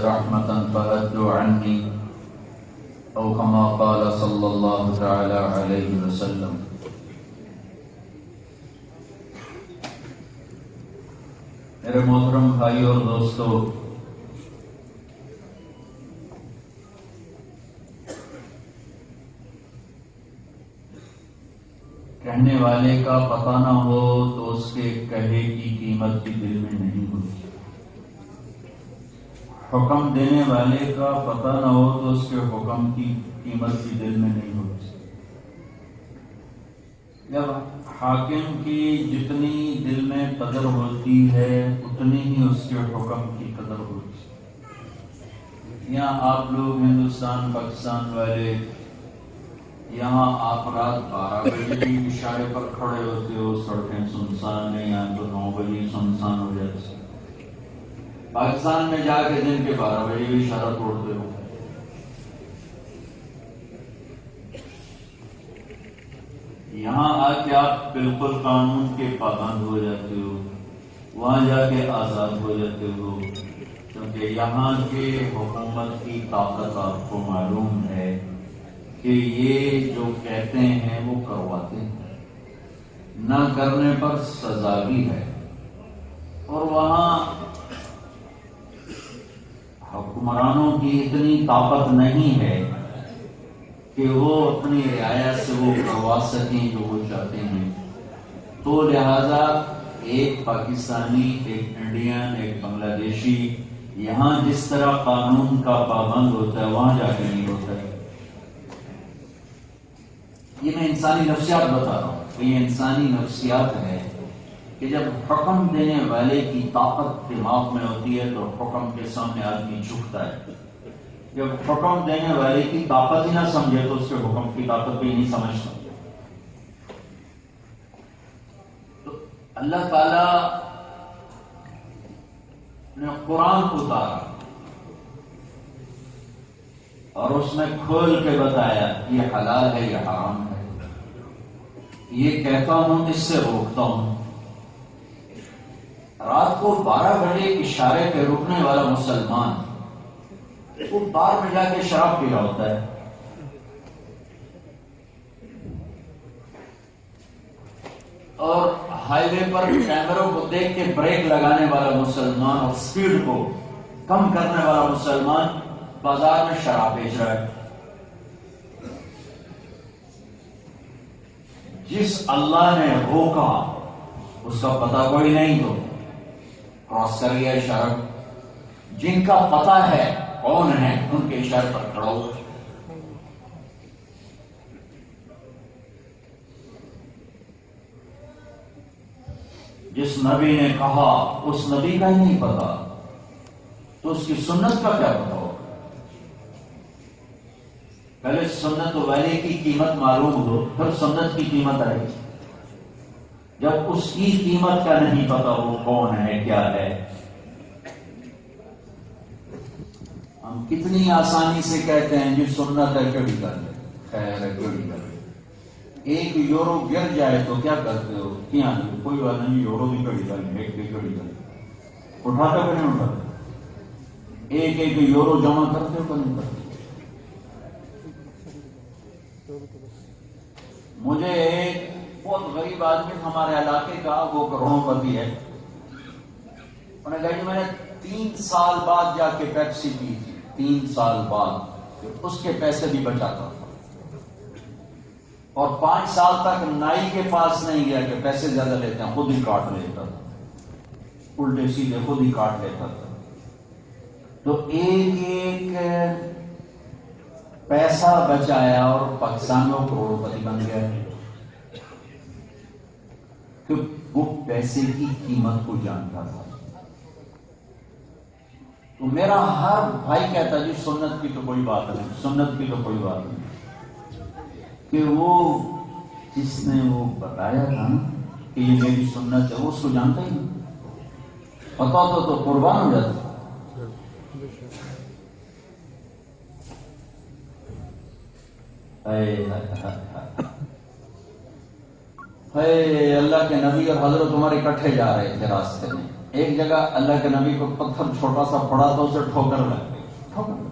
رحمة فأدوا عني أو كما قال صلى الله تعالى عليه وسلم۔ میرے محترم بھائی اور دوستو، کہنے والے کا پتہ نہ ہو تو اس کے کہے کی قیمت بھی دل میں نہیں ہوتی۔ حکم دینے والے کا پتہ نہ ہو تو اس کے حکم کی قیمت بھی دل میں نہیں ہوتی۔ جب حاکم کی جتنی دل میں قدر ہوتی ہے اتنی ہی اس کے حکم کی قدر ہوتی ہے۔ یہاں آپ لوگ ہندوستان پاکستان والے یہاں آپ رات 12 بجے بھی اشارے پر کھڑے ہوتے ہو، سڑکیں سنسان ہیں، یہاں تو 9 بجے سنسان ہو جاتی ہے۔ پاکستان میں جا کے دن کے 12 بجے بھی اشارہ توڑتے ہو۔ یہاں آ کے آپ بالکل قانون کے پابند ہو جاتے ہو، وہاں جا کے آزاد ہو جاتے ہو، کیونکہ یہاں کے حکومت کی طاقت آپ کو معلوم ہے کہ یہ جو کہتے ہیں وہ کرواتے ہیں، نہ کرنے پر سزا بھی ہے۔ اور وہاں حکمرانوں کی اتنی طاقت نہیں ہے کہ وہ اپنی رعایا سے وہ کروا سکیں جو وہ چاہتے ہیں، تو لہذا ایک پاکستانی، ایک انڈین، ایک بنگلہ دیشی یہاں جس طرح قانون کا پابند ہوتا ہے وہاں جا کے نہیں ہوتا ہے۔ یہ میں انسانی نفسیات بتا رہا ہوں، یہ انسانی نفسیات ہے کہ جب حکم دینے والے کی طاقت دماغ میں ہوتی ہے تو حکم کے سامنے آدمی جھکتا ہے۔ جب حکم دینے والے کی طاقت ہی نہ سمجھے تو اس کے حکم کی طاقت بھی نہیں سمجھتا۔ تو اللہ تعالی نے قرآن اتارا اور اس میں کھول کے بتایا یہ حلال ہے، یہ حرام ہے، یہ کہتا ہوں، اس سے روکتا ہوں۔ رات کو 12 بجے اشارے پہ رکنے والا مسلمان وہ بار میں جا کے شراب پی رہا ہوتا ہے، اور ہائی وے پر کیمروں کو دیکھ کے بریک لگانے والا مسلمان اور سپیڈ کو کم کرنے والا مسلمان بازار میں شراب بیچ رہا ہے۔ جس اللہ نے روکا اس کا پتہ کوئی نہیں تو کراس کر گیا اشارہ، جن کا پتہ ہے کون ہے ان کے اشارے پر کھڑا ہوا۔ جس نبی نے کہا اس نبی کا ہی نہیں پتا تو اس کی سنت کا کیا پتا ہوگا؟ پہلے سنت والے کی قیمت معلوم ہو پھر سنت کی قیمت آئے گی۔ جب اس کی قیمت کا نہیں پتا وہ کون ہے کیا ہے، ہم کتنی آسانی سے کہتے ہیں جی سنت ہے کبھی کر لیں، خیر ہے کبھی کر لیں۔ 1 یورو گر جائے تو کیا کرتے ہو؟ کیا کوئی بات نہیں، یورو بھی کبھی کر لیں، 1 بھی کبھی کر لیں، اٹھاتے کہ نہیں اٹھاتے؟ 1 یورو جمع کرتے ہو کہ نہیں کرتے؟ مجھے ایک بہت غریب آدمی ہمارے علاقے کا، وہ کروڑوں پتی ہے، انہوں نے کہا کہ میں نے 3 سال بعد جا کے پیپسی پی تھی، 3 سال بعد، اس کے پیسے بھی بچاتا تھا، اور 5 سال تک نائی کے پاس نہیں گیا کہ پیسے زیادہ لیتے ہیں، خود ہی کاٹ لیتا تھا، الٹے سیدھے خود ہی کاٹ لیتا تھا۔ تو ایک پیسہ بچایا اور پاکستان میں وہ کروڑ پتی بن گیا، کہ وہ پیسے کی قیمت کو جانتا تھا۔ تو میرا ہر بھائی کہتا جی سنت کی تو کوئی بات نہیں، سنت کی تو کوئی بات نہیں، کہ وہ جس نے وہ بتایا تھا نا کہ یہ میری سنت ہے وہ اس کو جانتا ہی نہیں، پتا تو قربان ہو جاتا۔ اللہ کے نبی اور حضرت عمر اکٹھے جا رہے تھے راستے میں، ایک جگہ اللہ کے نبی کو پتھر چھوٹا سا پڑا تو اسے ٹھوکر لگ گئی، ٹھوکر لگ گئی۔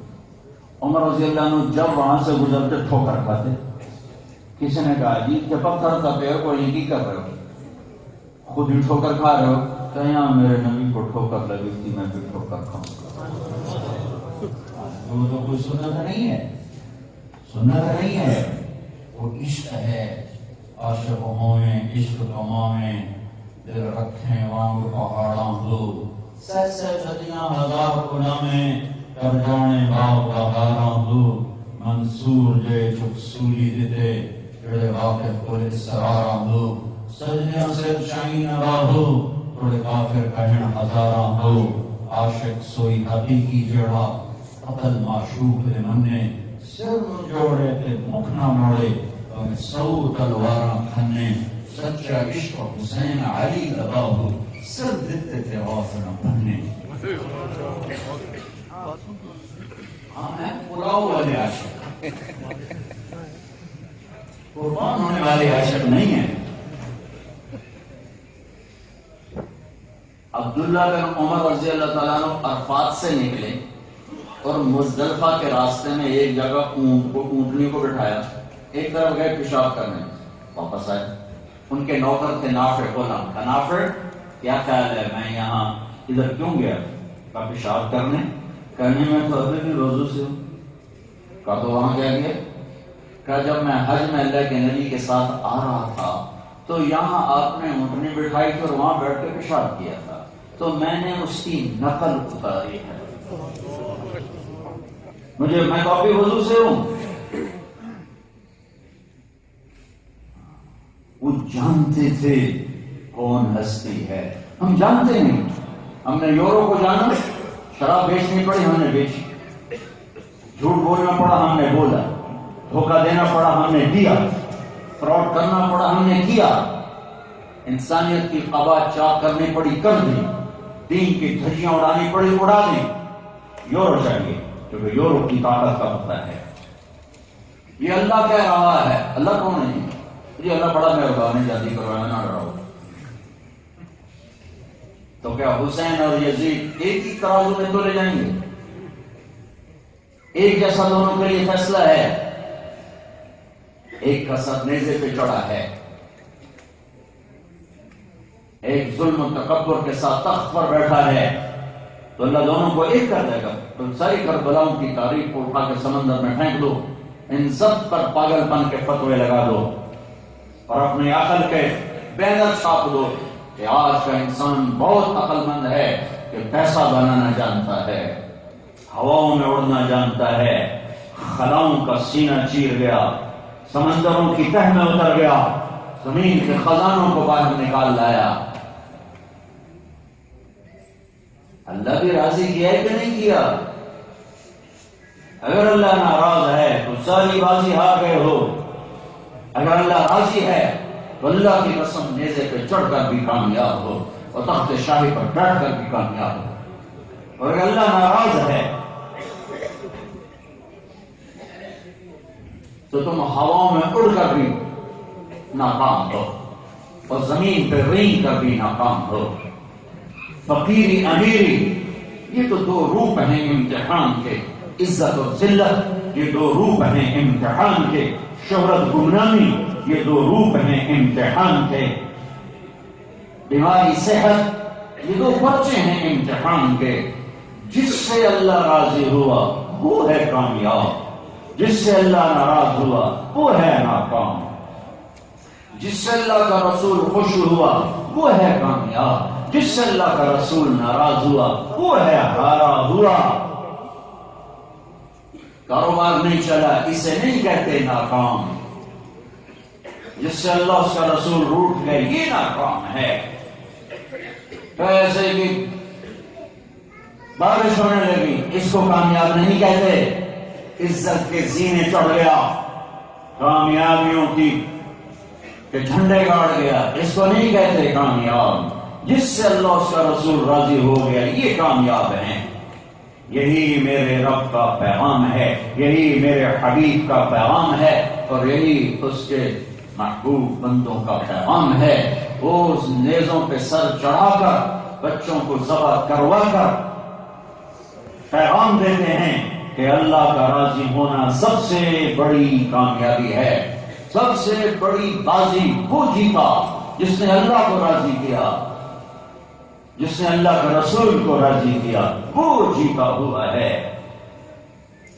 عمر رضی اللہ عنہ جب وہاں سے گزرتے ٹھوکر کھاتے، کسی نے کہا جی کہ پتھر کا پیر کو یہ کی کر رہے ہو، خود ہی ٹھوکر کھا رہے ہو؟ کہ یہاں میرے نبی کو ٹھوکر لگی تھی، میں بھی ٹھوکر کھاؤں گا۔ وہ تو کوئی سنت نہیں ہے، سنت نہیں ہے، وہ عشق ہے۔ عاشق ہوئیں عشق کمائیں، دل رکھیں وانگ پہاڑاں ہو، سہ سہ صدیاں ہزار غلامیں کر جانے باغ بہاراں ہو، منصور جے چک سولی دیتے جڑے واقف کو اسراراں ہو، سجدیاں سے شاہین راہو تھوڑے کافر کہن ہزاراں ہو، عاشق سوئی حقیقی جڑا عقل معشوق دے مننے، سر جوڑے تے مکھ نہ موڑے اور سو تلواراں کھنے، سچا عشق حسین علی لگا ہو، سر دیتے تھے غوث نہ بننے۔ ہاں ہے پلاؤ والے عاشق، قربان ہونے والے عاشق نہیں ہیں۔ عبداللہ بن عمر رضی اللہ تعالیٰ عنہ عرفات سے نکلے اور مزدلفہ کے راستے میں ایک جگہ اونٹنی کو بٹھایا، ایک طرف گئے پیشاب کرنے، واپس آئے۔ ان کے نوکر تھے نافع غلام، کا نافع کیا خیال ہے میں یہاں ادھر کیوں گیا؟ کا پیشاب کرنے میں تو ابھی بھی روزو سے ہوں۔ کا تو وہاں کیا گیا؟ کہ جب میں حج میں اللہ کے نبی کے ساتھ آ رہا تھا تو یہاں آپ نے اونٹنی بٹھائی تھی اور وہاں بیٹھ کے پیشاب کیا تھا، تو میں نے اس کی نقل اتاری ہے، میں تو ابھی وضو سے ہوں۔ وہ جانتے تھے کون ہستی ہے، ہم جانتے نہیں۔ ہم نے یورو کو جانا، شراب بیچنی پڑی ہم نے بیچی، جھوٹ بولنا پڑا ہم نے بولا، دھوکہ دینا پڑا ہم نے دیا، فراڈ کرنا پڑا ہم نے کیا، انسانیت کی قبا چاک کرنی پڑی کر دی، دین کی دھجیاں اڑانی پڑی اڑا دی۔ یورو چاہیے کیونکہ یورو کی طاقت کا پتہ ہے۔ یہ اللہ کہہ رہا ہے، اللہ کون ہے جی؟ اللہ بڑا مہربان ہے، جلدی کروایا نہ ڈراؤ۔ تو کیا حسین اور یزید ایک ہی ترازو میں تو لے جائیں گے؟ ایک جیسا دونوں کے لیے فیصلہ ہے؟ ایک کا سر نیزے پہ چڑھا ہے، ایک ظلم و تکبر کے ساتھ تخت پر بیٹھا ہے، تو اللہ دونوں کو ایک کر دے گا۔ تو ساری کربلاؤں کی تاریخ کو اٹھا کے سمندر میں پھینک دو، ان سب پر پاگل پن کے فتوے لگا دو اور اپنی عقل کے بینر چھاپ دو کہ آج کا انسان بہت عقل مند ہے کہ پیسہ بنانا جانتا ہے، ہواؤں میں اڑنا جانتا ہے، خلاؤں کا سینہ چیر گیا، سمندروں کی تہ میں اتر گیا، زمین کے خزانوں کو باہر نکال لایا۔ اللہ بھی راضی کیا ہے کہ نہیں کیا؟ اگر اللہ ناراض ہے تو ساری بازی ہار گئے ہو، اگر اللہ راضی ہے تو اللہ کی قسم نیزے پہ چڑھ کر بھی کامیاب ہو اور تخت شاہی پر بیٹھ کر بھی کامیاب ہو، اور اگر اللہ ناراض ہے تو تم ہواؤں میں اڑ کر بھی ناکام ہو اور زمین پہ رینگ کر بھی ناکام ہو۔ فقیری امیری یہ تو دو روپ ہیں امتحان کے، عزت اور ذلت یہ دو روپ ہیں امتحان کے، شہرت گمنامی یہ دو روپ ہیں امتحان کے، بیماری صحت یہ دو پرچے ہیں امتحان کے۔ جس سے اللہ راضی ہوا وہ ہے کامیاب، جس سے اللہ ناراض ہوا وہ ہے ناکام، جس سے اللہ کا رسول خوش ہوا وہ ہے کامیاب، جس سے اللہ کا رسول ناراض ہوا وہ ہے ہارا ہوا۔ کاروبار نہیں چلا اسے نہیں کہتے ناکام، جس سے اللہ اس کا رسول روٹ گئے یہ ناکام ہے۔ تو ایسے کہ بارش ہونے لگی اس کو کامیاب نہیں کہتے، عزت کے زینے چڑھ گیا، کامیابیوں کی کہ جھنڈے گاڑ گیا اس کو نہیں کہتے کامیاب، جس سے اللہ اس کا رسول راضی ہو گیا یہ کامیاب ہیں۔ یہی میرے رب کا پیغام ہے، یہی میرے حبیب کا پیغام ہے، اور یہی اس کے محبوب بندوں کا پیغام ہے۔ وہ اس نیزوں پہ سر چڑھا کر بچوں کو ذبح کروا کر پیغام دیتے ہیں کہ اللہ کا راضی ہونا سب سے بڑی کامیابی ہے، سب سے بڑی بازی وہ جیتا جس نے اللہ کو راضی کیا، جس نے اللہ کے رسول کو راضی کیا، وہ جیتا ہوا ہے۔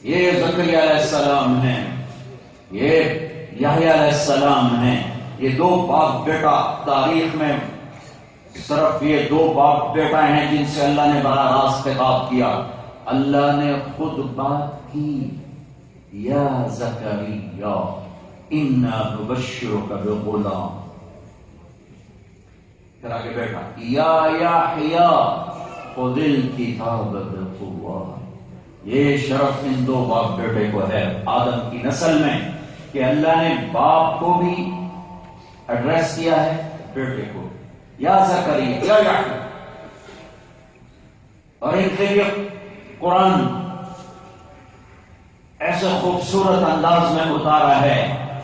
یہ زکریا علیہ السلام ہیں، یہ یحییٰ علیہ السلام ہیں، یہ دو باپ بیٹا تاریخ میں صرف یہ دو باپ بیٹا ہیں جن سے اللہ نے براہ راست خطاب کیا۔ اللہ نے خود بات کی، یا زکریا انا نبشرک بغلام، پھر آگے بیٹھا یا یحییٰ خذ الکتاب بقوہ۔ یہ شرف ان دو باپ بیٹے کو ہے آدم کی نسل میں کہ اللہ نے باپ کو بھی ایڈریس کیا ہے، بیٹے کو یا زکریا یا یحییٰ، اور ان کے لیے قرآن ایسے خوبصورت انداز میں اتارا ہے،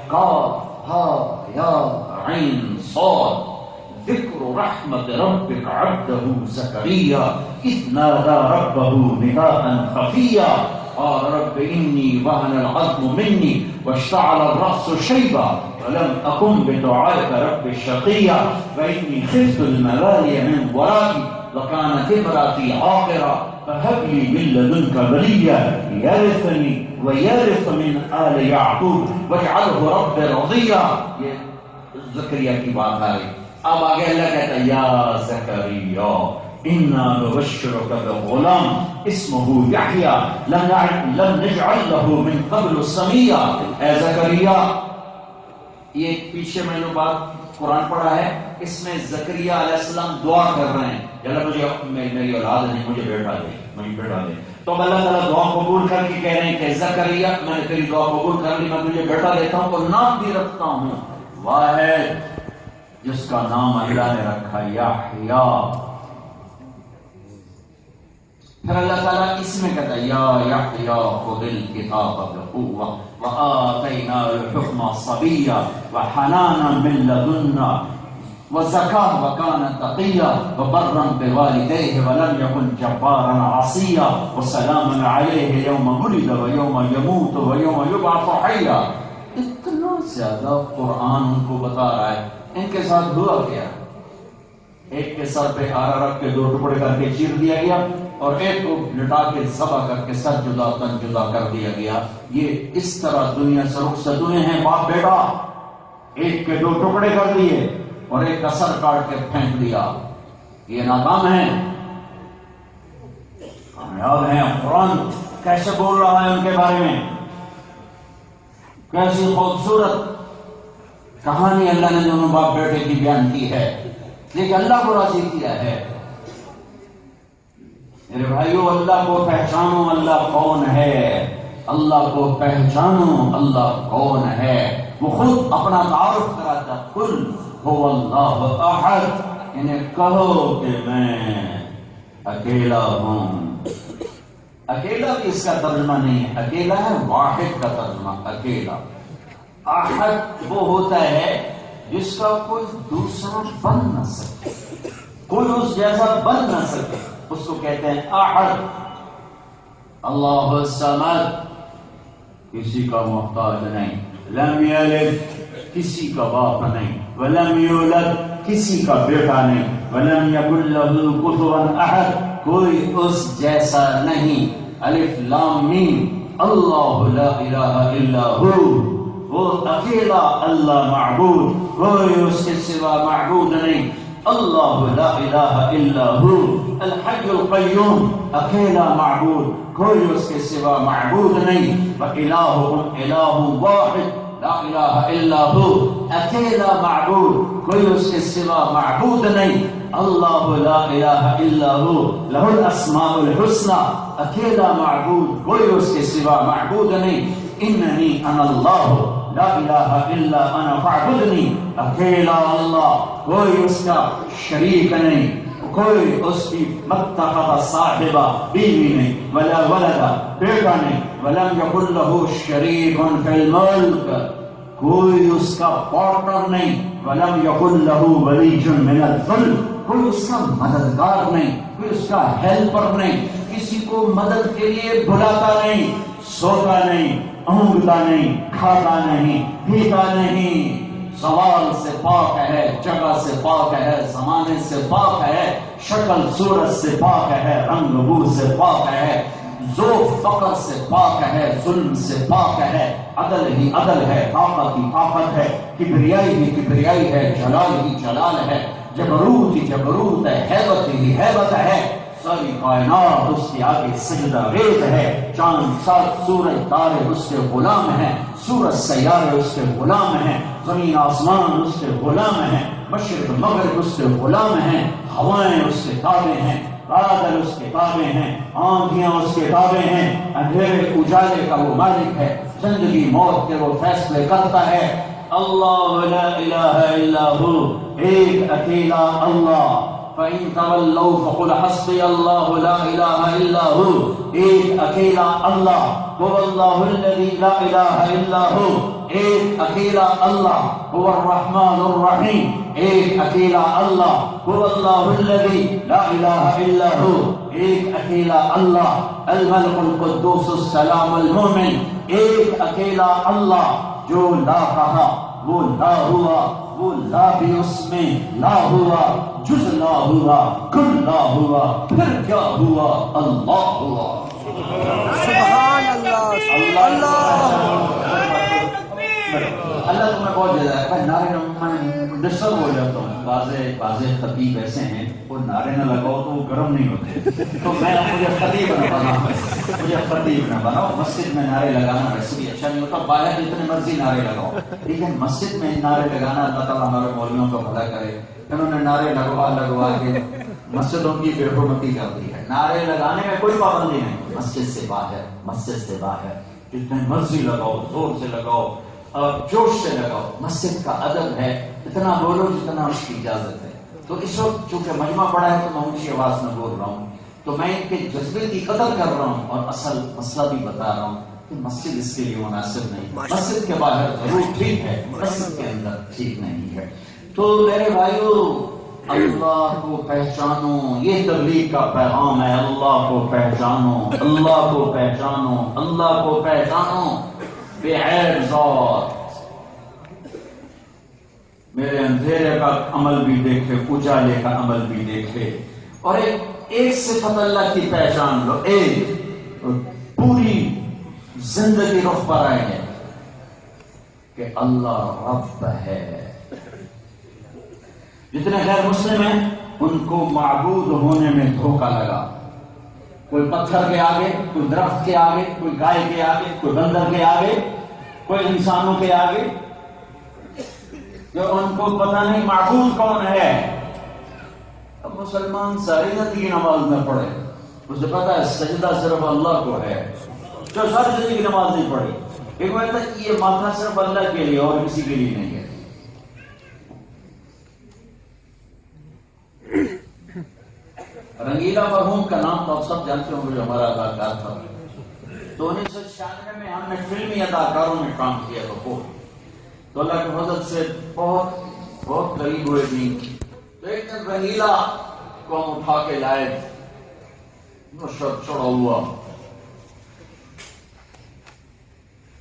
قاف ہا یا عین صاد ذکر رحمت ربک عبدہ زکریا اذ نادى ربه نداء خفيا قال رب إني وهن العظم مني واشتعل الرأس شيبا ولم أكن بدعائك رب شقيا وإني خفت الموالي من ورائي وكانت امرأتي عاقرا فهب لي من لدنك وليا يرثني ويرث من آل يعقوب واجعله رب رضيا۔ یہ زکریا کی بات آ رہی۔ اب آگے اللہ کہتا ہے یا زکریا انا نبشرک بغلام اسمہ یحییٰ لم نجعل له من قبل سمیا۔ اے زکریا، یہ پیچھے میں نے بات قرآن پڑھا ہے، اس میں زکریا علیہ السلام دعا کر رہے ہیں کہ اللہ مجھے میری اولاد نہیں، مجھے بیٹا دے، مجھے بیٹا دے۔ تو اللہ تعالیٰ دعا قبول کر کے کہہ رہے ہیں کہ زکریا میں نے تیری دعا قبول کر لی، میں تجھے بیٹا دیتا ہوں اور نام بھی رکھتا ہوں، واحد جس کا نام اللہ نے رکھا یحییٰ۔ پھر اللہ تعالیٰ اس میں کہتا ہے یا یحییٰ خذ الکتاب بقوہ وآتیناہ الحکم صبیا وحنانا من لدنا وزکاة وکان تقیا وبرا بوالدیہ ولم یکن جبارا عصیا وسلام علیہ یوم ولد ویوم یموت ویوم یبعث حیا۔ اتنا زیادہ قرآن ان کو بتا رہا ہے۔ ان کے ساتھ ہوا کیا؟ ایک کے سر پہ آرا رکھ کے دو ٹکڑے کر کے چیر دیا گیا اور ایک کو لٹا کے ذبح کر کے سر جدا تن جدا کر دیا گیا۔ یہ اس طرح دنیا سے رخصت ہوئے ہیں باپ بیٹا، ایک کے دو ٹکڑے کر دیے اور ایک کا سر کاٹ کے پھینک دیا۔ یہ ناکام ہیں، کامیاب ہیں۔ قرآن کیسے بول رہا ہے ان کے بارے میں، کیسی خوبصورت کہانی اللہ نے دونوں باپ بیٹے کی بیان کی ہے، لیکن اللہ کو راضی کیا ہے۔ میرے بھائیو، اللہ کو پہچانو، اللہ کون ہے، اللہ کو پہچانو، اللہ کون ہے۔ وہ خود اپنا تعارف کراتا، قل هو اللہ احد، انہیں کہو کہ میں اکیلا ہوں۔ اکیلا بھی اس کا ترجمہ نہیں ہے، اکیلا ہے واحد کا ترجمہ، اکیلا۔ احد وہ ہوتا ہے جس کا کوئی دوسرا بن نہ سکے، کوئی اس جیسا بن نہ سکے، اس کو کہتے ہیں احد۔ اللہ الصمد، کسی کا محتاج نہیں، لم یلد، کسی کا باپ نہیں، ولم یولد، کسی کا بیٹا نہیں، ولم یکن لہ کفوا احد، کوئی اس جیسا نہیں۔ الف لام میم، اللہ لا الہ الا ہو، وہ اکیلا اللہ معبود، کوئی اس کے سوا معبود نہیں۔ اللہ لا الہ الا ہو، الحی القیوم، اکیلا معبود، کوئی اس کے سوا معبود نہیں۔ وَإِلَٰهُكُمْ إِلَٰهٌ وَاحِدٌ لا الہ الا ہو، اکیلا معبود، کوئی اس کے سوا معبود نہیں۔ اللہ لا الہ الا ہو، لہ الاسماء الحسنى، اکیلا معبود، کوئی اس کے سوا معبود نہیں۔ اننی انا اللہ لا الہ الا انا فاعبدنی، اکیلا اللہ، کوئی اس کا شریک نہیں، کوئی اس کی متخذ صاحبہ، بیوی نہیں، ولا ولد، بیٹا نہیں، ولم یکن لہ شریک فی الملک، کوئی اس کا پارٹنر نہیں، ولم یکن لہ ولی من الذل، کوئی اس کا مددگار نہیں، کوئی اس کا ہیلپر نہیں، کسی کو مدد کے لیے بلاتا نہیں، سوتا نہیں، اونگتا نہیں، کھاتا نہیں، پیتا نہیں، سوال سے پاک ہے، جگہ سے پاک ہے، زمانے سے پاک ہے، شکل صورت سے پاک ہے، رنگ بو سے پاک ہے، ذوق فقر سے پاک ہے، ظلم سے پاک ہے، عدل ہی عدل ہے، طاقت ہی طاقت ہے، کبریائی ہی کبریائی ہے، جلال ہی جلال ہے، جبروت ہی جبروت ہے، ہیبت ہی ہیبت ہے، ساری کائنات اس کے آگے سجدہ ریز ہے، چاند سات سورج تارے اس کے غلام ہیں، سورج سیارے اس کے غلام ہیں، زمین آسمان اس کے غلام ہیں، مشرق مغرب اس کے غلام ہیں، ہوائیں اس کے تابع ہیں، بادل اس کے تابع ہیں، آندھیاں اس کے تابع ہیں، اندھیرے اجالے کا وہ مالک ہے، زندگی موت کے وہ فیصلے کرتا ہے۔ اللہ لا الہ الا ہو، ایک اکیلا اللہ۔ فَإِن تَوَلَّوْا فَقُلْ حَسْبِيَ اللَّهُ لَا إِلَهَ إِلَّا هُوَ، ایک اکیلا اللہ، هو اللہ الذی لا الہ الا ہو، ایک اکیلا اللہ، هو الرحمن الرحیم، ایک اکیلا اللہ، هو اللہ الذی لا الہ الا ہو، ایک اکیلا اللہ، الملک القدوس السلام المؤمن، ایک اکیلا اللہ، جو لا کہا وہ لا ہوا، وہ لا بھی اس میں لا ہوا، جز لا ہوا، کل لا ہوا، پھر کیا ہوا، اللہ ہوا۔ سبحان اللہ، اللہ تمہیں بہت جزا ہے۔ نعرے میں ڈسٹرب ہو جاتا ہوں، واضح خطیب ایسے ہیں وہ نعرے نہ لگاؤ تو وہ گرم نہیں ہوتے، تو میں مجھے خطیب نہ بناؤ، مسجد میں نعرے لگانا ویسے بھی اچھا نہیں ہوتا، باہر جتنے مرضی نعرے لگاؤ، لیکن مسجد میں نعرے لگانا، اللہ تعالیٰ ہمارے مولویوں کو بھلا کرے، انہوں نے نعرے لگوا کے مسجدوں کی بے حرمتی کر دی ہے۔ نعرے لگانے میں کوئی پابندی نہیں، مسجد سے باہر جتنے مرضی لگاؤ، زور سے لگاؤ، جوش سے لگاؤ، مسجد کا ادب ہے، اتنا بولو جتنا اس کی اجازت ہے۔ تو اس وقت چونکہ مجمع پڑا ہے تو میں اونچی آواز میں بول رہا ہوں، تو میں ان کے جذبے کی قدر کر رہا ہوں اور اصل مسئلہ بھی بتا رہا ہوں کہ مسجد اس کے لیے مناسب نہیں، مسجد کے باہر ضرور ٹھیک ہے، مسجد کے اندر ٹھیک نہیں ہے۔ تو میرے بھائیو، اللہ کو پہچانو، یہ تبلیغ کا پیغام ہے، اللہ کو پہچانو، اللہ کو پہچانو، اللہ کو پہچانو بے عیب ذات، میرے اندھیرے کا عمل بھی دیکھے، اجالے کا عمل بھی دیکھے، اور ایک صفت اللہ کی پہچان لو، ایک پوری زندگی رخ پر آئے ہے کہ اللہ رب ہے۔ جتنے غیر مسلم ہیں ان کو معبود ہونے میں دھوکہ لگا، کوئی پتھر کے آگے، کوئی درخت کے آگے، کوئی گائے کے آگے، کوئی بندر کے آگے، کوئی انسانوں کے آگے، جو ان کو پتہ نہیں معبود کون ہے۔ اب مسلمان ساری زندگی نماز نہ پڑھے، اسے پتا ہے سجدہ صرف اللہ کو ہے، جو ساری زندگی نماز نہیں پڑھی، ایک بات ہے یہ ماتھا صرف اللہ کے لیے اور کسی کے لیے نہیں ہے۔ رنگیلا مرحوم کا نام تو آپ سب جانتے ہوں گے، جو ہمارا اداکار تھا، تو 1996 میں ہم نے فلمی اداکاروں میں کام کیا تھا، تو اللہ کے فضل سے بہت قریب ہوئے تھی۔ تو ایک دن رنگیلا کو ہم اٹھا کے لائے، چڑھا ہوا،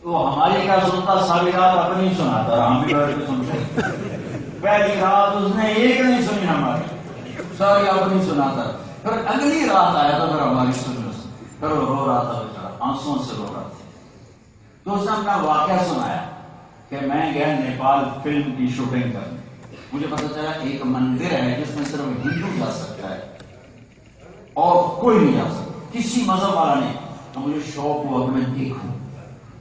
وہ ہماری کیا سنتا، ساری رات اپنی سناتا، ہم بھی بیٹھ کے سنتے، پہلی رات اس نے ایک نہیں سنی ہماری، ساری اپنی سناتا، پھر اگلی رات آیا تو پھر ہماری سنی، پھر وہ رو رہا تھا بیچارہ، آنسوں سے رو رہا تھا۔ تو اس نے اپنا واقعہ سنایا کہ میں گیا نیپال فلم کی شوٹنگ کرنے، مجھے پتا چلا ایک مندر ہے جس میں صرف ہندو جا سکتا ہے اور کوئی نہیں جا سکتا، کسی مذہب والا نہیں۔ تو مجھے شوق ہوا کہ میں دیکھوں،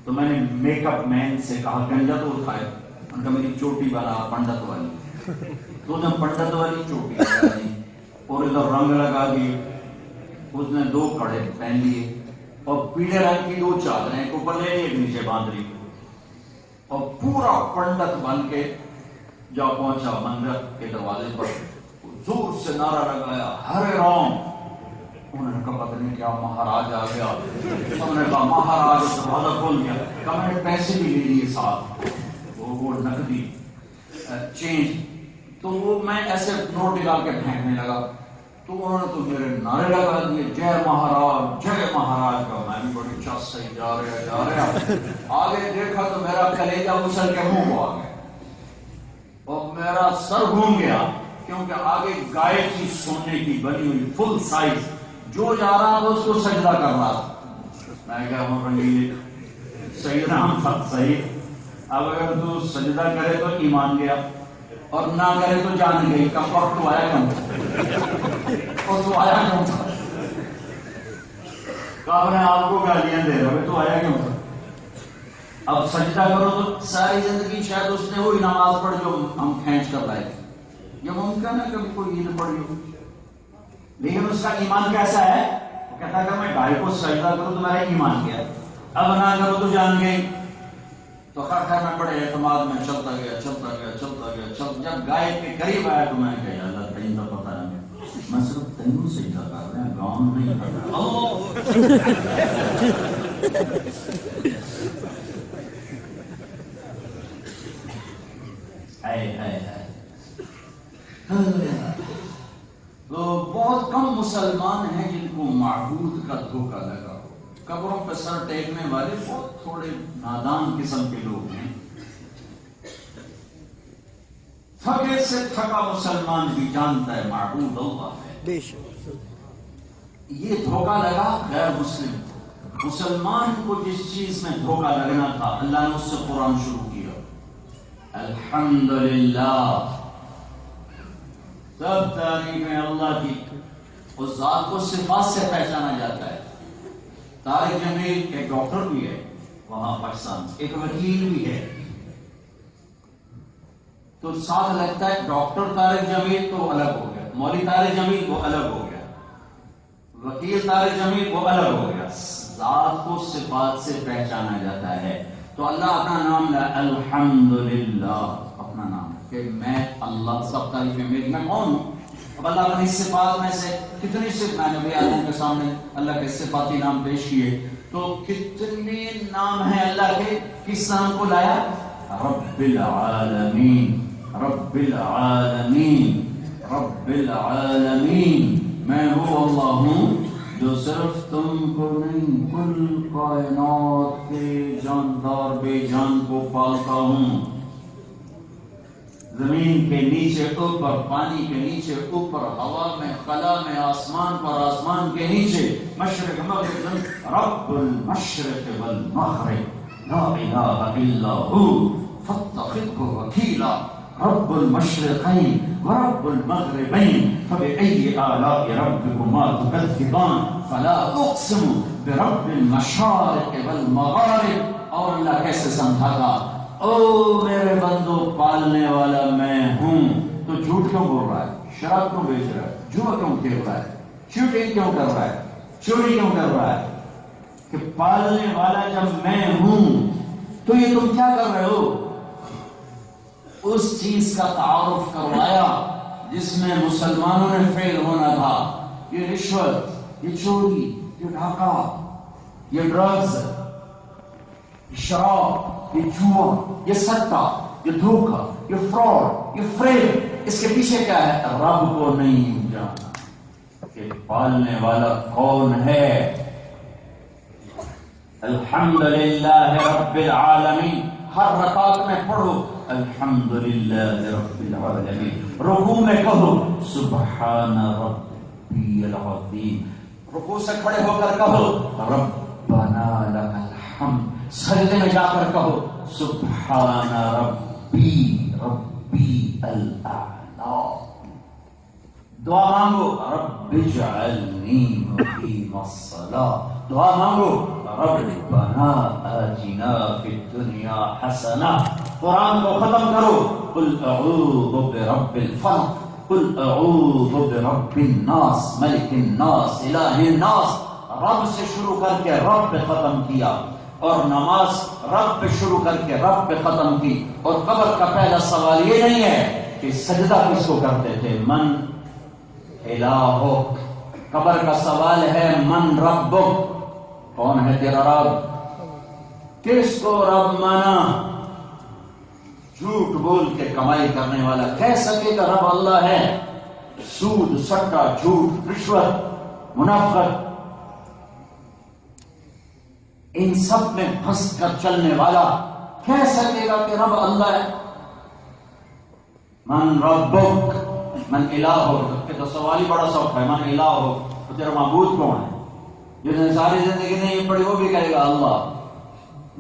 تو میں نے میک اپ مین سے کہا گنجا تو اٹھائے، ان کا میری چوٹی والا پنڈت والی، تو اس نے پنڈت والی چوٹی لگا دی اور ادھر رنگ لگا دی، اس نے 2 کڑے پہن لیے اور پیلے رنگ کی 2 چادریں، ایک اوپر لے لی ایک نیچے باندھ لی، اور پورا پنڈت بن کے جا پہنچا مندر کے دروازے پر، زور سے نعرہ لگایا ہرے رام۔ انہوں نے کہا پتہ نہیں کیا مہاراج آ گیا، سب نے کہا مہاراج، دروازہ کھول گیا، کہا میں نے پیسے بھی لے لیے ساتھ، وہ نقدی چینج تو وہ میں ایسے نوٹ نکال کے پھینکنے لگا تو انہوں نے تو میرے نعرے لگا دیے جے مہاراج کا. میں بھی بڑی چس سے جا رہا آگے دیکھا تو میرا کلیجہ اچھل کے منہ کو آ گیا اور میرا سر گھوم گیا کیونکہ آگے گائے کی سونے کی بنی ہوئی فل سائز جو جا رہا تھا اس کو سجدہ کر رہا تھا. میں کہا ہوں رنگیلے صحیح نام تھا صحیح. اب اگر تو سجدہ کرے تو ایمان گیا اور نہ کرے تو جان گئی. کفر تو آیا کیوں اور تو آیا کیوں تھا؟ کعب نے آپ کو گالیاں دے رہے تو آیا کیوں تھا؟ اب سجدہ کرو تو ساری زندگی شاید اس نے وہی نماز پڑھ جو ہم کھینچ کر لائے تھے. یہ ممکن ہے کبھی کوئی عید پڑھی ہو لیکن اس کا ایمان کیسا ہے؟ وہ کہتا ہے کہ میں گائے کو سجدہ کروں تو میرا ایمان گیا اب نہ کرو تو جان گئی. تو خیر میں بڑے اعتماد میں چلتا گیا جب گائے کے قریب آیا تو میں کہا اللہ تین تو پتہ نہیں میں صرف تینوں سجدہ کر رہا ہوں گاؤں نہیں کر رہا. تو بہت کم مسلمان ہیں جن کو معبود کا دھوکہ لگا ہو. قبروں پہ سر ٹیکنے والے بہت تھوڑے نادان قسم کے لوگ ہیں. تھکے سے تھکا مسلمان بھی جانتا ہے معبود اللہ ہے. یہ دھوکہ لگا غیر مسلم. مسلمان کو جس چیز میں دھوکہ لگنا تھا اللہ نے اس سے قرآن شروع کیا. الحمدللہ سب تعریفیں اللہ کی. اس ذات کو صفات سے پہچانا جاتا ہے. طارق جمیل ایک ڈاکٹر بھی ہے وہاں پاکستان, ایک وکیل بھی ہے. تو ساتھ لگتا ہے ڈاکٹر طارق جمیل تو الگ ہو گیا, مولوی طارق جمیل وہ الگ ہو گیا, وکیل طارق جمیل وہ الگ ہو گیا. ذات کو صفات سے پہچانا جاتا ہے. تو اللہ اپنا نام لا الحمدللہ اپنا نام کہ میں اللہ سب تعریفیں میری, میں کون ہوں. اب اللہ اپنی صفات میں سے کتنی صفات میں نے بھی آدموں کے سامنے اللہ کے صفاتی نام پیش کیے. تو کتنے نام ہیں اللہ کے, کس نام کو لایا؟ رب العالمین رب العالمین رب العالمین. میں وہ اللہ ہوں جو صرف تم کو نہیں کل کائنات کے جاندار بے جان کو پالتا ہوں. زمین کے نیچے اوپر, پانی کے نیچے اوپر, ہوا میں, خلا میں, آسمان پر, آسمان کے نیچے, مشرق مغرب. رب المشرق والمغرب لا الہ الا ہو فاتخذہ وکیلا. رب المشرقین ورب المغربین فبأي آلاء ربكما تكذبان. فلا اقسم برب المشارق والمغارب. اور اللہ کیسے سمجھاتا, او میرے بندو پالنے والا میں ہوں. تو جھوٹ کیوں بول رہا ہے, شراب کیوں بیچ رہا ہے, جوا کیوں کھیل رہا ہے, چیٹنگ کیوں کر رہا ہے, چوری کیوں کر رہا ہے؟ کہ پالنے والا جب میں ہوں تو یہ تم کیا کر رہے ہو؟ اس چیز کا تعارف کروایا جس میں مسلمانوں نے فیل ہونا تھا. یہ رشوت, یہ چوری, یہ ڈھاکہ, یہ ڈرگز, شراب, یہ جوا, یہ سٹا, یہ دھوکہ, یہ فراڈ, یہ فریب. اس کے پیچھے کیا ہے؟ رب کو نہیں جانا کہ پالنے والا کون ہے. الحمدللہ رب العالمین. ہر رکعت میں پڑھو الحمدللہ رب العالمین. رکوع میں کہو سبحان ربی العظیم. رکوع سے کھڑے ہو کر کہو ربنا لک الحمد. سجدے میں جا کر کہو سبحان ربی ربی الاعلی. دعا مانگو رب اجعلنی مقیم الصلاۃ. دعا مانگو ربنا آتنا فی الدنیا حسنہ. قرآن کو ختم کرو قل اعوذ برب الفلق, قل اعوذ برب الناس, ملک الناس, الہ الناس. رب سے شروع کر کے رب پہ ختم کیا, اور نماز رب پہ شروع کر کے رب پہ ختم کی. اور قبر کا پہلا سوال یہ نہیں ہے کہ سجدہ کس کو کرتے تھے, من الہک. قبر کا سوال ہے من ربک, کون ہے تیرا رب, کس کو رب مانا. جھوٹ بول کے کمائی کرنے والا کہہ سکے گا رب اللہ ہے؟ سود، سٹا، جھوٹ، رشوت، منافقت، ان سب میں پھنس کر چلنے والا کہہ سکے گا کہ رب اللہ ہے؟ من ربک، من الہک، کہ تو سوال ہی بڑا سوکھ ہے، من الہک، تو تیرا معبود کون ہے؟ جس نے ساری زندگی نہیں پڑھی وہ بھی کہے گا اللہ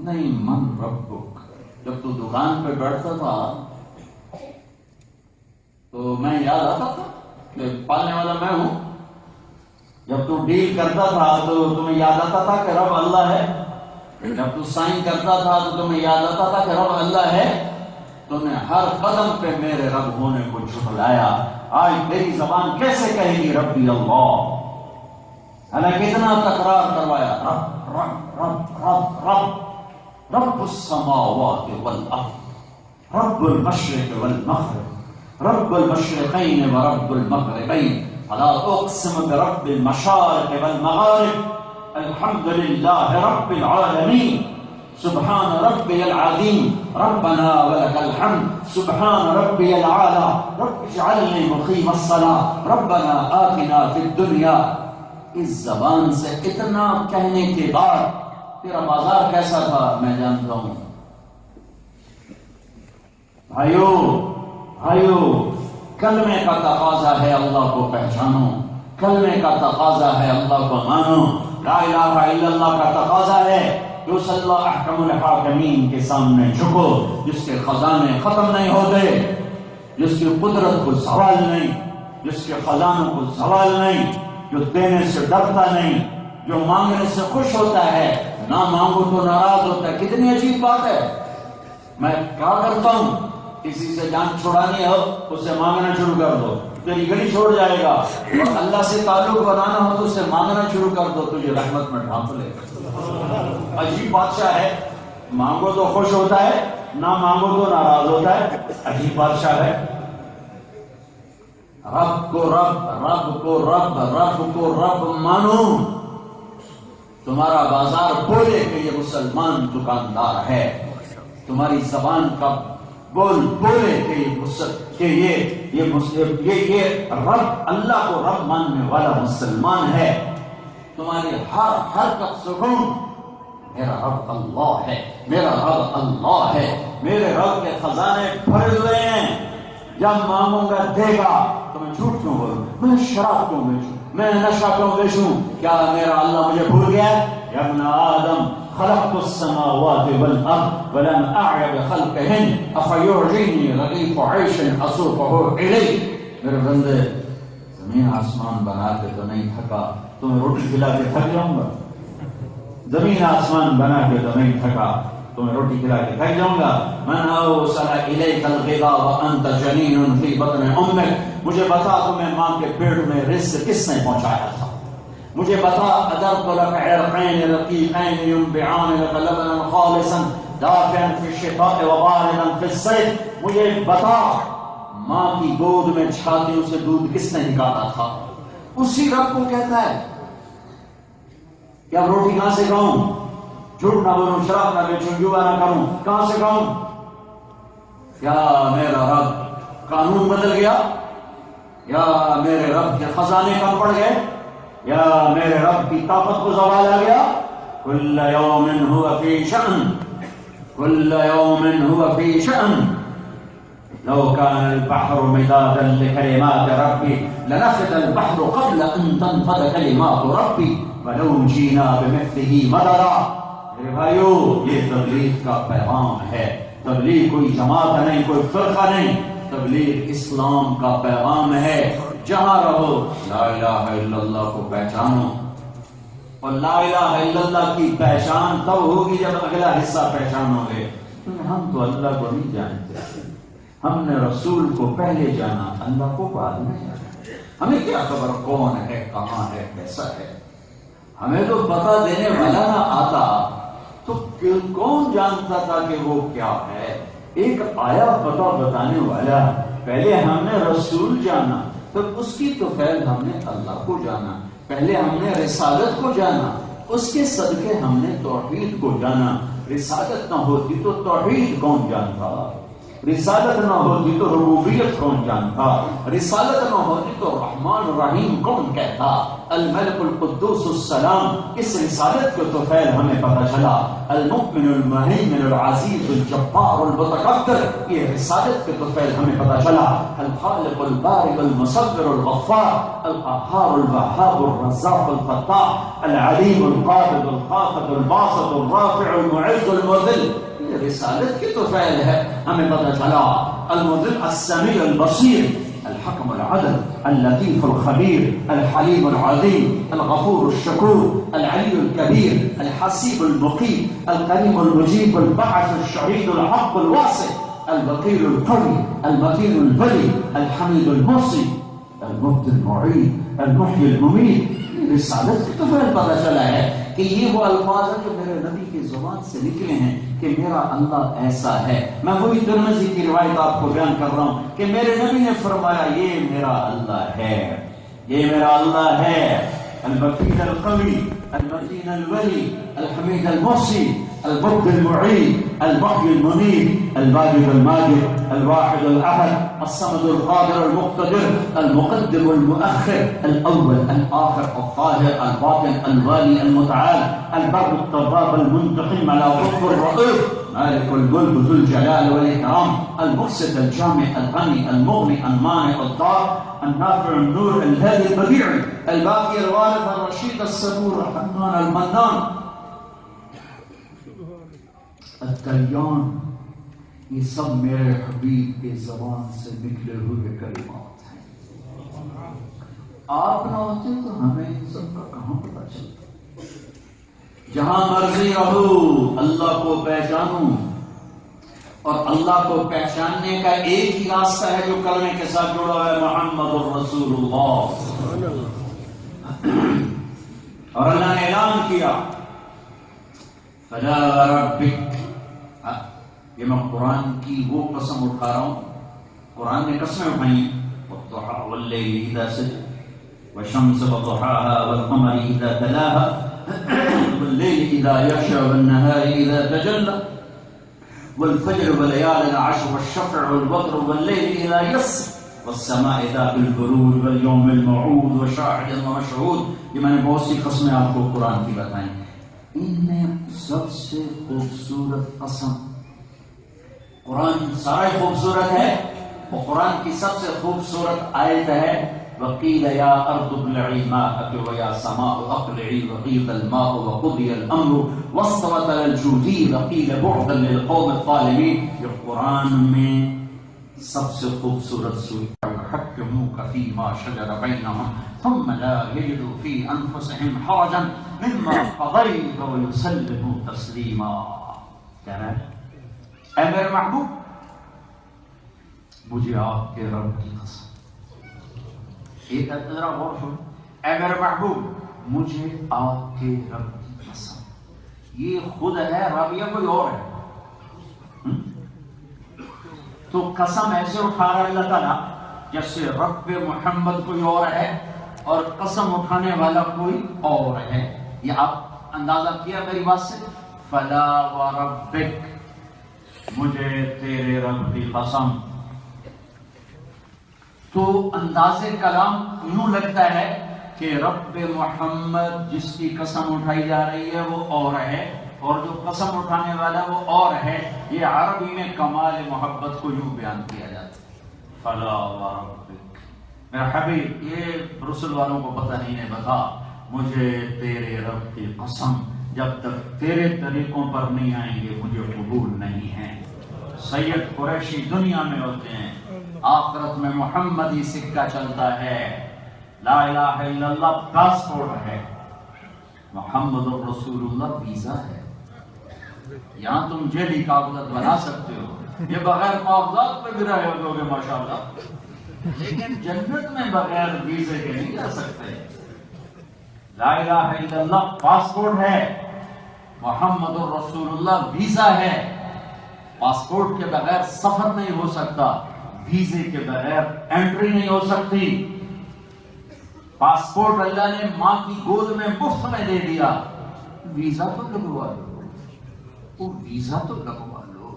نہیں، من ربک۔ جب تو دکان پہ بیٹھتا تھا تو میں یاد آتا تھا کہ پالنے والا میں ہوں، جب تو ڈیل کرتا تھا تو تمہیں یاد آتا تھا کہ رب اللہ ہے، جب تو سائن کرتا تھا تو تمہیں یاد آتا تھا کہ رب اللہ ہے، تم نے ہر قدم پہ میرے رب ہونے کو جھٹلایا۔ آج تیری زبان کیسے کہے گی ربی اللہ؟ حالانکہ کتنا تکرار کروایا، رب رب رب رب رب، رب السماوات والارض، رب المشرق والمغرب، رب المشرقین ورب المغربین، فلا اقسم برب المشارق والمغارب، الحمد للہ رب العالمین، سبحان ربی العظیم، ربنا ولک الحمد، سبحان ربی العالی، رب اجعلنی مقیم الصلاۃ، ربنا آتنا فی الدنیا۔ اس زبان سے اتنا کہنے کے بعد تیرا بازار کیسا تھا میں جانتا ہوں۔ بھائیو، کلمے کا تقاضا ہے اللہ کو پہچانو، کلمے کا تقاضا ہے اللہ کو مانو، لا الہ الا اللہ کا تقاضا ہے جو صلی اللہ احکم الحاکمین کے سامنے جھکو، جس کے خزانے ختم نہیں ہوتے، جس کی قدرت کو زوال نہیں، جس کے خزانوں کو زوال نہیں، جو دینے سے ڈرتا نہیں، جو مانگنے سے خوش ہوتا ہے، نہ مانگو تو ناراض ہوتا ہے۔ کتنی عجیب بات ہے۔ میں کیا کرتا ہوں، کسی سے جان چھڑانی ہو اس سے مانگنا شروع کر دو، تیری گلی چھوڑ جائے گا، اور اللہ سے تعلق بنانا ہو تو اس سے مانگنا شروع کر دو، تجھے رحمت میں ڈھانپ لے گا۔ عجیب بادشاہ ہے، مانگو تو خوش ہوتا ہے، نہ مانگو تو ناراض ہوتا ہے، عجیب بادشاہ ہے۔ رب کو رب، رب کو رب، رب کو رب مانو۔ تمہارا بازار بولے کہ یہ مسلمان دکاندار ہے، تمہاری زبان کا بول بولے کہ یہ رب اللہ کو رب ماننے والا مسلمان ہے، تمہاری ہر حرکت سے میرا رب اللہ ہے، میرا رب اللہ ہے، میرے رب کے خزانے بھرے ہوئے ہیں، جب مانگوں گا دے گا۔ تو میں جھوٹ کیوں بولوں، میں شراب کیوں بیچوں، میں نشہ کیوں بیچوں؟ کیا میرا اللہ مجھے بھول گیا؟ یا ابن آدم خلقت السماوات والارض ولم اعی بخلقہن افیعجینی رغیف عیش اسوقہ الی۔ میرے بندے، زمین آسمان بنا کے تو نہیں تھکا، تمہیں روٹی کھلا کے تھک جاؤں گا؟ زمین آسمان بنا کے تو نہیں تھکا، تمہیں روٹی کھلا کے تھک جاؤں گا؟ من اوصل الیک الغذاء وانت جنین فی بطن امک، مجھے بتا تمہیں ماں کے پیٹ میں رزق کس نے پہنچایا تھا؟ مجھے بتا ادرت لك عرقین رقیقین ينبعان لك لبنا خالصا دافعا فی الشتاء وباردا فی الصیف، مجھے بتا ماں کی گود میں چھاتیوں سے دودھ کس نے نکالا تھا؟ اسی رب کو کہتا ہے کیا روٹی کہاں سے کھاؤں؟ جھوٹ نہ بولوں، شراب نہ بیچوں، جوا نہ کروں، کہاں سے کھاؤں؟ کیا میرا رب قانون بدل گیا؟ یا میرے رب کے خزانے کم پڑ گئے؟ یا میرے رب کی طاقت کو زوال آ گیا؟ کل یوم هو فی شأن، کل یوم هو فی شأن، لو كان البحر مدادا لكلمات ربي لنفد البحر قبل ان تنفد كلمات ربي ولو جئنا بمثله مددا۔ میرے بھائیو، یہ تبلیغ کا پیغام ہے۔ تبلیغ کوئی جماعت نہیں، کوئی فرقہ نہیں، تبلیغ اسلام کا پیغام ہے۔ جہاں رہو لا الہ الا اللہ کو پہچانو، اور لا الہ الا اللہ کی پہچان تب ہوگی جب اگلا حصہ پہچانو گے۔ ہم تو اللہ کو نہیں جانتے، ہم نے رسول کو پہلے جانا، اللہ کو بعد میں جانا۔ ہمیں کیا خبر کون ہے، کہاں ہے، کیسا ہے؟ ہمیں تو پتہ دینے والا نہ آتا تو کون جانتا تھا کہ وہ کیا ہے؟ ایک آیا پتہ بتانے والا، پہلے ہم نے رسول جانا، تو اس کی تو خیر ہم نے اللہ کو جانا، پہلے ہم نے رسالت کو جانا، اس کے صدقے ہم نے توحید کو جانا۔ رسالت نہ ہوتی تو توحید کون جانتا؟ رسالت نہ ہوتی تو ربوبیت کون جانتا؟ رسالت نہ ہوتی تو رحمان الرحیم کون کہتا؟ الملک القدوس السلام، اس رسالت کو تو فعل ہمیں پتہ چلا۔ المؤمن المہیمن العزیز الجبار المتکبر، یہ رسالت کے تو فعل ہمیں پتہ چلا۔ الخالق البارئ المصور الغفار القہار الوہاب الرزاق الفتاح العلیم القابض الخافض الباسط الرافع المعز المذل، یہ رسالت کی تو فعل ہے ہمیں پتہ چلا۔ المذل السمیع البصیر الحکم العدل اللطیف الخبیر الحلیم العظیم الغفور الشکور العلی الکبیر الحسیب المقیت الکریم المجیب الباعث الشہید الحق الواسع الوکیل القوی المتین الولی الحمید المحصی المبدی المعید المحیی الممیت، رسالت کی تو فعل پتہ چلا ہے کہ یہ وہ الفاظ ہیں جو میرے نبی کی زبان سے نکلے ہیں کہ میرا اللہ ایسا ہے۔ میں وہی ترمذی کی روایت آپ کو بیان کر رہا ہوں کہ میرے نبی نے فرمایا یہ میرا اللہ ہے، یہ میرا اللہ ہے، الوکیل القوی المتین الولی الحمید المحصی المبدی المعید المحیی الممیت الواجد الماجد الواحد الاحد الصمد القادر المقتدر المقدم المؤخر الاول الاخر الظاهر الباطن الوالي المتعال البر التواب المنتقم الرؤوف الرؤوف مالك الملك ذو الجلال والاكرام المقسط الجامع الغني المغني المانع الضار النافع النور الهادي البديع الباقي الوارث الرشيد الصبور الحنان المنان الدیان، یہ سب میرے حبیب کے زبان سے نکلے ہوئے کلمات ہیں۔ آپ نہ ہوتے تو ہمیں ان سب کا کہاں پتہ چلتا؟ جہاں مرضی رہو اللہ کو پہچانوں، اور اللہ کو پہچاننے کا ایک ہی راستہ ہے جو کلمے کے ساتھ جڑا ہے، محمد الرسول اللہ۔ اور اللہ نے اعلان کیا فلا وربک، یہ میں قرآن کی وہ قسم اٹھا رہا ہوں، قرآن نے قسمیں اٹھائی والضحى واللیل اذا سجى والشمس وضحاها والقمر اذا تلاها والليل اذا يغشى والنهار اذا تجلى والفجر وليال العشر والشفع والوتر والليل اذا يسر والسماء ذات البروج واليوم الموعود وشاهد ومشهود، یہ میں نے بہت سی قسمیں آپ کو قرآن کی بتائیں۔ ان میں سب سے خوبصورت قسم، قرآن سارا خوبصورت ہے، اور قرآن کی سب سے خوبصورت آیت ہے وقیل یا ارض ابلعی ماءک ویا سماء اقلعی وغیض الماء وقضی الامر واستوت علی الجودی وقیل بعدا للقوم الظالمین، یہ قرآن میں سب سے خوبصورت سورہ یحکموک فیما شجر بینہم ثم لا یجدوا فی انفسہم حرجا مما قضیت ویسلموا تسلیما۔ کہہ رہا ہے اے میرے محبوب، مجھے آپ کے رب کی قسم، ایک ذرا غور سنو، اے میرے محبوب مجھے آپ کے رب کی قسم، یہ خود ہے رب یا کوئی اور ہے؟ تو قسم ایسے اٹھا رہا ہے اللہ تعالیٰ جیسے رب محمد کوئی اور ہے اور قسم اٹھانے والا کوئی اور ہے۔ یہ آپ اندازہ کیا میری بات سے؟ فلا وربک، مجھے تیرے رب کی قسم۔ تو انداز کلام یوں لگتا ہے کہ رب محمد جس کی قسم اٹھائی جا رہی ہے وہ اور ہے، اور جو قسم اٹھانے والا وہ اور ہے۔ یہ عربی میں کمال محبت کو یوں بیان کیا جاتا ہے، فلا وربک، میرا حبیب یہ رسول والوں کو پتہ نہیں ہے، بتا مجھے تیرے رب کی قسم، جب تک تیرے طریقوں پر نہیں آئیں گے مجھے قبول نہیں ہے۔ سید قریشی دنیا میں ہوتے ہیں، آخرت میں محمدی سکہ چلتا ہے، لا الہ الا اللہ پاسپورٹ ہے، محمد الرسول اللہ ویزا ہے۔ یہاں تم جیلی کاغذات بنا سکتے ہو، یہ بغیر کاغذات پہ بھی رہے ہو گے ماشاءاللہ، لیکن جنت میں بغیر ویزے کے نہیں جا سکتے۔ لا الہ الا اللہ پاسپورٹ ہے، محمد الرسول اللہ ویزا ہے۔ پاسپورٹ کے بغیر سفر نہیں ہو سکتا، ویزے کے بغیر انٹری نہیں ہو سکتی۔ پاسپورٹ اللہ نے ماں کی گود میں مفت میں دے دیا، ویزا تو لگوا لو، وہ ویزا تو لگوا لو۔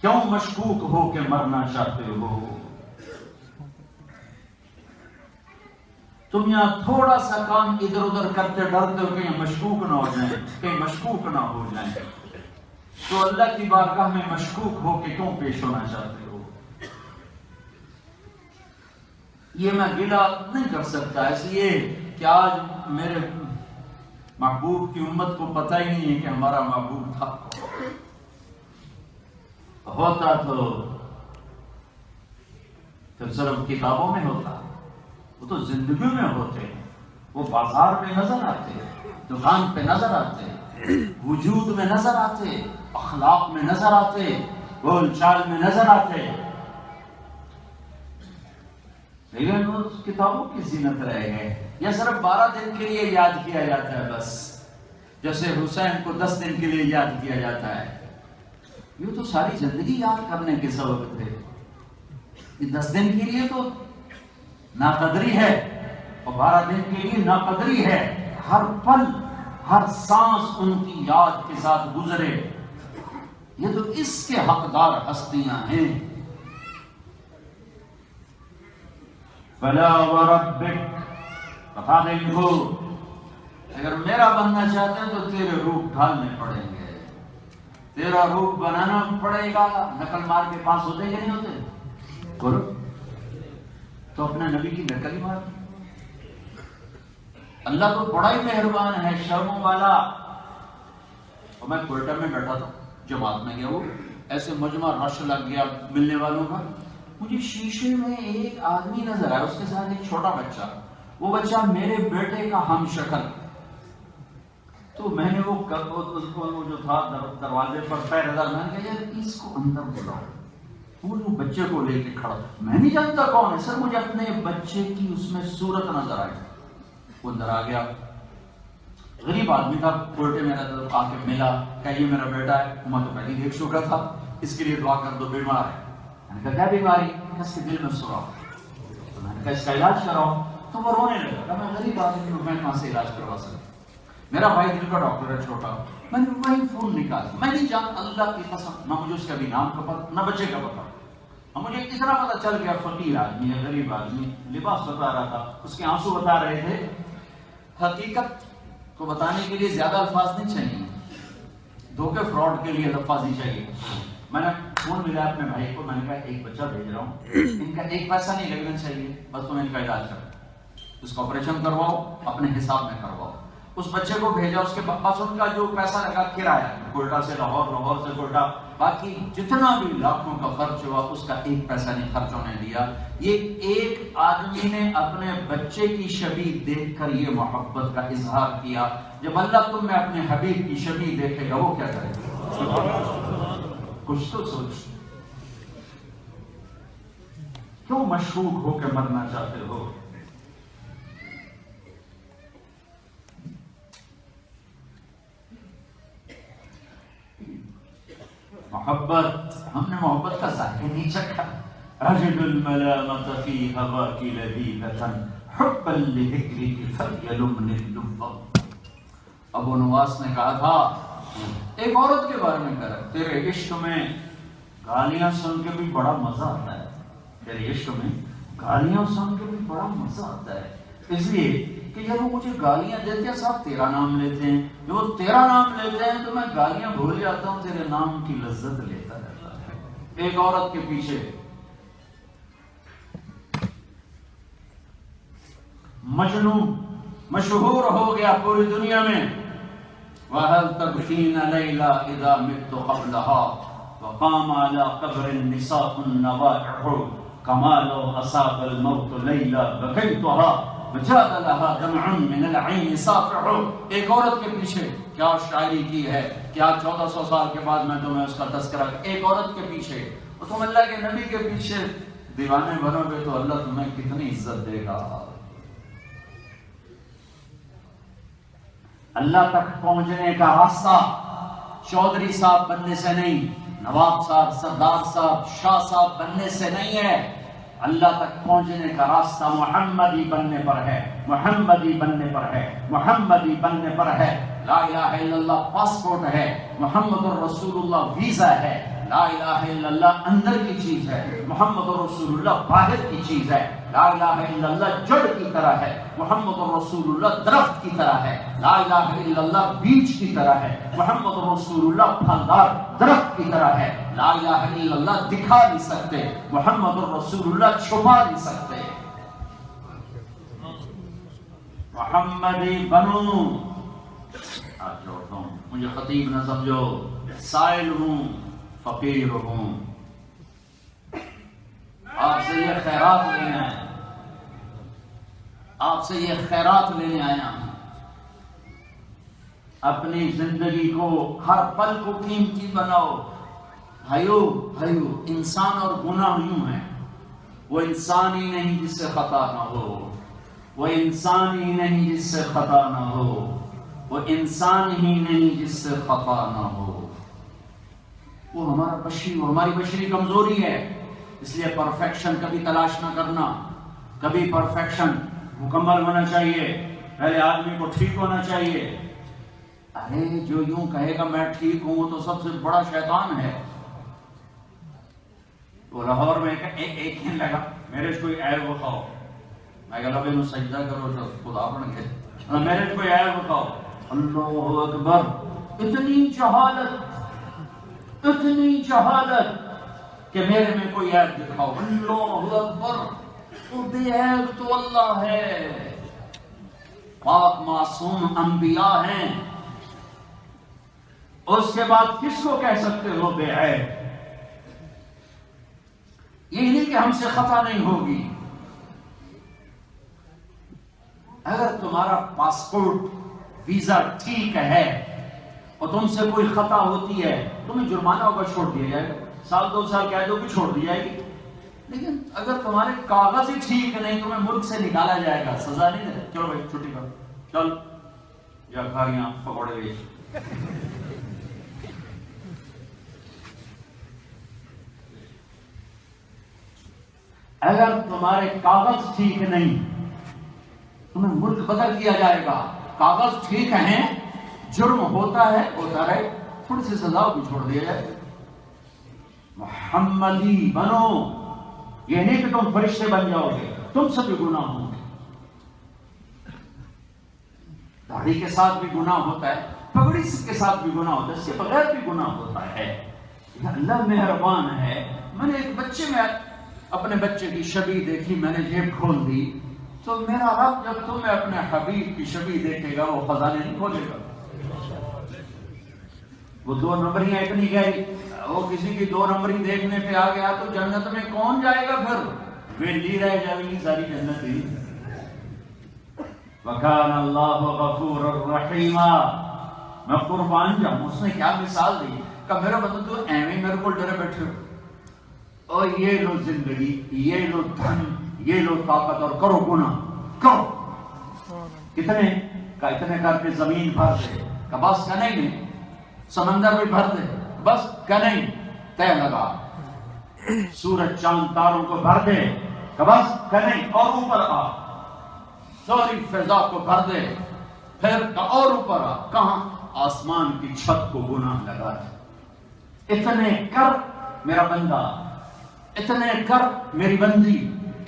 کیوں مشکوک ہو کے مرنا چاہتے ہو؟ تم یہاں تھوڑا سا کام ادھر ادھر کرتے ڈرتے ہو کہیں مشکوک نہ ہو جائیں، کہیں مشکوک نہ ہو جائیں، تو اللہ کی بارگاہ میں مشکوک ہو کے کیوں پیش ہونا چاہتے ہو؟ یہ میں گلہ نہیں کر سکتا اس لیے کہ آج میرے محبوب کی امت کو پتہ ہی نہیں ہے کہ ہمارا محبوب تھا، ہوتا تو پھر صرف کتابوں میں ہوتا، وہ تو زندگی میں ہوتے، وہ بازار میں نظر آتے، دکان پہ نظر آتے، وجود میں نظر آتے، اخلاق میں نظر آتے، بول چال میں نظر آتے، لیکن وہ کتابوں کی زینت رہ گئے، یا صرف 12 دن کے لیے یاد کیا جاتا ہے بس، جیسے حسین کو 10 دن کے لیے یاد کیا جاتا ہے، یہ تو ساری زندگی یاد کرنے کے سبب تھے، یہ 10 دن کے لیے تو ناقدری ہے، اور 12 دن کے لیے ناقدری ہے، ہر پل ہر سانس ان کی یاد کے ساتھ گزرے، یہ تو اس کے حقدار ہستیاں ہیں۔ فلا وربک، بتا دیں ان کو اگر میرا بننا چاہتے ہیں تو تیرے روپ ڈھالنے پڑیں گے، تیرا روپ بنانا پڑے گا، نقل مار کے پاس ہوتے کہ نہیں ہوتے؟ بولو تو اپنے نبی کی نقل ہی مار، اللہ تو بڑا ہی مہربان ہے، شرموں والا۔ اور میں کوئٹہ میں بیٹھا تھا، جماعت میں گیا، وہ ایسے مجمع رش لگ گیا ملنے والوں کا، مجھے شیشے میں ایک آدمی نظر آیا، اس کے ساتھ ایک چھوٹا بچہ، وہ بچہ میرے بیٹے کا ہم شکل، تو میں نے وہ جو تھا دروازے پر پیر ادھر، میں نے کہا یار اس کو اندر بلاؤ، وہ جو بچے کو لے کے کھڑا، میں نہیں جانتا کون ہے سر، مجھے اپنے بچے کی اس میں صورت نظر آئی، وہ اندر آ گیا، غریب آدمی تھا، کوئٹے میں رہتا تھا، آ کے ملا، کہا یہ میرا بیٹا ہے، میں تو پہلے دیکھ چکا تھا، اس کے لیے دعا کر دو، بیمار ہے۔ میں نے کہا کیا بیماری؟ اس کے دل میں سوراخ، تو میں نے کہا اس کا علاج کراؤ، تو وہ رونے لگا، کہا میں غریب آدمی ہوں، میں کہاں سے علاج کروا سکتا، میرا بھائی دل کا ڈاکٹر ہے چھوٹا، میں نے وہی فون نکالا، میں نہیں جانتا اللہ کی قسم، نہ مجھے اس کا بھی نام کا پتہ، نہ بچے کا پتہ، اور مجھے اتنا پتہ چل گیا فقیر آدمی ہے، غریب آدمی، لباس بتا رہا تھا، اس کے آنسو بتا رہے تھے۔ حقیقت کو بتانے کے لیے زیادہ الفاظ نہیں چاہیے، دھوکے فراڈ کے لیے الفاظ ہی چاہیے۔ میں نے فون ملا اپنے بھائی کو، میں نے کہا ایک بچہ بھیج رہا ہوں، ان کا ایک پیسہ نہیں لگنا چاہیے، بس تم ان کا علاج کرو، اس کا آپریشن کرواؤ، اپنے حساب میں کرواؤ۔ اس بچے کو بھیجا، اس کے بس ان کا جو پیسہ لگا کرایہ، کوئٹہ سے لاہور، لاہور سے کوئٹہ، باقی جتنا بھی لاکھوں کا خرچ ہوا اس کا ایک پیسہ نہیں خرچ ہونے دیا۔ یہ ایک آدمی نے اپنے بچے کی شبیہ دیکھ کر یہ محبت کا اظہار کیا، جب اللہ تم میں اپنے حبیب کی شبیہ دیکھے گا وہ کیا کرے گا؟ کچھ تو سوچ، کیوں مشکوک ہو کے مرنا چاہتے ہو؟ محبت، ہم نے محبت کا ذائقہ نہیں چکھا۔ اجد الملامۃ فی ہواک لذیذۃ حبا لذکرک فلیلمنی اللب۔ ابو نواس نے کہا تھا، ایک عورت کے بارے میں کہا رہا، تیرے عشق میں گالیاں سن کے بھی بڑا مزہ آتا ہے، تیرے عشق میں گالیاں سن کے بھی بڑا مزہ آتا ہے، اس لیے کہ جب وہ مجھے گالیاں دیتے ہیں صاحب تیرا نام لیتے ہیں، جب وہ تیرا نام لیتے ہیں تو میں گالیاں بھول جاتا ہوں، تیرے نام کی لذت لیتا رہتا ہے۔ ایک عورت کے پیچھے مجنون مشہور ہو گیا پوری دنیا میں، وَهَلْ تَبْكِينَ لَيْلَا إِذَا مِتُّ قَبْلَهَا وَقَامَ عَلَى قَبْرِ النِّسَاءُ النَّوَائِحُ كَمَا لَوْ أَصَابَ الْمَوْتُ لَيْلَا بَكَيْتُهَا وَجَادَ لَهَا دَمْعٌ مِّنَ الْعَيْنِ صَافِحُ۔ ایک عورت کے پیچھے کیا شاعری کی ہے، کیا 1400 سال کے بعد میں تمہیں اس کا تذکرہ، ایک عورت کے پیچھے، اور تم اللہ کے نبی کے پیچھے دیوانے بنو گے تو اللہ تمہیں کتنی عزت دے گا۔ اللہ تک پہنچنے کا راستہ چودھری صاحب بننے سے نہیں، نواب صاحب، سردار صاحب، شاہ صاحب بننے سے نہیں ہے، اللہ تک پہنچنے کا راستہ محمدی بننے پر ہے، محمدی بننے پر ہے، محمدی بننے پر ہے۔ لا الہ الا اللہ پاسپورٹ ہے، محمد الرسول اللہ ویزا ہے، لا الہ الا اللہ اندر کی چیز ہے، محمد رسول اللہ باہر کی چیز ہے۔ لا الہ الا اللہ جڑ کی طرح ہے، محمد رسول اللہ درخت کی طرح ہے۔ لا الہ الا اللہ بیج کی طرح ہے، محمد رسول اللہ پھلدار درخت کی طرح ہے۔ لا الہ الا اللہ دکھا نہیں سکتے، محمد رسول اللہ چھپا نہیں سکتے۔ محمدی بنو، آج جوڑتا ہوں، مجھے خطیب نہ سمجھو، سائل ہوں، فقیر ہوں، آپ سے یہ خیرات لینا ہے، آپ سے یہ خیرات لینے آیا ہوں۔ اپنی زندگی کو ہر پل کو قیمتی بناؤ۔ بھائیو انسان اور گناہ یوں ہیں، وہ انسان ہی نہیں جس سے خطا نہ ہو، وہ انسان ہی نہیں جس سے خطا نہ ہو، وہ انسان ہی نہیں جس سے خطا نہ ہو۔ وہ ہماری بشری کمزوری ہے، اس لیے پرفیکشن کبھی تلاش نہ کرنا۔ کبھی پرفیکشن مکمل ہونا چاہیے، پہلے آدمی کو ٹھیک ہونا چاہیے۔ ارے جو یوں کہے گا میں ٹھیک ہوں وہ تو سب سے بڑا شیطان ہے۔ وہ لاہور میں ایک ہی لگا میرے کوئی عیب بخاؤ، میں کہا بھائی سجدہ کرو تو خدا بن گئے، میرے کوئی عیب بخاؤ۔ اللہ اکبر، اتنی جہالت کہ میرے میں کوئی عیب دکھاؤ۔ اللہ اکبر، تو بے عیب تو اللہ ہے، پاک معصوم انبیاء ہیں، اس کے بعد کس کو کہہ سکتے ہو بے عیب؟ یہ نہیں کہ ہم سے خطا نہیں ہوگی۔ اگر تمہارا پاسپورٹ ویزا ٹھیک ہے اور تم سے کوئی خطا ہوتی ہے، تمہیں جرمانہ ہوگا، چھوڑ دیا جائے گا، سال 2 سال قید ہوگی، چھوڑ دی جائے گی۔ لیکن اگر تمہارے کاغذ ہی ٹھیک نہیں، تمہیں ملک سے نکالا جائے گا، سزا نہیں دے، چلو بھائی چھٹی کرو، چل یا کھاریاں پکوڑے بیچ۔ اگر تمہارے کاغذ ٹھیک نہیں، تمہیں ملک بدل دیا جائے گا۔ کاغذ ٹھیک ہیں، جرم ہوتا رہے، تھوڑی سی سزا کو چھوڑ دیا جائے۔ محمدی بنو، یہ نہیں کہ تم فرشتے بن جاؤ گے، تم سے بھی گناہ ہوں گے۔ داڑھی کے ساتھ بھی گناہ ہوتا ہے، پگڑی کے ساتھ بھی گناہ ہوتا ہے، اس کے بغیر بھی گناہ ہوتا ہے۔ اللہ مہربان ہے۔ میں نے ایک بچے میں اپنے بچے کی شبیہ دیکھی، میں نے جیب کھول دی، تو میرا رب جب تمہیں اپنے حبیب کی شبیہ دیکھے گا وہ خزانے نہیں کھولے گا۔ وہ 2 نمبریاں اتنی گئی، وہ کسی کی 2 نمبری دیکھنے پہ آ گیا تو جنت میں کون جائے گا پھر؟ ویلی رہ جائے گی ساری جنت ہی۔ وَكَانَ اللَّهُ غَفُورًا رَحِيمًا۔ میں قربان جاؤں، اس نے کیا مثال دی کہ میرا مطلب تو ایویں میرے کو ڈرے بیٹھے ہو، اور یہ لو زندگی، یہ لو دھن، یہ لو طاقت، اور کرو گناہ، کرو۔ کتنے کا اتنے کر کے زمین بھر دے کہ بس کا نہیں، سمندر بھی بھر دے بس کا نہیں، طے لگا۔ سورج چاند تاروں کو بھر دے کہ بس کا نہیں، اور اوپر آ، ساری فضا کو بھر دے، پھر اور اوپر آ، کہاں؟ آسمان کی چھت کو گناہ لگا دے۔ اتنے کر میرا بندہ، اتنے کر میری بندی،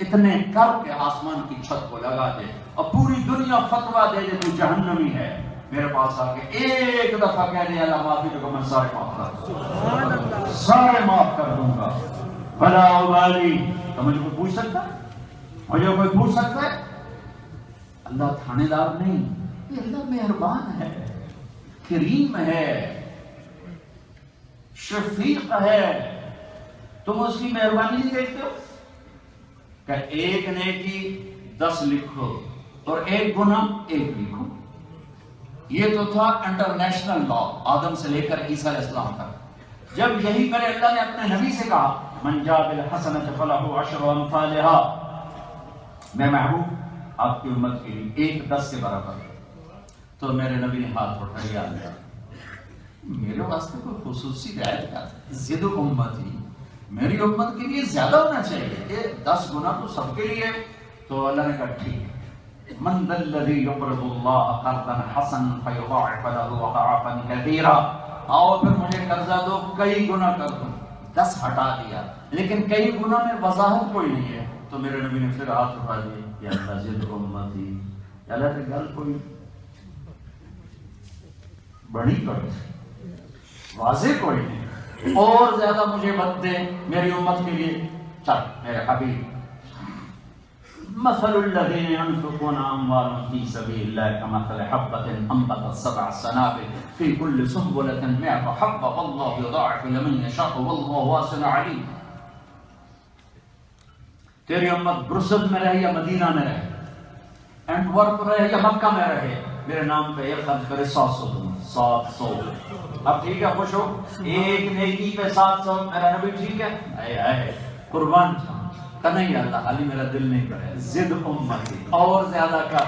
اتنے کر کے آسمان کی چھت کو لگا دے، اور پوری دنیا فتویٰ دے دے تو جہنمی ہے، میرے پاس آ کے ایک دفعہ کہہ دے اللہ معافی تو میں سارے معاف کر دوں گا، سارے معاف کر دوں گا، بھلا ابالی۔ تو مجھے کوئی پوچھ سکتا ہے؟ مجھے کوئی پوچھ سکتا ہے؟ اللہ تھانے دار نہیں، یہ اللہ مہربان ہے، کریم ہے، شفیق ہے۔ تم اس کی مہربانی نہیں دیکھتے ہو کہ ایک نیکی 10 لکھو اور ایک گناہ 1 لکھو؟ یہ تو تھا انٹرنیشنل لا، آدم سے لے کر عیسیٰ علیہ السلام تک۔ جب یہی میرے اللہ نے اپنے نبی سے کہا من جاء بالحسنۃ فلہ 10 امثالها، میں محبوب آپ کی امت کے لیے 1 10 کے برابر، تو میرے نبی نے ہاتھ اٹھایا، یا اللہ میرے واسطے کوئی خصوصی رعایت کا زد امتی، میری امت کے لیے زیادہ ہونا چاہیے، یہ 10 گنا تو سب کے لیے۔ تو اللہ نے کہا ٹھیک ہے، من ذا الذی یقرض اللہ قرضا حسنا فیضاعف له اضعافا کثیرا، آؤ پھر مجھے قرضہ دو، کئی گنا کر دوں، 10 ہٹا دیا، لیکن کئی گناہ میں وضاحت کوئی نہیں ہے، تو میرے نبی نے پھر ہاتھ اٹھا دیے، یا اللہ زد امتی، یا اللہ کی گل کوئی بڑی کر واضح کوئی نہیں، اور زیادہ مجھے مت دے میری امت کے لیے۔ چل میرے حبیب، مثل الذين ينفقون اموالهم في سبيل الله كمثل حبة انبتت 7 سنابل في كل سنبلة 100 حبة والله يضاعف لمن يشاء والله واسع عليم۔ تیری امت برسل میں رہے یا مدینہ میں رہے، اینٹورپ رہے یا مکہ میں رہے، میرے نام پہ ایک خرچ کرے 700۔ اب ٹھیک ہے، خوش ہو؟ ایک نیکی پہ 700، میرا نبی ٹھیک ہے؟ اے قربان کہ نہیں اللہ علی میرا دل نہیں کرے، زد امتی، اور زیادہ کر۔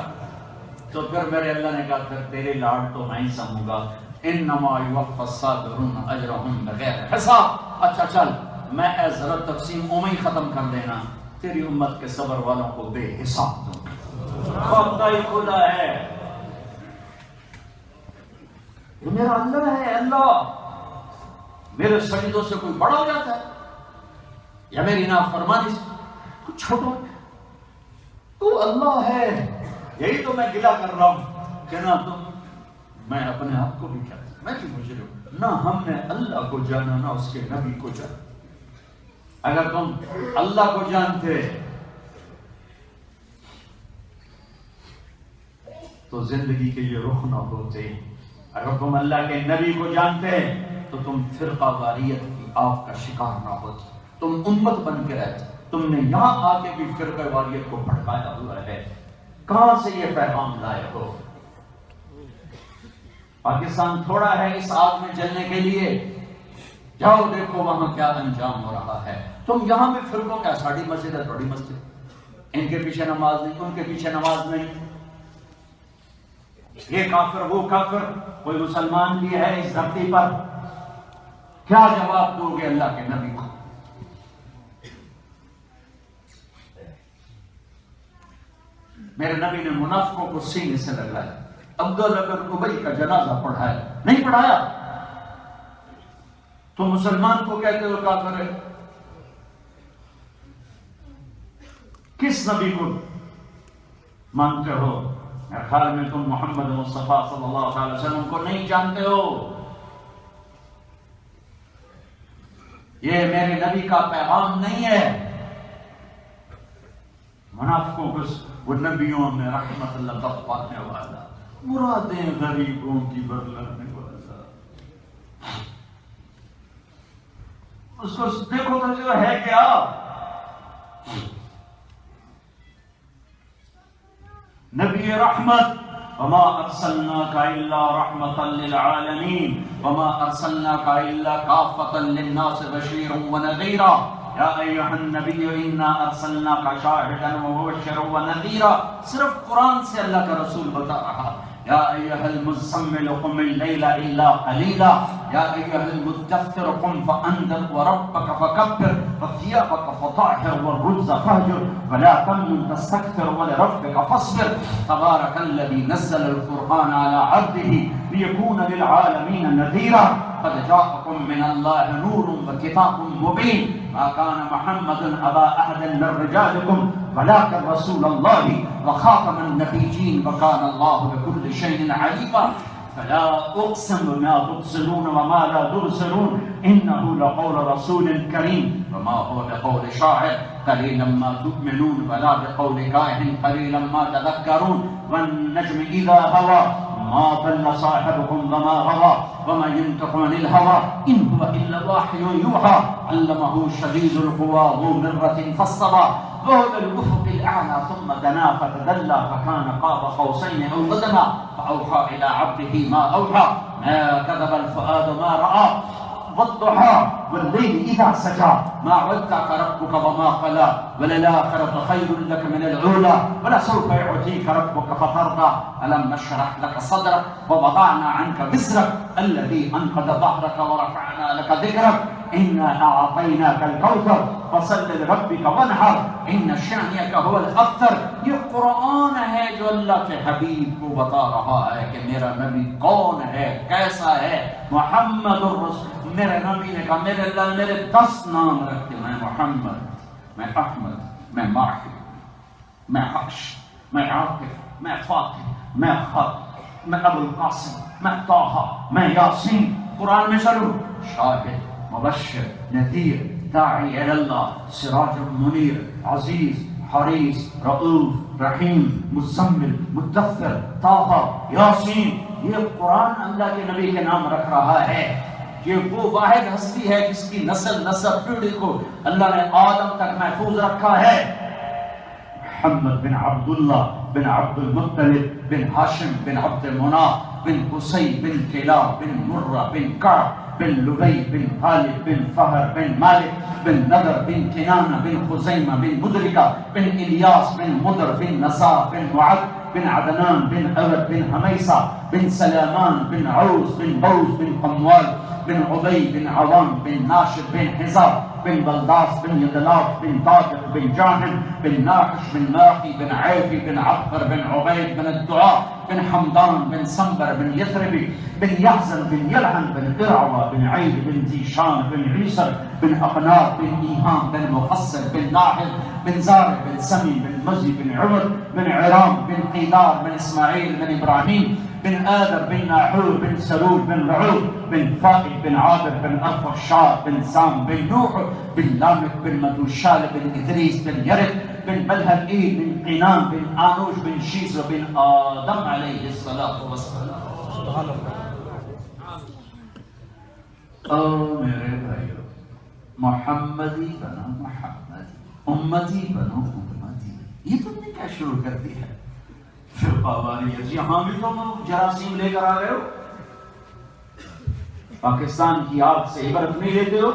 تو پھر میرے اللہ نے کہا پھر تیرے لاڑ تو میں ہی سمجھوں گا، انما یوفی الصابرون اجرهم بغیر حساب۔ اچھا چل میں ضرورت تقسیم اومے ہی ختم کر دینا، تیری امت کے صبر والوں کو بے حساب دوں۔ خدا ہے، یہ میرا اللہ ہے، اللہ میرے سجدوں سے کوئی بڑا ہو جاتا ہے یا میری نافرمانی سے کچھ چھوٹو؟ تو اللہ ہے، یہی تو میں گلہ کر رہا ہوں کہ نہ تم، میں اپنے آپ کو بھی کہتا ہوں میں بھی مجرم، نہ ہم نے اللہ کو جانا نہ اس کے نبی کو جانا۔ اگر تم اللہ کو جانتے تو زندگی کے یہ رخ نہ ہوتے، اگر تم اللہ کے نبی کو جانتے تو تم فرقہ واریت کی آگ کا شکار نہ ہوتے، تم امت بن کے رہتے۔ تم نے یہاں آ کے بھی فرقہ واریت کو بھڑکایا ہوا ہے، کہاں سے یہ پیغام لائے ہو؟ پاکستان تھوڑا ہے اس آگ میں جلنے کے لیے، جاؤ دیکھو وہاں کیا انجام ہو رہا ہے۔ تم یہاں میں فرقوں کا، ساڑی مسجد ہے بڑی مسجد، ان کے پیچھے نماز نہیں، ان کے پیچھے نماز نہیں، یہ کافر وہ کافر، کوئی مسلمان بھی ہے اس دھرتی پر؟ کیا جواب دو گے اللہ کے نبی کو؟ میرے نبی نے منافقوں کو سینے سے لگایا، عبداللہ بن ابی کا جنازہ پڑھایا، نہیں پڑھایا؟ تو مسلمان کو کہتے ہو کافر ہے؟ کس نبی کو مانتے ہو؟ میرے خیال میں تم محمد مصطفیٰ صلی اللہ علیہ وسلم کو نہیں جانتے ہو۔ یہ میرے نبی کا پیغام نہیں ہے۔ منافقوں کو وہ نبیوں میں رحمت اللہ بخشنے والا، مرادیں غریبوں کی بدلانے والا، اس کو دیکھو تو جو ہے کیا؟ نبی رحمت، وما ارسلناک الا رحمتا للعالمین وما ارسلناک الا کافتا للناس بشیرا ونذیرا یا ایھا النبی انا ارسلناک شاہدا ومبشرا ونذیرا۔ صرف قرآن سے اللہ کا رسول بتا رہا، یا ایھا المزمل قم اللیل الا قلیلا یا ایھا المدثر قم فانذر وربک فکبر وثیابک فطہر والرجز فہجر ولا تمنن تستکثر ولربک فاصبر تبارک الذی نزل القرآن علی عبده لیکون للعالمین نذیرا قد جاءکم من اللہ نور وکتاب مبین ما كان محمد ابا احد من رجالكم ولكن رسول الله وخاتم النبيين وكان الله بكل شيء عليما فلا اقسم بما تبصرون وما لا تبصرون انه لقول رسول كريم وما هو بقول شاعر قليلا ما تؤمنون ولا بقول كاهن قليلا ما تذكرون والنجم اذا هوى ما ضل صاحبكم وما غوى وما ينطق عن الهوى ان هو الا وحي يوحى علمه شديد القوى ذو مرة فاستوى وهو بالافق الاعلى ثم دنا فتدلى فكان قاب قوسين او ادنى فاوحى الى عبده ما اوحى ما كذب الفؤاد ما راى والضحى والليل اذا سجى ما ودعك ربك وما قلى وللآخرة خير لك من الأولى ولسوف يعطيك ربك فترضى ألم نشرح لك صدرك ووضعنا عنك وزرك الذي أنقض ظهرك ورفعنا لك ذكرك إنا أعطيناك الكوثر فصل لربك وانحر إن شانئك هو الأبتر۔ یہ قرآن ہے جو اللہ کے حبیب کو بتا رہا ہے کہ میرا نبی کون ہے، کیسا ہے، محمد الرسول میرے نبی نے کہا میرے اللہ نے میرے 10 نام رکھے، میں محمد، میں احمد، میں ماہی، میں حقش، میں عاقب، میں فاتح، میں خط، میں ابو القاسم، میں طه، میں یاسین. قرآن میں چلو، شاہد، مبشر، نذیر، داعی الی اللہ، سراج منیر، عزیز، حریص، رؤوف، رحیم، مزمل، مدثر، طه، یاسین. یہ قرآن اللہ کے نبی کے نام رکھ رہا ہے. یہ وہ واحد ہستی ہے جس کی نسل نسب پیڑھی کو اللہ نے آدم تک محفوظ رکھا ہے. محمد بن عبداللہ بن عبد المطلب بن ہاشم بن عبد مناف بن قصی بن کلاب بن مرہ بن کعب بن لبی بن غالب بن فہر بن مالک بن نضر بن کنانہ بن خزیمہ بن مدرکہ بن الیاس بن مدر بن نصار بن معد بن عدنان بن عبد بن حمیسہ بن سلامان بن عوس بن بوس بن قموال بن عبی بن عوام بن ناشد بن حزاب بن بلداس بن يدلاف بن طارق بن جاهن بن ناحش بن ماقي بن عيفي بن عبقر بن عبيد بن الدعاء بن حمدان بن سنبر بن يثربي بن يحزن بن يلعن بن قرعوة بن عيد بن زيشان بن عيسر بن أقنار بن إيهام بن مقصر بن ناحل بن زارع بن سمي بن مزي بن عمر بن عرام بن قيدار بن إسماعيل بن إبراهيم بن آذر بن ناحور بن سلول بن رعوب بن فائد بن عابر بن أرفخشاد بن سام بن نوح بن لامك بن مدوشال بن إدريس بن يرد بن بلهلئيل بن قينان بن آنوش بن شيس بن آدم عليه الصلاة والسلام. سبحان اللہ. میرے بھائیو، محمدی بنو محمدی، امتی بنو امتی. یہ تم نے کیا شروع کر دی ہے؟ فرقہ واریت. یہاں بھی تم جراثیم لے کر آ گئے ہو. پاکستان کی آگ سے عبرت نہیں لیتے ہو.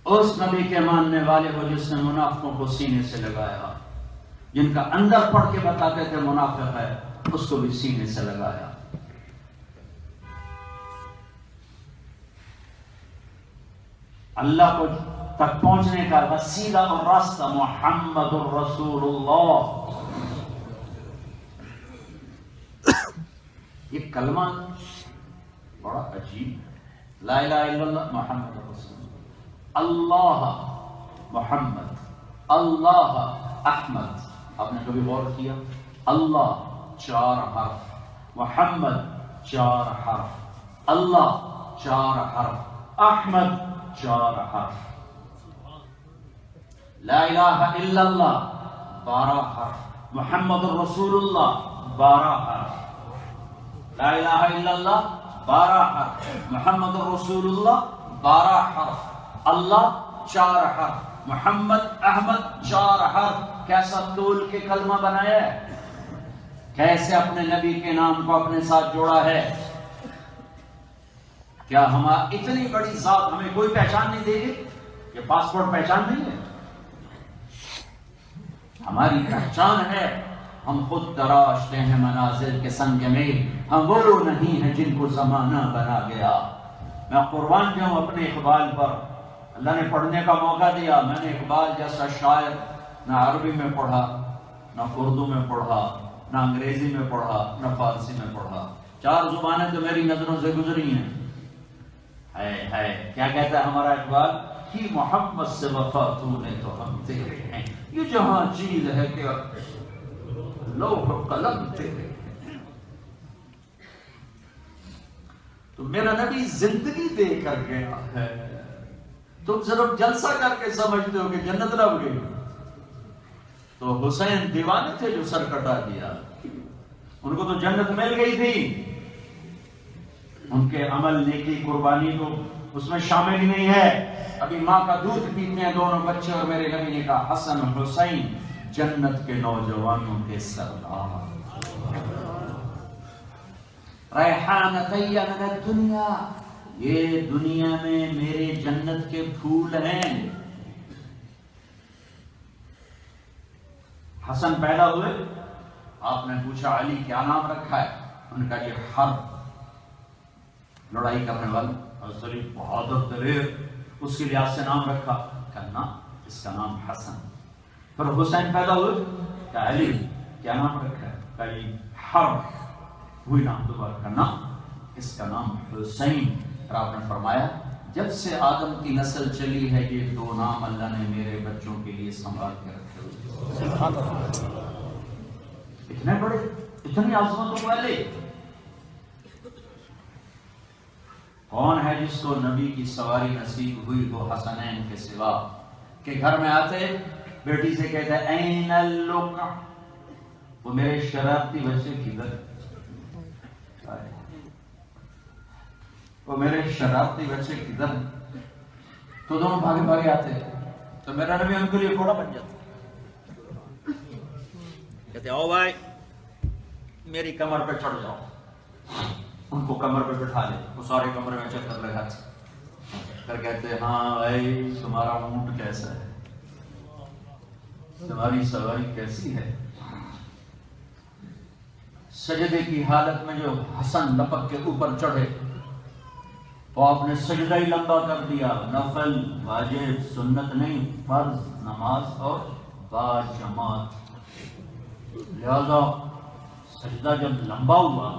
اس نبی کے ماننے والے ہو جس نے منافقوں کو سینے سے لگایا، جن کا اندر پڑھ کے بتاتے تھے منافق ہے، اس کو بھی سینے سے لگایا. اللہ کو تک پہنچنے کا وسیلہ اور راستہ محمد الرسول اللہ. یہ کلمہ بڑا عجیب ہے. لا الہ الا اللہ محمد رسول اللہ، محمد، اللہ احمد. آپ نے کبھی غور کیا؟ اللہ 4 حرف، محمد 4 حرف، اللہ 4 حرف، احمد 4 حرف. لا الہ الا اللہ 12 حرف، محمد الرسول اللہ 12 حرف. لا الہ الا اللہ 12 حرف، محمد الرسول اللہ 12 حرف، اللہ 4 حرف، محمد احمد 4 حرف. کیسا طول کے کلمہ بنایا ہے، کیسے اپنے نبی کے نام کو اپنے ساتھ جوڑا ہے. کیا ہماری اتنی بڑی ذات ہمیں کوئی پہچان نہیں دے گی؟ یہ پاسپورٹ پہچان نہیں ہے. ہماری پہچان ہے. ہم خود تراشتے ہیں منازل کے سنگ میں، ہم وہ نہیں ہیں جن کو زمانہ بنا گیا. میں قربان جاؤں اپنے اقبال پر. اللہ نے پڑھنے کا موقع دیا. میں نے اقبال جیسا شاعر نہ عربی میں پڑھا، نہ اردو میں پڑھا، نہ انگریزی میں پڑھا، نہ فارسی میں پڑھا. 4 زبانیں تو میری نظروں سے گزری ہیں. ہے کیا کہتا ہے ہمارا اقبال؟ کہ محمد سے وفا تو نے تو ہم تیرے ہیں. یہ جہاں چیز ہے کہ لوح قلم تیرے ہیں. تو میرا نبی زندگی دے کر گیا ہے. تم صرف جلسہ کر کے سمجھتے ہو کہ جنت لب گئی. تو حسین دیوانے تھے جو سر کٹا دیا، ان کو تو جنت مل گئی تھی. ان کے عمل، نیکی، قربانی تو اس میں شامل ہی نہیں ہے. ابھی ماں کا دودھ پیتے ہیں دونوں بچے، اور میرے نبی نے کہا حسن حسین جنت کے نوجوانوں کے سردار، ریحانتی من الدنیا، یہ دنیا میں میرے جنت کے پھول ہیں. حسن پیدا ہوئے، آپ نے پوچھا علی کیا نام رکھا ہے؟ ان کا یہ حرب، لڑائی کرنے والا، علی بہادر دلیر، اس کے لحاظ سے نام رکھا. کہنا اس کا نام حسن. پھر حسین پیدا ہوئے، کہ علی کیا نام رکھا ہے؟ کہ حرب. ہوئی نام دوبارہ کرنا، اس کا نام حسین. اور آپ نے فرمایا جب سے آدم کی نسل چلی ہے یہ دو نام اللہ نے میرے بچوں کے لیے سنبھال کے رکھے ہوئے. اتنے بڑے، اتنی عظمتوں والے. کون ہے جس کو نبی کی سواری نصیب ہوئی ہو حسنین کے سوا، کہ گھر میں آتے بیٹی سے کہتے ہیں این اللقع، وہ میرے شرارتی بچے کدھر، وہ میرے شرارتی بچے کدھر، تو دونوں بھاگے بھاگے آتے تو میرا نبی ان کے لیے گھوڑا بن جاتا. کہتے او بھائی میری کمر پہ چڑھ جاؤ، ان کو کمر پہ بٹھا لے، وہ سارے کمرے میں چکر لگاتے، پھر کہتے ہاں بھائی تمہارا اونٹ کیسا ہے، تمہاری سواری کیسی ہے. سجدے کی حالت میں جو حسن لپک کے اوپر چڑھے تو آپ نے سجدہ ہی لمبا کر دیا، نفل، واجب، سنت نہیں، فرض، نماز اور باجماعت. لہذا سجدہ جب لمبا ہوا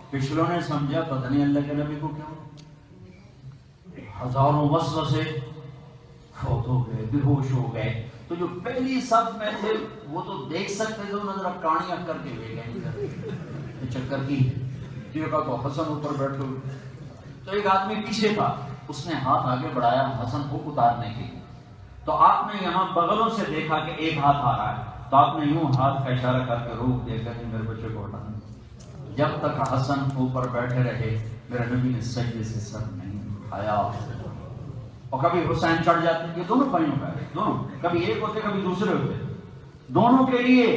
پچھلوں نے سمجھا پتہ نہیں اللہ کے نبی کو کیا ہوا، ہزاروں وسوسے، فوت ہو گئے، بے ہوش ہو گئے. تو جو پہلی صف میں تھے وہ تو دیکھ سکتے تھے، انہوں نے ذرا کانیاں کر کے لے گئے چکر کی. دیکھا تو حسن اوپر بیٹھے ہوئے، تو ایک آدمی پیچھے تھا، اس نے ہاتھ آگے بڑھایا حسن کو اتارنے کے لیے. تو آپ نے یہاں بغلوں سے دیکھا کہ ایک ہاتھ آ رہا ہے، تو آپ نے یوں ہاتھ کا اشارہ کر کے روک دے کر میرے بچے کو ہٹانا. جب تک حسن اوپر بیٹھے رہے میرے نبی نے سجدے سے سر نہیں اٹھایا. اور کبھی حسین چڑھ جاتے، یہ دونوں بھائیوں کا ہے، دونوں، کبھی ایک ہوتے کبھی دوسرے ہوتے، دونوں کے لیے.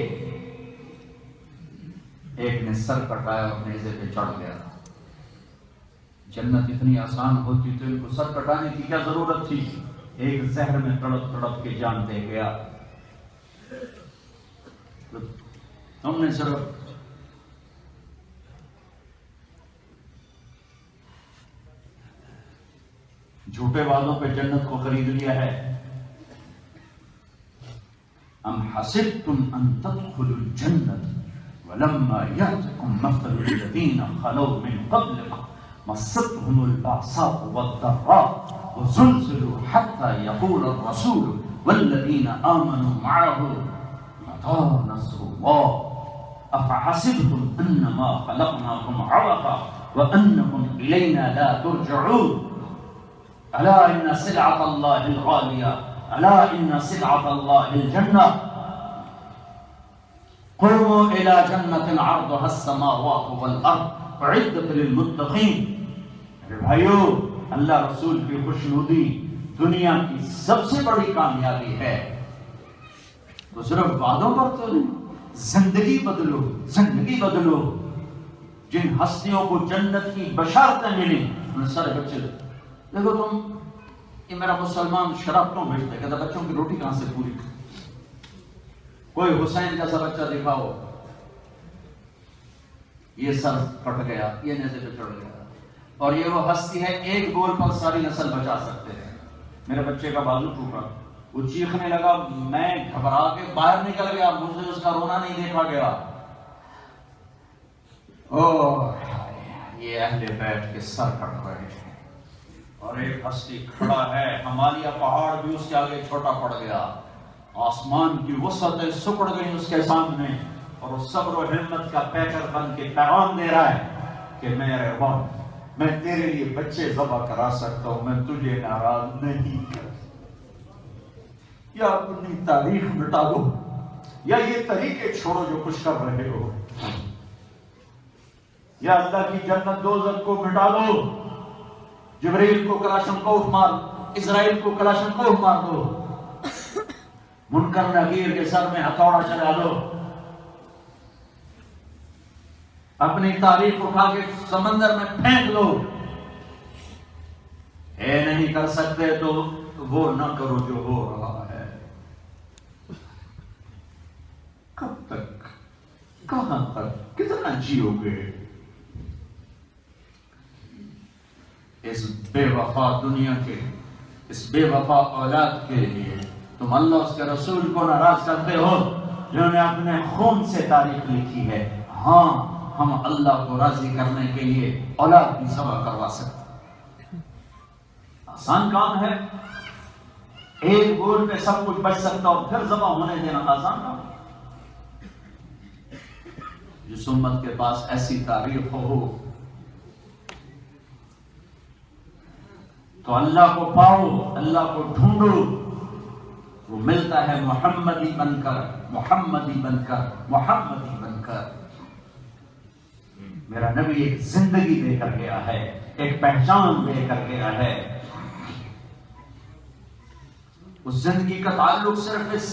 ایک نے سر کٹایا اور نیزے پہ چڑھ گیا. جنت اتنی آسان ہوتی تو ان کو سر کٹانے کی کیا ضرورت تھی. ایک زہر میں تڑپ تڑپ کے جان دے گیا. ہم نے صرف جھوٹے وعدوں پہ جنت کو خرید لیا ہے. ام حسبتم ان تدخلوا الجنة ولما يأتكم مثل الذين خلوا من قبلكم مستهم البأساء والضراء وزلزلوا حتى يقول الرسول والذين آمنوا معه متى نصر الله أفحسبتم أنما خلقناكم عبثا وأنكم إلينا لا ترجعون ألا إن سلعة الله الغالية ألا إن سلعة الله الجنة قوموا إلى جنة عرضها السماوات والأرض أعدت للمتقين. بھائیو اللہ رسول کی خوشنودی دنیا کی سب سے بڑی کامیابی ہے. تو صرف وعدوں پر تو نہیں، زندگی بدلو، زندگی بدلو. جن ہستیوں کو جنت کی بشارتیں ملی انہیں سارے بچے دیکھو تم، یہ میرا مسلمان شراب کیوں بھیجتا ہے، کہتا بچوں کی روٹی کہاں سے پوری. کوئی حسین جیسا بچہ دکھاؤ، یہ سر پھٹ گیا، یہ نیزے پہ چڑھ گیا. اور یہ وہ ہستی ہے ایک گول پر ساری نسل بچا سکتے ہیں. میرے بچے کا بازو ٹوٹا، وہ چیخنے لگا، میں گھبرا کے باہر نکل گیا، مجھے اس کا رونا نہیں دیکھا گیا. یہ اہل بیت کے سر کٹ رہے ہیں. اور ایک ہستی کھڑا ہے، ہمالیہ پہاڑ بھی اس کے آگے چھوٹا پڑ گیا، آسمان کی وسعتیں سکڑ گئی اس کے سامنے، اور وہ صبر و ہمت کا پیکر بن کے پیغام دے رہا ہے کہ میرے رب، میں تیرے لیے بچے ذبح کرا سکتا ہوں، میں تجھے ناراض نہیں کر. یا اپنی تاریخ مٹا دو یا یہ طریقے چھوڑو جو کچھ کر رہے ہو، یا اللہ کی جنت دوزخ کو مٹا دو. جبریل کو کلاشن کوف مار، اسرائیل کو کلاشن کوف مار دو، منکر نکیر کے سر میں ہتھوڑا چلا دو، اپنی تاریخ اٹھا کے سمندر میں پھینک لو. اے نہیں کر سکتے تو وہ نہ کرو جو ہو رہا ہے. کب تک، کہاں تک، کتنا جیو گے؟ اس بے وفا دنیا کے، اس بے وفا اولاد کے لیے تم اللہ اس کے رسول کو ناراض کرتے ہو جنہوں نے اپنے خون سے تاریخ لکھی ہے. ہاں ہم اللہ کو راضی کرنے کے لیے اولاد بھی ذبح کروا سکتے. آسان کام ہے، ایک گول پہ سب کچھ بچ سکتا اور پھر ذبح ہونے دینا آسان کام. جس امت کے پاس ایسی تاریخ ہو تو اللہ کو پاؤ، اللہ کو ڈھونڈو، وہ ملتا ہے محمدی بن کر، محمدی بن کر، محمدی بن کر. میرا نبی ایک زندگی دے کر گیا ہے، ایک پہچان دے کر گیا ہے. اس زندگی کا تعلق صرف اس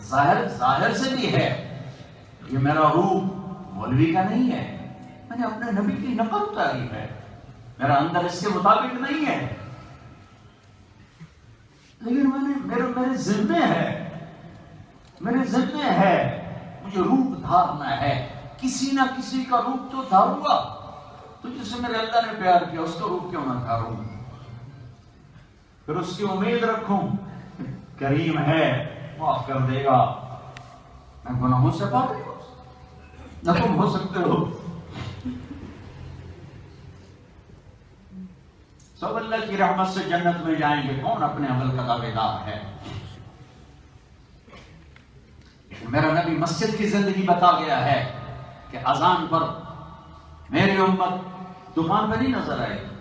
ظاہر سے بھی ہے. یہ میرا روح مولوی کا نہیں ہے، میں نے اپنے نبی کی نقل اتاری ہے، میرا اندر اس کے مطابق نہیں ہے، لیکن میرے ذمے ہے مجھے روپ دھارنا ہے. کسی نہ کسی کا روپ تو دھاروں گا. تو جسے میرے اللہ نے پیار کیا اس کا روپ کیوں نہ دھاروں، پھر اس کی امید رکھوں. کریم ہے، معاف کر دے گا. میں گناہوں سے پاک نہیں ہوں، نہ تم ہو سکتے ہو. سب اللہ کی رحمت سے جنت میں جائیں گے، کون اپنے عمل کا دعوے دار ہے؟ میرا نبی مسجد کی زندگی بتا گیا ہے کہ اذان پر میری امت دکان پہ نہیں نظر آئے گی،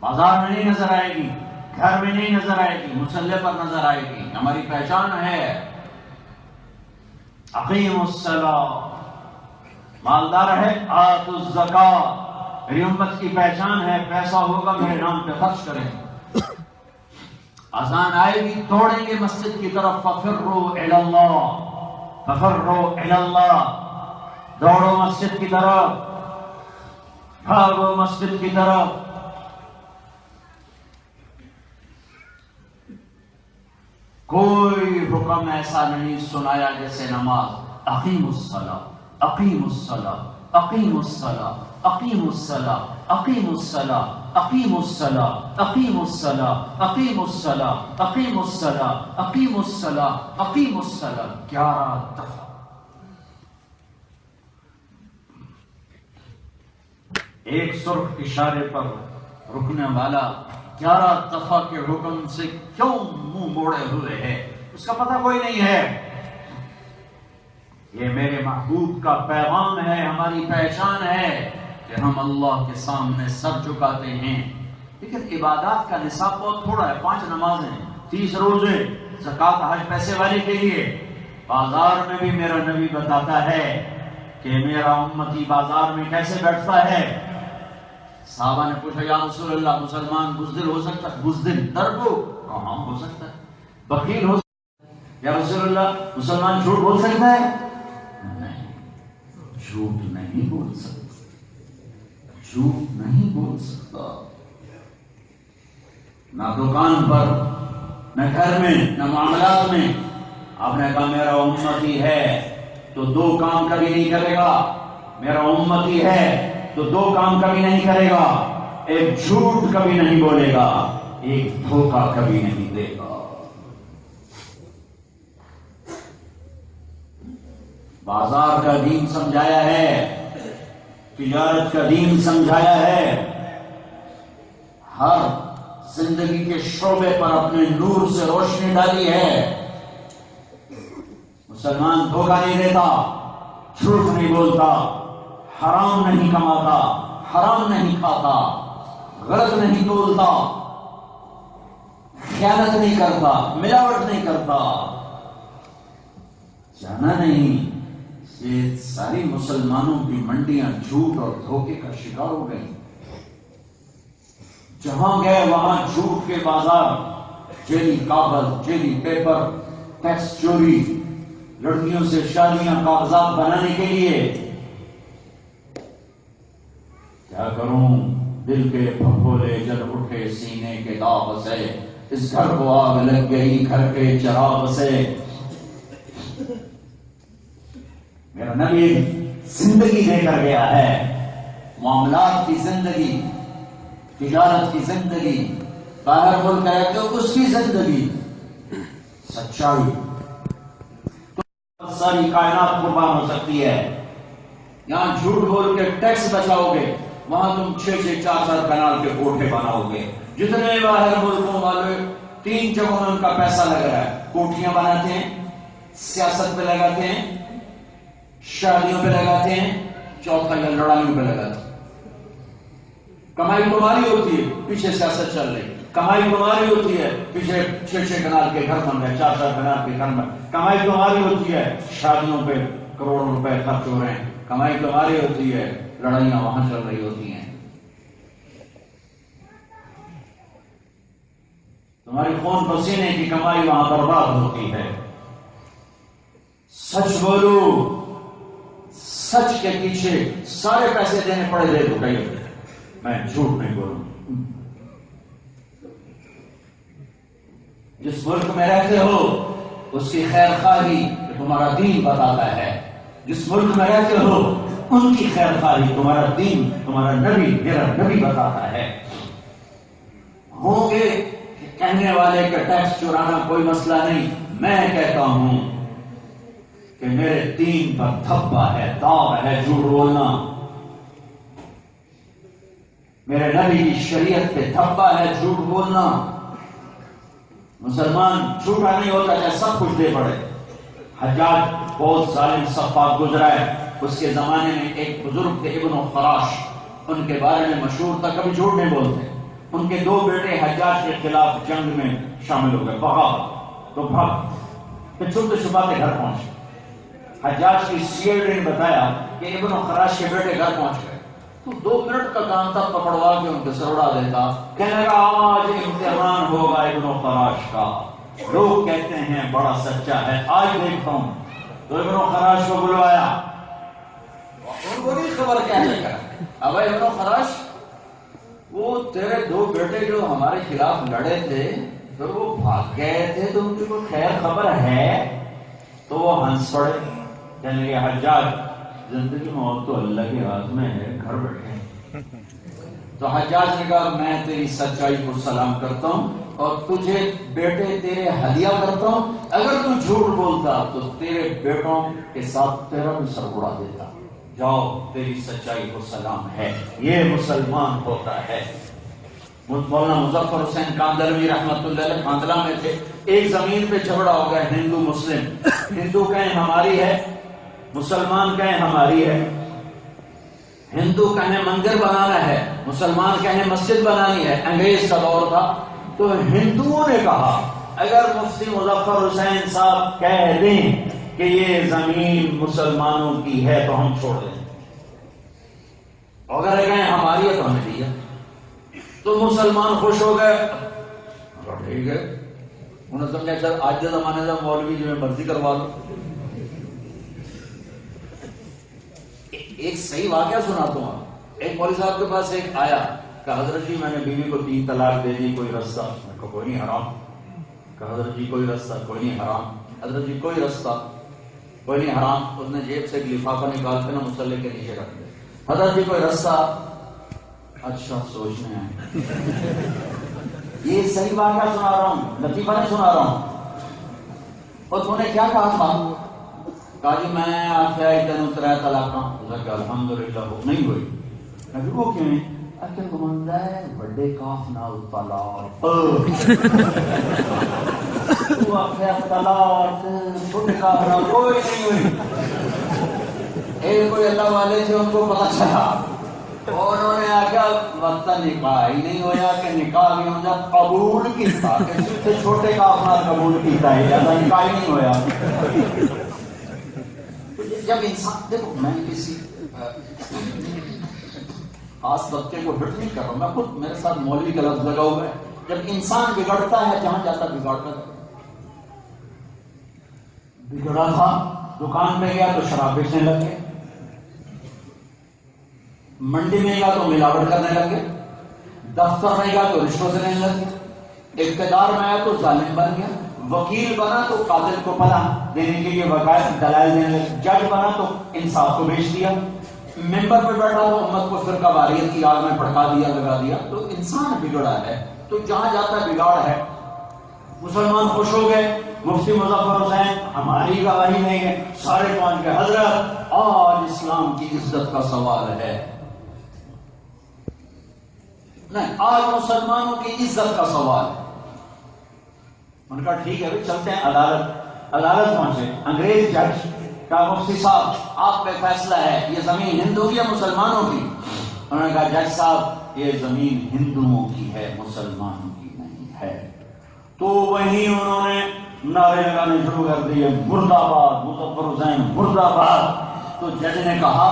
بازار میں نہیں نظر آئے گی، گھر میں نہیں نظر آئے گی، مصلی پر نظر آئے گی. ہماری پہچان ہے اقیم الصلاۃ، مالدار ہے آتوا الزکاۃ. میری امت کی پہچان ہے پیسہ ہوگا میرے نام پہ خرچ کریں. اذان آئے گی توڑیں گے مسجد کی طرف. ففروا الی اللہ، ففروا الی اللہ، دوڑو مسجد کی طرف، بھاگو مسجد کی طرف. کوئی حکم ایسا نہیں سنایا جیسے نماز. اقیم الصلاۃ، اقیم الصلاۃ، اقیم الصلاۃ، اقیم الصلاۃ، اقیم الصلاۃ، اقیم الصلاۃ، اقیم الصلاۃ، اقیم الصلاۃ، اقیم الصلاۃ، اقیم الصلاۃ، اقیم الصلاۃ. 11 دفعہ. ایک سرخ اشارے پر رکنے والا 11 دفعہ کے حکم سے کیوں منہ موڑے ہوئے ہے، اس کا پتہ کوئی نہیں ہے. یہ میرے محبوب کا پیغام ہے، ہماری پہچان ہے کہ ہم اللہ کے سامنے سر جھکاتے ہیں. لیکن عبادات کا نصاب بہت تھوڑا ہے. 5 نمازیں، 30 روزے، زکوٰۃ حج پیسے والے کے لیے. بازار میں بھی میرا نبی بتاتا ہے کہ میرا امتی بازار میں کیسے بیٹھتا ہے. صحابہ نے پوچھا یا رسول اللہ مسلمان بزدل ہو سکتا ہے؟ بزدل درگو کہاں ہو سکتا ہے؟ بخیل ہو سکتا ہے؟ یا رسول اللہ مسلمان جھوٹ بول سکتا ہے؟ نہیں، جھوٹ نہیں بول سکتا، جھوٹ نہیں بول سکتا. نہ دکان پر، نہ گھر میں، نہ معاملات میں. آپ نے کہا میرا امتی ہے تو 2 کام کبھی نہیں کرے گا. میرا امتی ہے تو 2 کام کبھی نہیں کرے گا. ایک جھوٹ کبھی نہیں بولے گا، ایک دھوکہ کبھی نہیں دے گا. بازار کا دین سمجھایا ہے، تجارت کا دین سمجھایا ہے. ہر زندگی کے شعبے پر اپنے نور سے روشنی ڈالی ہے. مسلمان دھوکہ نہیں دیتا، جھوٹ نہیں بولتا، حرام نہیں کماتا، حرام نہیں کھاتا، غلط نہیں بولتا، خیانت نہیں کرتا، ملاوٹ نہیں کرتا. جانا نہیں، یہ ساری مسلمانوں کی منڈیاں جھوٹ اور دھوکے کا شکار ہو گئی. جہاں گئے وہاں جھوٹ کے بازار، جیلی کاغذ، جیلی پیپر، ٹیکس چوری، لڑکیوں سے شادیاں کاغذات بنانے کے لیے. کیا کروں دل کے پھپھولے جل اٹھے سینے کے داغ سے. اس گھر کو آگ لگ گئی گھر کے چراغ سے. میرا نبی زندگی دے کر گیا ہے، معاملات کی زندگی، تجارت کی زندگی، باہر ملک ہے تو اس کی زندگی، سچائی. ساری کائنات قربان ہو سکتی ہے، یہاں جھوٹ بول کے ٹیکس بچاؤ گے، وہاں تم 6-6 4 کنال کے کوٹھے بناؤ گے. جتنے باہر ملکوں والے 3 جگہوں میں ان کا پیسہ لگ رہا ہے، کوٹھیاں بناتے ہیں، سیاست پہ لگاتے ہیں، شادیوں پہ لگاتے ہیں، چوتھا یا لڑائیوں پہ لگاتے ہیں. کمائی تمہاری ہوتی ہے، پیچھے سیاست چل رہی. کمائی تمہاری ہوتی ہے، پیچھے 6-6 کنال کے گھر بن رہے، 4-4 کنال کے گھر بن. کمائی تمہاری ہوتی ہے، شادیوں پہ کروڑوں روپے خرچ ہو رہے ہیں. کمائی تمہاری ہوتی ہے، لڑائیاں وہاں چل رہی ہوتی ہیں. تمہاری خون پسینے کی کمائی وہاں برباد ہوتی ہے. سچ بولو، سچ کے پیچھے سارے پیسے دینے پڑے دے دو. کہیں میں جھوٹ نہیں بولوں. جس ملک میں رہتے ہو اس کی خیر خواہی تمہارا دین بتاتا ہے. جس ملک میں رہتے ہو ان کی خیر خواہی تمہارا دین، تمہارا نبی، میرا نبی بتاتا ہے. ہوں گے کہنے والے کا ٹیکس چرانا کوئی مسئلہ نہیں. میں کہتا ہوں کہ میرے دین پر دھبا ہے، داغ ہے جھوٹ بولنا. میرے نبی کی شریعت پہ دھبا ہے جھوٹ بولنا. مسلمان جھوٹا نہیں ہوتا چاہے سب کچھ دے پڑے. حجاج بہت ظالم سفاک گزرا ہے. اس کے زمانے میں ایک بزرگ تھے ابن خراش، ان کے بارے میں مشہور تھا، کبھی جھوٹ نہیں بولتے. ان کے 2 بیٹے حجاج کے خلاف جنگ میں شامل ہو گئے، بغاوت تو بھاگ، پھر چھپتے چھپاتے گھر پہنچے. حجاج کی CID نے بتایا کہ ابن خراش کے بیٹے گھر پہنچ گئے. تو 2 منٹ کا کام تھا، پکڑوا کے ان کے سر اڑا دیتا. کہنے لگا آج امتحان ہوگا ابن خراش کا. لوگ کہتے ہیں بڑا سچا ہے، آج دیکھتا ہوں. تو ابن خراش کو بلوایا. ان کو نہیں خبر کیا ہے. اب ابن خراش، وہ تیرے 2 بیٹے جو ہمارے خلاف لڑے تھے پھر وہ بھاگ گئے تھے، تو ان کی کوئی خیر خبر ہے؟ تو وہ ہنس پڑے. کہنے لگے حجاج، زندگی موت تو اللہ کے ہاتھ میں ہے، گھر بیٹھے. تو حجاج نے کہا میں تیری سچائی کو سلام کرتا ہوں اور تجھے بیٹے تیرے ہدیہ کرتا ہوں. اگر تو جھوٹ بولتا تو تیرے بیٹوں کے ساتھ تیرا بھی سر اڑا دیتا. جاؤ، تیری سچائی کو سلام ہے. یہ مسلمان ہوتا ہے. مولانا مظفر حسین کاندلوی رحمت اللہ علیہ کاندلہ میں تھے. ایک زمین پہ جھگڑا ہو گیا، ہندو مسلم. ہندو کہیں ہماری ہے، مسلمان کہیں ہماری ہے. ہندو کہیں مندر بنانا ہے، مسلمان کہیں مسجد بنانی ہے. انگریز کا دور تھا. تو ہندوؤں نے کہا اگر مفتی مظفر حسین صاحب کہہ دیں کہ یہ زمین مسلمانوں کی ہے تو ہم چھوڑ دیں، اگر کہیں ہماری ہے تو ہمیں دیا. تو مسلمان خوش ہو گئے. ٹھیک ہے، انہوں نے سمجھا چل آج کے زمانے کا مولوی جو ہے مرضی کروا لو. ایک صحیح واقعہ سناتا ہوں. ایک مولوی صاحب کے پاس ایک آیا کہ حضرت جی میں نے بیوی کو 3 طلاق دے دی، کوئی رستہ؟ میں کہا کوئی نہیں، حرام. کہ حضرت جی کوئی رستہ؟ کوئی نہیں، حرام. حضرت جی کوئی رستہ؟ کوئی نہیں، حرام. اس نے جیب سے ایک لفافہ نکال کے نا مصلی کے نیچے رکھ دیا. حضرت جی کوئی رستہ؟ اچھا سوچنے ہیں. یہ صحیح واقعہ سنا رہا ہوں، لطیفہ نہیں سنا رہا ہوں. اور تو نے کیا کہا تھا؟ کہا جی میں آخیا دن 3 طلاقاں. الحمدللہ نہیں ہوئی. وہ کیوں نہیں؟ اکل گمندہ ہے بڑے کاف نال طلاق. تو آخیا طلاق چھوٹے کاف نال کوئی نہیں ہوئی. ایک کوئی اللہ والے تھے، ان کو پتا چلا، انہوں نے آخیا وقت نکاح ہی نہیں ہویا کہ نکاح بھی ہو جا قبول کیتا کہ صرف چھوٹے کاف نال قبول کیتا ہے، زیادہ نکاح ہی نہیں ہویا. جب انسان، دیکھو میں کسی خاص طبقے کو ہٹ نہیں کر رہا ہوں، میں خود میرے ساتھ مولوی کا لفظ لگا ہوا ہے. جب انسان بگڑتا ہے جہاں جاتا بگاڑتا ہے. بگڑا تھا، دکان پہ گیا تو شراب بیچنے لگ گئے، منڈی میں گیا تو ملاوٹ کرنے لگ گئے، دفتر میں گیا تو رشوت سے لینے لگ گئے، اقتدار میں آیا تو ظالم بن گیا، وکیل بنا تو قاتل کو پناہ دینے کے لیے وکالت دلائل دینے لگے، جج بنا تو انصاف کو بیچ دیا، ممبر پہ بیٹھا تو امت کو فرقہ واریت کی آگ میں بھڑکا دیا، لگا دیا. تو انسان بگڑا ہے تو جہاں جاتا بگاڑ ہے. مسلمان خوش ہو گئے. مفتی مظفر حسین ہماری گواہی نہیں ہے، سارے پہنچ گئے. حضرت آج اسلام کی عزت کا سوال ہے، نہیں آج مسلمانوں کی عزت کا سوال ہے۔ ان کا ٹھیک ہے چلتے ہیں عدالت پہنچے، انگریز جج کا مفتی صاحب آپ پہ فیصلہ ہے یہ زمین ہندو کی یا مسلمانوں کی؟ انہوں نے کہا جج صاحب یہ زمین ہندوؤں کی ہے، مسلمانوں کی نہیں ہے۔ تو وہیں انہوں نے نعرے لگانے شروع کر دیے، مرد آباد مظفر حسین مرد آباد۔ تو جج نے کہا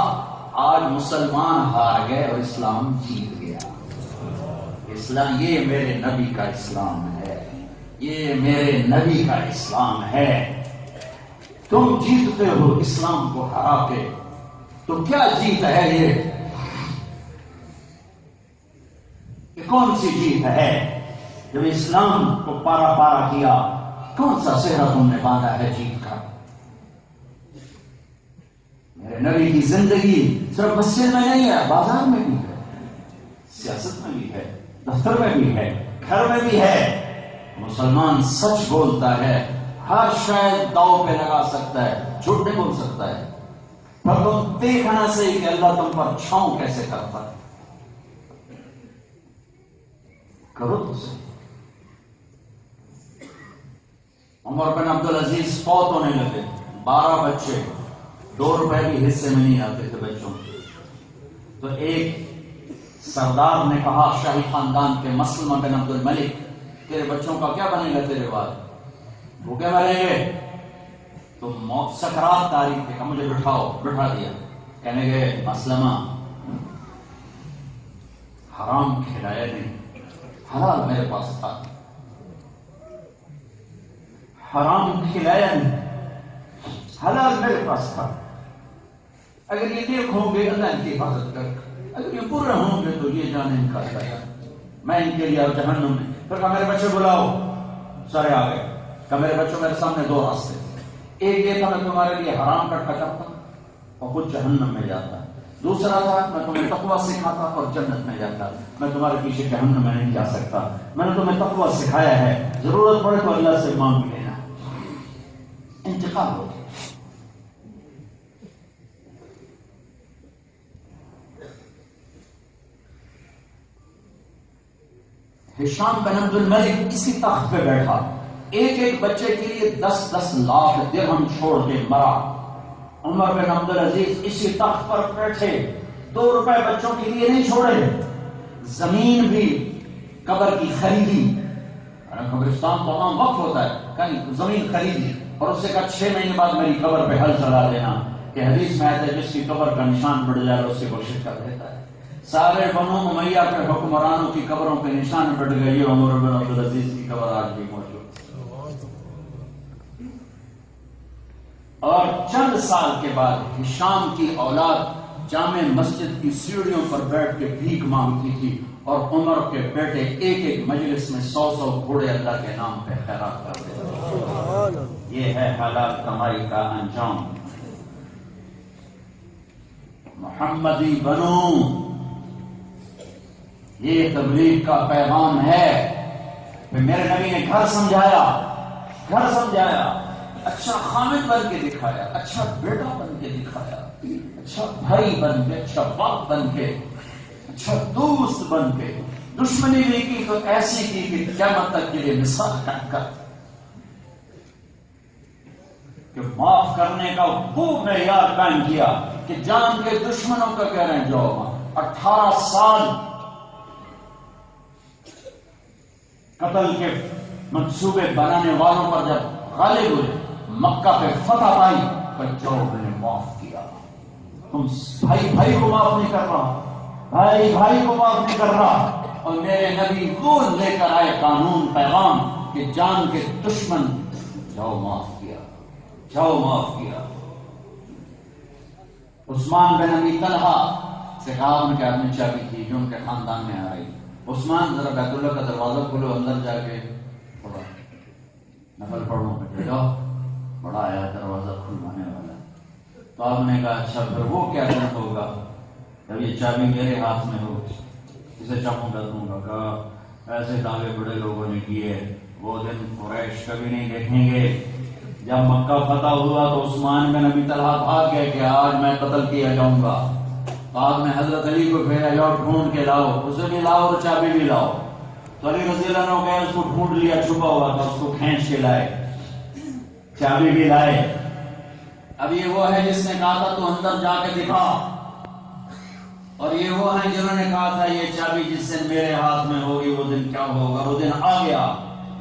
آج مسلمان ہار گئے اور اسلام جیت گیا۔ اسلام یہ میرے نبی کا اسلام ہے، یہ میرے نبی کا اسلام ہے۔ تم جیتتے ہو اسلام کو ہرا کے، تو کیا جیت ہے یہ کون سی جیت ہے؟ جب اسلام کو پارا پارا کیا، کون سا سہرا تم نے باندھا ہے جیت کا؟ میرے نبی کی زندگی صرف مسجد میں نہیں ہے، بازار میں بھی ہے، سیاست میں بھی ہے، دفتر میں بھی ہے، گھر میں بھی ہے۔ مسلمان سچ بولتا ہے، ہر شاید داؤ پہ لگا سکتا ہے، جھوٹ نہیں بول سکتا ہے۔ پر تم دیکھنا صحیح کہ اللہ تم پر چھاؤں کیسے کرتا ہے، کرو تو صحیح۔ عمر بن عبدالعزیز فوت ہونے لگے، 12 بچے، 2 روپے بھی حصے میں نہیں آتے تھے بچوں کے۔ تو ایک سردار نے کہا شاہی خاندان کے مسلمہ بن عبد الملک، تیرے بچوں کا کیا بنے گا تیرے بعد؟ بھوکے مریں گے؟ تو سکرات تاریخ تھے، کہا مجھے بٹھاؤ، بٹھا دیا۔ کہنے گئے مسلمہ حرام کھلایا نہیں، حلال میرے پاس تھا، حرام کھلایا نہیں، حلال میرے پاس تھا۔ اگر یہ نیک ہوں گے اللہ ان کی حفاظت کر، اگر یہ برے ہوں گے تو یہ جانے ان کا جائے، میں ان کے لیے اب جہنم میں۔ پھر کہا میرے بچے بلاؤ، سارے آ گئے۔ کہا میرے بچوں میرے سامنے 2 راستے، ایک یہ تھا میں تمہارے لیے حرام کٹا کرتا اور خود جہنم میں جاتا، دوسرا تھا میں تمہیں تقویٰ سکھاتا اور جنت میں جاتا۔ میں تمہارے پیچھے جہنم میں نہیں جا سکتا، میں نے تمہیں تقویٰ سکھایا ہے، ضرورت پڑے تو اللہ سے مانگ لینا، انتقال ہو گیا۔ ہشام بن عبد الملک اسی تخت پہ بیٹھا، ایک ایک بچے کے لیے 10-10 لاکھ درہم چھوڑ کے مرا۔ عمر بن عبدالعزیز اسی تخت پر بیٹھے، 2 روپے بچوں کے لیے نہیں چھوڑے، زمین بھی قبر کی خریدی، قبرستان تو عام وقف ہوتا ہے، کہیں زمین خریدی اور اس سے کہا 6 مہینے بعد میری قبر پہ ہل چلا دینا، کہ حدیث میں آتا ہے جس کی قبر کا نشان بڑھ جائے اس سے کوشش کر دیتا ہے۔ سارے بنو امیہ کے حکمرانوں کی قبروں پہ نشان بڑھ گئے، یہ عمر بن عبدالعزیز کی قبر آج بھی موجود۔ اور چند سال کے بعد ہشام کی اولاد جامع مسجد کی سیڑھیوں پر بیٹھ کے بھیک مانگتی تھی، اور عمر کے بیٹے ایک ایک مجلس میں 100 گھوڑے اللہ کے نام پہ خیرات کرتے تھے۔ یہ ہے حلال کمائی کا انجام۔ محمدی بنو، یہ تبلیغ کا پیغام ہے۔ پھر میرے نبی نے گھر سمجھایا، اچھا خامد بن کے دکھایا، اچھا بیٹا بن کے دکھایا، اچھا بھائی بن کے، اچھا باپ بن کے، اچھا دوست بن کے۔ دشمنی بھی کی تو ایسی کی کہ قیامت تک کے لیے مثال قائم کر، کہ معاف کرنے کا وہ معیار قائم کیا کہ جان کے دشمنوں کا کہہ رہے ہیں جو 18 سال قتل کے منصوبے بنانے والوں پر جب غالب ہوئے، مکہ پہ فتح پائی، بچوں نے معاف کیا۔ تم بھائی کو معاف نہیں کر رہا، بھائی کو معاف نہیں کر رہا۔ اور میرے نبی وہ لے کر آئے قانون، پیغام کہ جان کے دشمن جاؤ معاف کیا۔ عثمان بن ابی طلحہ سے کہا، ان کے آدمی چابی تھی جو ان کے خاندان میں آ رہی، عثمان ذرا بیت اللہ کا دروازہ کھولو، اندر جا کے تھوڑا نفل پڑھو، جاؤ، بڑا آیا دروازہ کھلوانے والا۔ تو آپ نے کہا اچھا پھر وہ کیا دن ہوگا جب یہ چابی میرے ہاتھ میں ہو، اسے چاہوں گا دوں گا۔ کہا ایسے دعوے بڑے لوگوں نے کیے، وہ دن قریش کبھی نہیں دیکھیں گے جب مکہ فتح ہوا تو عثمان بن ابی طلحہ بھاگ گئے کہ آج میں قتل کیا جاؤں گا. بعد میں حضرت علی کو بھیجا جاؤ ڈھونڈ کے لاؤ, اسے بھی لاؤ اور چابی بھی لاؤ. تو علی رضی اللہ عنہ گئے, اس کو ڈھونڈ لیا, چھپا ہوا تھا, اس کو کھینچ کے لائے, چابی بھی لائے. اب یہ وہ ہے جس نے کہا تھا تو اندر جا کے دکھا, اور یہ وہ ہیں جنہوں نے کہا تھا یہ چابی جس دن میرے ہاتھ میں ہوگی وہ دن کیا ہوگا. وہ دن آ گیا.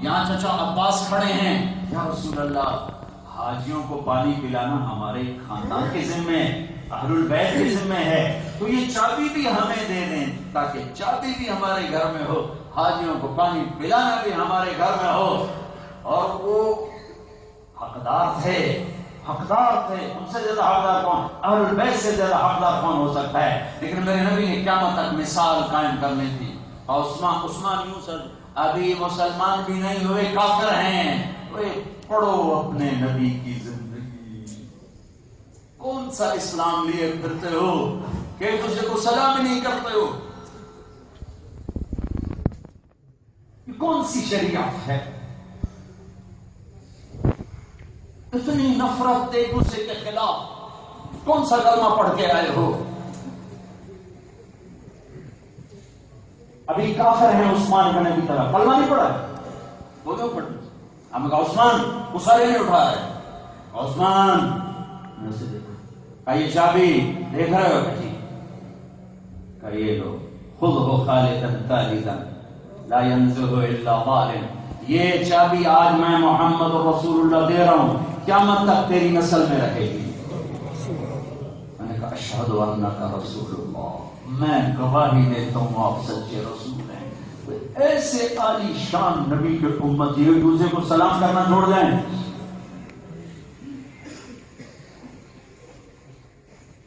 یہاں چچا عباس کھڑے ہیں, یا رسول اللہ حاجیوں کو پانی پلانا ہمارے خاندان کے ذمے, اہل البیت کے ذمے ہے, تو یہ چابی بھی ہمیں دے دیں تاکہ چابی بھی ہمارے گھر میں ہو, حاجیوں کو پانی پلانا بھی ہمارے گھر میں ہو. اور وہ حقدار تھے, ان سے زیادہ حقدار کون, اہل البیت سے زیادہ حقدار کون ہو سکتا ہے. لیکن میرے نبی نے قیامت تک مثال قائم کرنی تھی. اور عثمان یوسف ابھی مسلمان بھی نہیں ہوئے, کافر ہیں. پڑھو اپنے نبی کی زندگی, کون سا اسلام لیے پھرتے ہو کہ ایک دوسرے کو سلام نہیں کرتے ہو؟ یہ کون سی شریعت ہے؟ اتنی نفرت ایک دوسرے کے خلاف, کون سا کلمہ پڑھ کے آئے ہو؟ ابھی کافر ہیں عثمان بن ابی طلحہ, کلمہ نہیں پڑھا ہے, وہ کیوں پڑھ؟ ہم نے کہا عثمان اسارے نہیں اٹھا رہے. عثمان کہا یہ چابی دیکھ رہے ہو؟ جی. کہا یہ لو, خود ہو خالدن خالدن لا ينزه الا ظالم. یہ چابی آج میں محمد رسول اللہ دے رہا ہوں, قیامت تک تیری نسل میں رہے گی. میں نے کہا اشہد انک رسول اللہ, میں گواہی دیتا ہوں آپ سچے رسول ہیں. ایسے عالی شان نبی کے امت یہ دوسرے کو سلام کرنا چھوڑ جائیں.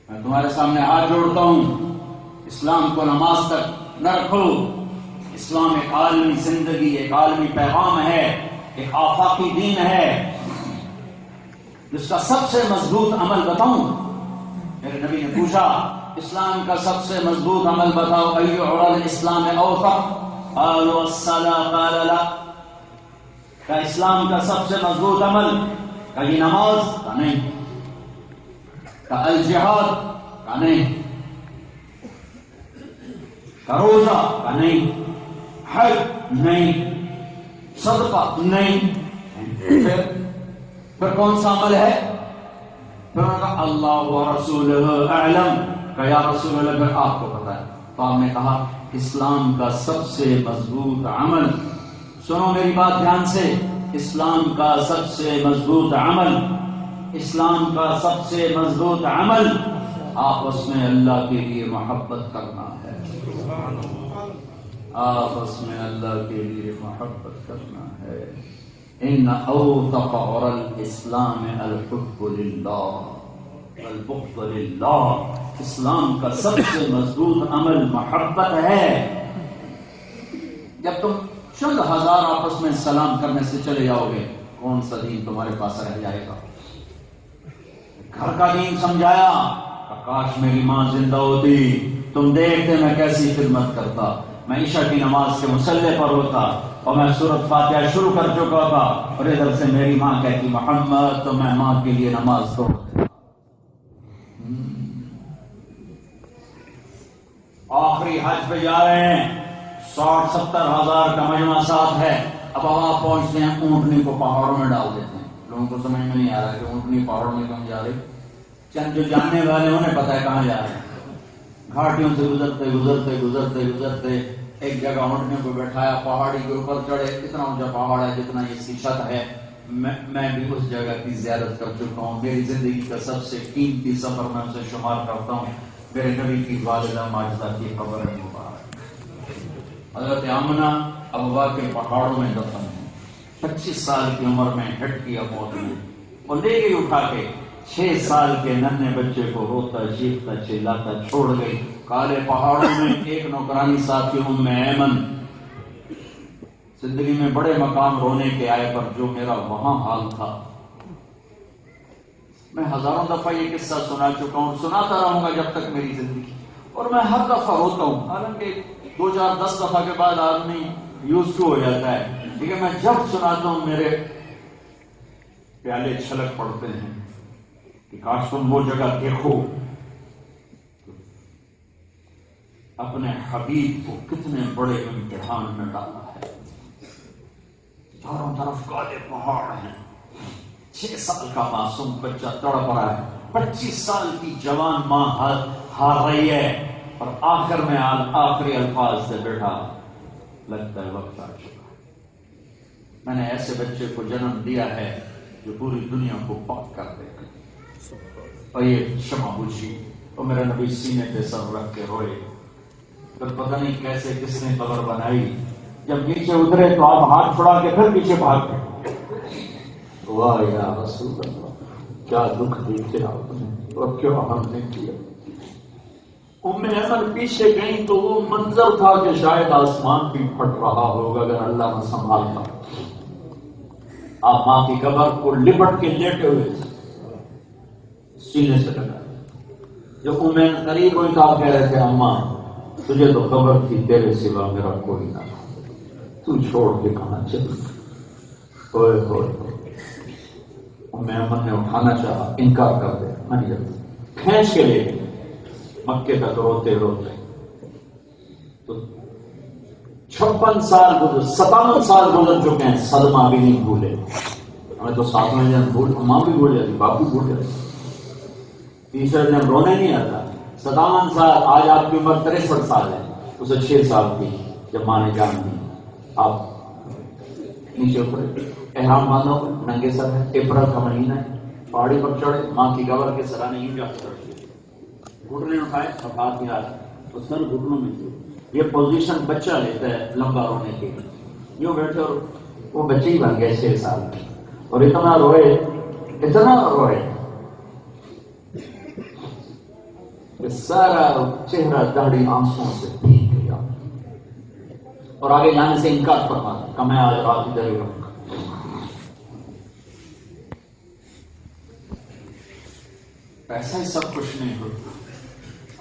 میں تمہارے سامنے ہاتھ جوڑتا ہوں, اسلام کو نماز تک نہ رکھو. اسلام ایک عالمی زندگی, ایک عالمی پیغام ہے, ایک آفاقی دین ہے جس کا سب سے مضبوط عمل بتاؤں. میرے نبی نے پوچھا اسلام کا سب سے مضبوط عمل بتاؤ, ایو عرل اسلام اوثق, قالوا الصلاۃ, قال لا. کہ اسلام کا سب سے مضبوط عمل, کہیں نماز, کا نہیں. کہ الجہاد, کا نہیں. کہ روزہ, کا نہیں. حج نہیں. صدقہ نہیں. پھر کون سا عمل ہے؟ پھر انہوں نے کہا اللہ و رسولہ اعلم, کہ یا رسول اللہ پھر آپ کو پتا ہے. تو آپ نے کہا اسلام کا سب سے مضبوط عمل, سنو میری بات دھیان سے, اسلام کا سب سے مضبوط عمل, اسلام کا سب سے مضبوط عمل آپس میں اللہ کے لیے محبت کرنا ہے. آپس میں اللہ کے لیے محبت کرنا ہے. ان اوثق عرى الاسلام الحب للہ والبغض للہ. اسلام کا سب سے مضبوط عمل محبت ہے. جب تم چند ہزار آپس میں سلام کرنے سے چلے جاؤ گے, کون سا دین تمہارے پاس رہ جائے گا؟ گھر کا دین سمجھایا, کاش میری ماں زندہ ہوتی, تم دیکھتے میں کیسی خدمت کرتا. میں عشاء کی نماز کے مصلی پر ہوتا اور میں سورۃ فاتحہ شروع کر چکا تھا, اور ادھر سے میری ماں کہتی محمد, تو میں ماں کے لیے نماز پڑھوں. آخری حج پہ جا رہے ہیں, 60-70 ہزار کا مجمع ساتھ ہے. اب آپ پہنچتے ہیں, اونٹنی کو پہاڑوں میں ڈال دیتے ہیں. لوگوں کو سمجھ میں نہیں آ رہا کہ اونٹنی پہاڑوں میں کہاں جا رہی. چند جو جاننے والے انہیں پتا ہے کہاں جا رہے ہیں. گھاٹیوں سے گزرتے ایک جگہ اونٹنے کو بیٹھایا, پہاڑی کے اوپر چڑھے. اتنا اونچا پہاڑ ہے جتنا یہ چھت ہے. میں بھی اس جگہ کی زیارت کر چکا ہوں. میری زندگی کا سب سے قیمتی سفر میں اسے شمار کرتا ہوں. میرے نبی کی والدہ ماجدہ کی قبر مبارک حضرت آمنہ ابوا کے پہاڑوں میں دفن ہے. 25 سال کی عمر میں ہٹ کیا موت نے, اور لے گئی اٹھا کے. 6 سال کے ننھے بچے کو روتا چیختا چلاتا چھوڑ گئی. کالے پہاڑوں میں ایک نوکرانی ساتھی ام ایمن, زندگی میں بڑے مقام رونے کے آئے, پر جو میرا وہاں حال تھا, میں ہزاروں دفعہ یہ قصہ سنا چکا ہوں, سناتا رہوں گا جب تک میری زندگی. اور میں ہر دفعہ روتا ہوں, حالانکہ 2-4-10 دفعہ کے بعد آدمی یوز ٹو ہو جاتا ہے, لیکن میں جب سناتا ہوں میرے پیالے چھلک پڑتے ہیں کہ کاش تم وہ جگہ دیکھو اپنے حبیب کو کتنے بڑے امتحان میں ڈالا ہے. چاروں طرف کالے پہاڑ ہیں، 6 سال کا معصوم بچہ تڑپ رہا ہے، 25 سال کی جوان ماں ہار رہی ہے، اور آخر میں آخری الفاظ سے بیٹھا لگتا ہے وقت آ چکا ہے. میں نے ایسے بچے کو جنم دیا ہے جو پوری دنیا کو پاک کر دے گا. اور یہ شمع بجھی اور میرا نبی سینے پہ سر رکھ کے روئے. پھر پتہ نہیں کیسے کس نے قبر بنائی، جب نیچے اترے تو آپ ہاتھ چھڑا کے پھر پیچھے بھاگ گئے. واہ یا رسول اللہ، کیا دکھ دیکھے آپ نے اور کیا ہم نے کیا. ام ایمن پیچھے گئی تو وہ منظر تھا کہ شاید آسمان بھی پھٹ رہا ہوگا اگر اللہ نہ سنبھالتا. آپ ماں کی قبر کو لپٹ کے لیٹے ہوئے سینے سے لگا. جب ام ایمن قریب ہوئی تو آپ کہہ رہے تھے اماں تجھے تو خبر تھی تیرے سوا میرا کوئی نہ، تو چھوڑ کے کہاں چل. ہوئے ام ایمن نے اٹھانا چاہا، انکار کر دیا، میں نہیں جاتا. کھینچ کے لے گئے مکے تک روتے روتے. تو 56 سال گزر 57 سال گزر چکے ہیں، صدمہ بھی نہیں بھولے. ہمیں تو 7ویں دن بھول، ماں بھی بھول جاتی، باپ بھی بھول جاتے. تیسرے دن رونے نہیں آتا. 57 سال، آج آپ کی عمر 63 سال ہے، اسے 6 سال تھی جب ماں نے جان دی. آپ نیچے اترے، احرام باندھو، ننگے سر ہے، اپریل کا مہینہ ہے، پہاڑی پر چڑھے، ماں کی قبر کے سرانے یوں جا کر گھٹنے اٹھائے اور ہاتھ میں آئے تو سر گھٹنوں میں تھے. یہ پوزیشن بچہ لیتا ہے لمبا رونے کے لیے. یوں بیٹھے اور وہ بچے ہی بن گئے 6 سال کے، اور اتنا روئے کہ سارا چہرہ داڑھی آنسوں سے بھیگ گیا. اور آگے جانے سے انکار فرما کہ میں آج رات ادھر ہی رہوں گا. پیسہ ہی سب کچھ نہیں ہوتا،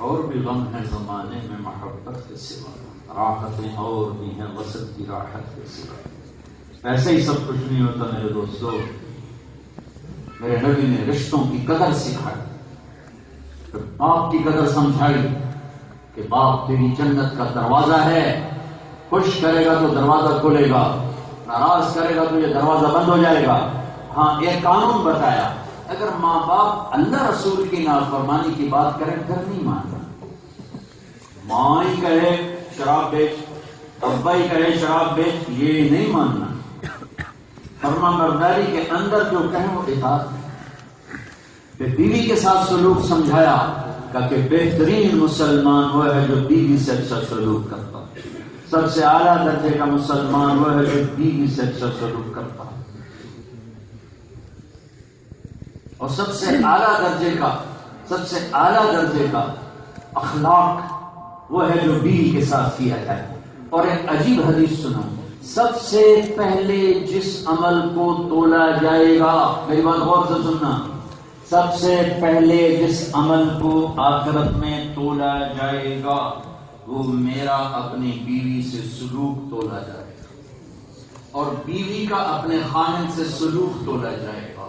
اور بھی غم ہے زمانے میں محبت کے سوا، راحتیں اور بھی ہیں وصل کی راحت کے سوا. پیسے ہی سب کچھ نہیں ہوتا میرے دوستو. میرے نبی نے رشتوں کی قدر سکھائی، پھر باپ کی قدر سمجھائی کہ باپ تیری جنت کا دروازہ ہے، خوش کرے گا تو دروازہ کھلے گا، ناراض کرے گا تو یہ دروازہ بند ہو جائے گا. ہاں ایک قانون بتایا، اگر ماں باپ اللہ رسول کی نافرمانی کی بات کریں پھر نہیں ماننا. ماں ہی کہے شراب بیچ، ابا ہی کہے شراب بیچ، یہ نہیں ماننا. فرما برداری کے اندر جو کہیں وہ اطاعت ہے. بیوی کے ساتھ سلوک سمجھایا کہ بہترین مسلمان وہ ہے جو بیوی سے اچھا سلوک کرتا ہے. سب سے اعلیٰ درجے کا مسلمان وہ ہے جو بیوی سے اچھا سلوک کرتا ہے. اور سب سے اعلیٰ درجے کا اخلاق وہ ہے جو بیوی کے ساتھ کیا جائے. اور ایک عجیب حدیث سنو، سب سے پہلے جس عمل کو تولا جائے گا، میری بات غور سے سننا، سب سے پہلے جس عمل کو آخرت میں تولا جائے گا وہ میرا اپنی بیوی سے سلوک تولا جائے گا، اور بیوی کا اپنے خامن سے سلوک تولا جائے گا.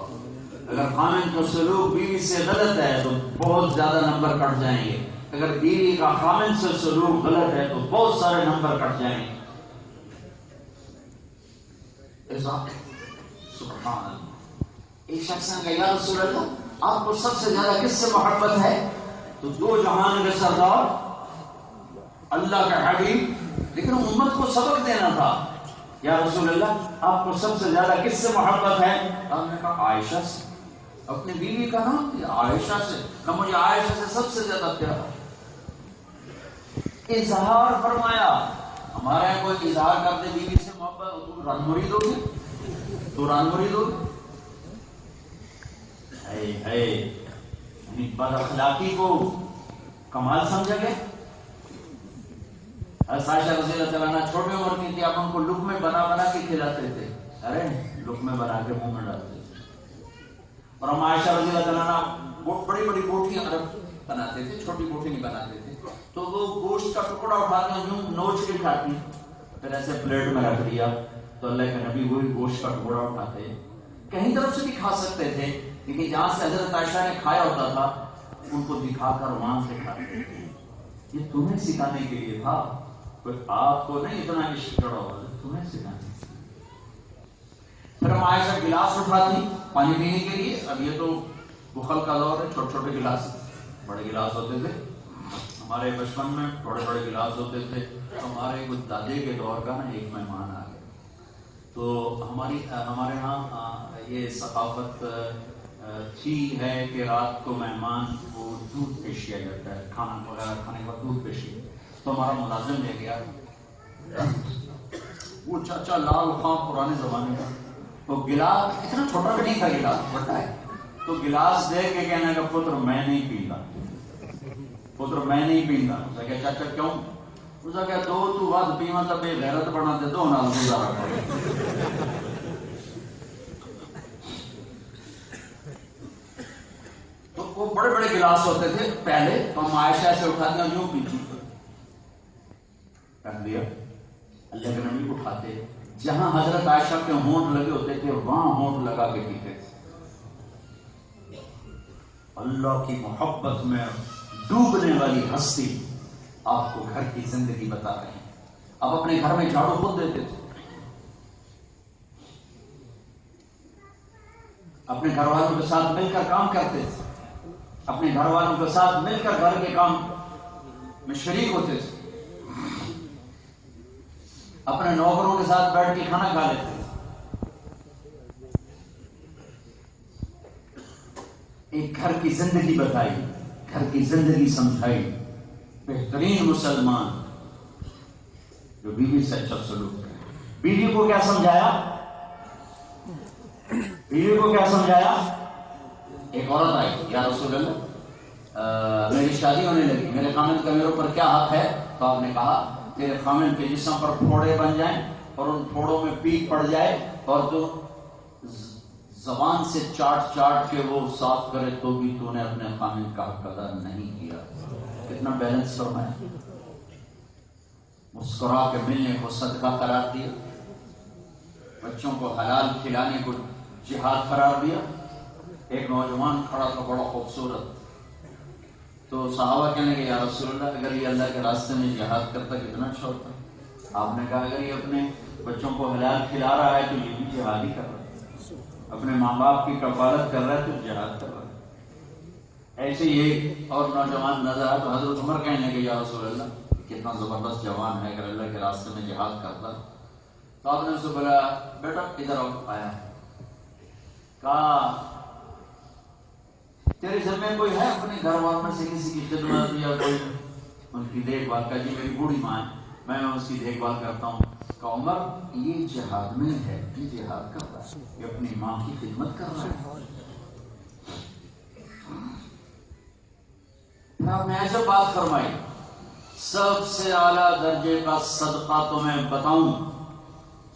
اگر خامن کا سلوک بیوی سے غلط ہے تو بہت زیادہ نمبر کٹ جائیں گے، اگر بیوی کا خامن سے سلوک غلط ہے تو بہت سارے نمبر کٹ جائیں گے. سبحان اللہ. ایک شخص نے کہا یا رسول اللہ آپ کو سب سے زیادہ کس سے محبت ہے؟ تو 2 جہان کے سردار اللہ کا حبیب، لیکن امت کو سبق دینا تھا. یا رسول اللہ آپ کو سب سے زیادہ کس سے محبت ہے؟ آپ نے کہا عائشہ سے. اپنی بیوی کا نام دیا عائشہ سے، کہ مجھے عائشہ سے سب سے زیادہ پیار. اظہار فرمایا. ہمارے یہاں کوئی اظہار کرتے بیوی سے محبت، تو رن مرید ہو گیا، تو رن مرید ہو گیا. بد اخلاقی کو کمال سمجھا گیا. عائشہ رضی اللہ تعالیٰ عنہ چھوٹے عمر کی تھی، آپ ان کو لقمے بنا بنا کے کھلاتے تھے. ارے لقمے بنا کے منہ میں ڈالتے تھے. اور ہم عائشہ رضی اللہ تعالیٰ عنہ بڑی بڑی بوٹیاں بناتے تھے، چھوٹی بوٹی نہیں بناتے تھے. تو وہ گوشت کا ٹکڑا اٹھاتے ہیں یوں نوچ کے کھاتی، پھر ایسے پلیٹ میں رکھ دیا. تو اللہ کے نبی وہی گوشت کا ٹکڑا اٹھاتے کہیں طرف سے بھی کھا سکتے تھے، لیکن جہاں سے حضرت عائشہ نے کھایا ہوتا تھا ان کو دکھا کر وہاں سے کھاتے تھے. یہ تمہیں سکھانے کے لیے تھا، کوئی آپ کو نہیں اتنا عشق چڑھا ہوا، تمہیں سکھانے. پھر ہم عائشہ گلاس اٹھاتی پانی پینے کے لیے. اب یہ تو بخل کا دور ہے، چھوٹے چھوٹے گلاس، بڑے گلاس ہوتے تھے ہمارے بچپن میں، بڑے بڑے گلاس ہوتے تھے. ہمارے کچھ دادے کے دور کا نا ایک مہمان آ گیا تو ہمارے ہاں یہ ثقافت تھی ہے کہ رات کو مہمان کو دودھ پیش کیا جاتا ہے، کھانا وغیرہ کھانے کے بعد دودھ پیش کیا. تو ہمارا ملازم لے گیا، وہ چاچا لال خاں پرانے زمانے کا، تو گلاس اتنا چھوٹا بھی نہیں تھا، گلاس بڑا ہے، تو گلاس دے کے کہنے کا پتر میں نہیں پیتا، پتر میں نہیں پیتا. اس نے کہا چاچا کیوں؟ اس نے کہا دو تو بعد پیوا تو بے غیرت بنا دے، دو نال گزارا کرے. تو وہ بڑے بڑے گلاس ہوتے تھے پہلے، تو ہم عائشہ سے اٹھاتے ہیں یوں پیتی کر دیا. اللہ کے نبی اٹھاتے، جہاں حضرت عائشہ کے ہونٹ لگے ہوتے تھے وہاں ہونٹ لگا کے پیتے تھے. اللہ کی محبت میں ڈوبنے والی ہستی آپ کو گھر کی زندگی بتا رہے ہیں. اب اپنے گھر میں جھاڑو خود دیتے تھے، اپنے گھر والوں کے ساتھ مل کر کام کرتے تھے، اپنے گھر والوں کے ساتھ مل کر گھر کے کام میں شریک ہوتے تھے، اپنے نوکروں کے ساتھ بیٹھ کے کھانا کھا لیتے تھے. ایک گھر کی زندگی بتائی، گھر کی زندگی سمجھائی. بہترین مسلمان جو بیوی سے اچھا سلوک کرے. بیوی کو کیا سمجھایا؟ بیوی کو کیا سمجھایا؟ ایک عورت آئی، یا رسول اللہ میری شادی ہونے لگی، میرے خامن کا میرے اوپر کیا حق ہے؟ تو آپ نے کہا تیرے خامن کے جسم پر پھوڑے بن جائیں اور ان پھوڑوں میں پیک پڑ جائے اور تو زبان سے چاٹ چاٹ کے وہ صاف کرے تو بھی تو نے اپنے خامن کا حق ادا نہیں کیا. کتنا بیلنس فرمایا. مسکرا کے ملنے کو صدقہ قرار دیا، بچوں کو حلال کھلانے کو جہاد قرار دیا. ایک نوجوان کھڑا تھا بڑا خوبصورت، تو صحابہ کہنے لگے یا رسول اللہ اگر یہ اللہ کے راستے میں جہاد کرتا کتنا اچھا ہوتا. آپ نے کہا اگر یہ اپنے بچوں کو حلال کھلا رہا ہے تو یہ بھی جہاد ہی کر رہا ہے، اپنے ماں باپ کی کفالت کر رہا ہے تو جہاد کر رہا ہے. ایسے ہی اور نوجوان نظر آیا تو حضرت عمر کہنے لگے یا رسول اللہ کتنا زبردست جوان ہے، اگر اللہ کے راستے میں جہاد کرتا. تو آپ نے اسے بولا بیٹا ادھر آیا، کہا تیرے گھر میں کوئی ہے اپنے گھر والوں میں سے کسی کی خدمت یا کوئی ان کی دیکھ بھال کا؟ جی میری بوڑھی ماں ہے، میں اس کی دیکھ بھال کرتا ہوں. کہ عمر یہ جہاد میں ہے، یہ جہاد کر رہا ہے، یہ اپنی ماں کی خدمت کر رہا ہے. پھر آپ نے ایسے بات فرمائی سب سے اعلیٰ درجے کا صدقہ تو میں بتاؤں،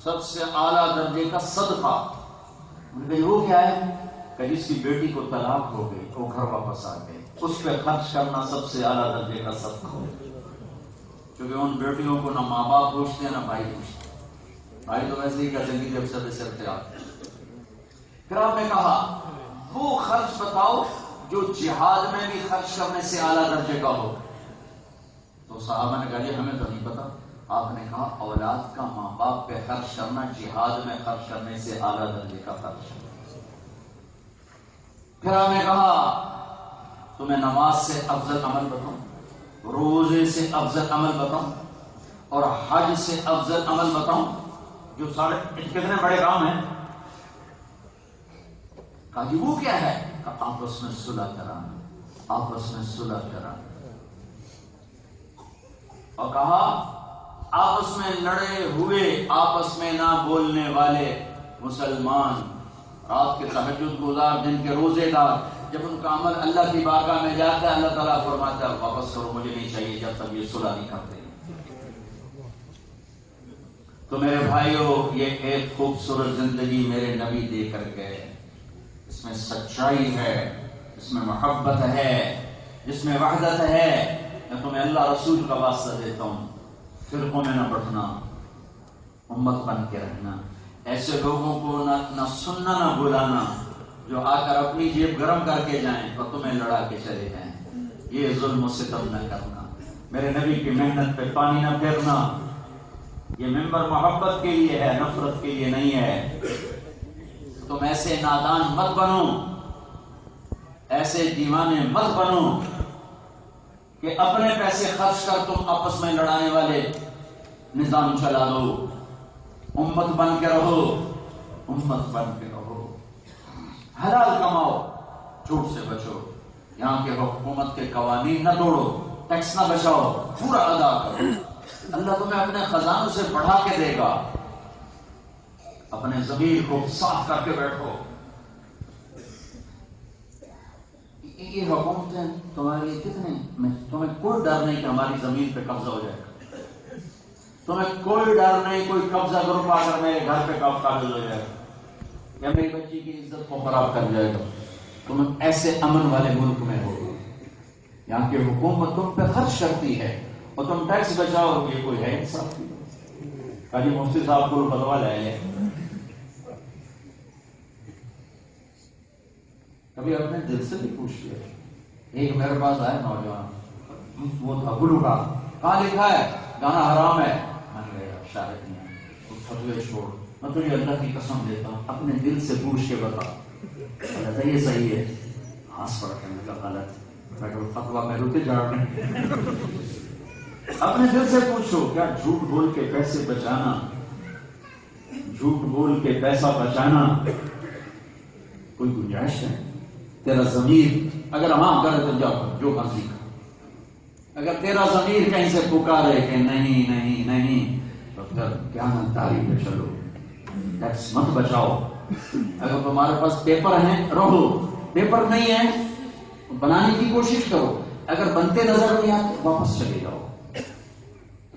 سب سے اعلیٰ درجے کا صدقہ. وہ کیا ہے؟ کہ جس کی بیٹی کو طلاق ہو گئی، وہ گھر واپس آ گئی، اس پہ خرچ کرنا سب سے اعلیٰ درجے کا صدقہ ہو. کیونکہ ان بیٹیوں کو نہ ماں باپ پوچھتے ہیں نہ بھائی پوچھتے، بھائی تو ویسے ہی کا زندگی جب سر پہ آتے. پھر آپ نے کہا وہ خرچ بتاؤ جو جہاد میں بھی خرچ کرنے سے اعلیٰ درجے کا ہو. تو صحابہ نے کہا یہ ہمیں تو نہیں پتا. آپ نے کہا اولاد کا ماں باپ پہ خرچ کرنا جہاد میں خرچ کرنے سے اعلیٰ درجے کا خرچ. پھر آپ نے کہا تمہیں نماز سے افضل عمل بتاؤں، روزے سے افضل عمل بتاؤں اور حج سے افضل عمل بتاؤں جو سارے کتنے بڑے کام ہیں. کہا جی وہ کیا ہے؟ کہ آپس میں صلح کرانا، آپس میں صلح کرانا. اور کہا آپس میں لڑے ہوئے، آپس میں نہ بولنے والے مسلمان، رات کے تہجد گزار، دن کے روزے دار، جب ان کا عمل اللہ کی بارگاہ میں جاتا ہے اللہ تعالیٰ فرماتا ہے واپس کرو، مجھے نہیں چاہیے جب تک یہ صلح نہیں کرتے. تو میرے بھائیوں یہ ایک خوبصورت زندگی میرے نبی دے کر گئے. اس میں سچائی ہے، اس میں محبت ہے، جس میں وحدت ہے. میں تمہیں اللہ رسول کا واسطہ دیتا ہوں، فرقوں میں نہ بٹنا، امت بن کے رہنا. ایسے لوگوں کو نہ سننا نہ بلانا جو آ کر اپنی جیب گرم کر کے جائیں اور تمہیں لڑا کے چلے جائیں. یہ ظلم و ستم نہ کرنا. میرے نبی کی محنت پہ پانی نہ پھیرنا. یہ ممبر محبت کے لیے ہے، نفرت کے لیے نہیں ہے. تم ایسے نادان مت بنو، ایسے دیوانے مت بنو کہ اپنے پیسے خرچ کر تم آپس میں لڑانے والے نظام چلا دو. امت بن کے رہو، امت بن کے رہو. حلال کماؤ، جھوٹ سے بچو. یہاں کے حکومت کے قوانین نہ توڑو، ٹیکس نہ بچاؤ، پورا ادا کرو. اللہ تمہیں اپنے خزانوں سے بڑھا کے دے گا. اپنے ضمیر کو صاف کر کے بیٹھو. یہ حکومتیں تمہاری کتنے، تمہیں کوئی ڈر نہیں کہ ہماری زمین پہ قبضہ ہو جائے گا. تمہیں کوئی ڈر نہیں کوئی قبضہ گروپ آ کر میرے گھر پہ قابض ہو جائے گا یا میری بچی کی عزت کو خراب کر جائے گا. تم ایسے امن والے ملک میں ہو. یہاں کی حکومت تم پہ خرچ کرتی ہے اور تم ٹیکس بچاؤ. یہ کوئی ہے انصاف کی بات؟ کہا جی مفتی صاحب کو فتویٰ لے لیں. کبھی اپنے دل سے بھی پوچھ لیا. ایک میرے پاس آیا نوجوان، وہ تھا گلوکار. کہاں لکھا ہے گانا حرام ہے؟ میں نے کہا شاید نہیں ہے. تو فتوے چھوڑ، میں تجھے اللہ کی قسم دیتا ہوں اپنے دل سے پوچھ کے بتا. کہتا یہ صحیح ہے. ہنس پڑ کے میں کہا غلط. میں کہا فتویٰ میں روتے جا رہے ہیں. اپنے دل سے پوچھو، کیا جھوٹ بول کے پیسے بچانا، جھوٹ بول کے پیسہ بچانا کوئی گنجائش ہے؟ تیرا ضمیر اگر ہاں کرے تو جاؤ جو مرضی کر. اگر تیرا ضمیر کہیں سے پکارے کہ نہیں نہیں نہیں تو پھر دیانتداری پہ چلو، ٹیکس مت بچاؤ. اگر تمہارے پاس پیپر ہیں رہو، پیپر نہیں ہے بنانے کی کوشش کرو. اگر بنتے نظر نہیں آتے واپس چلے جاؤ،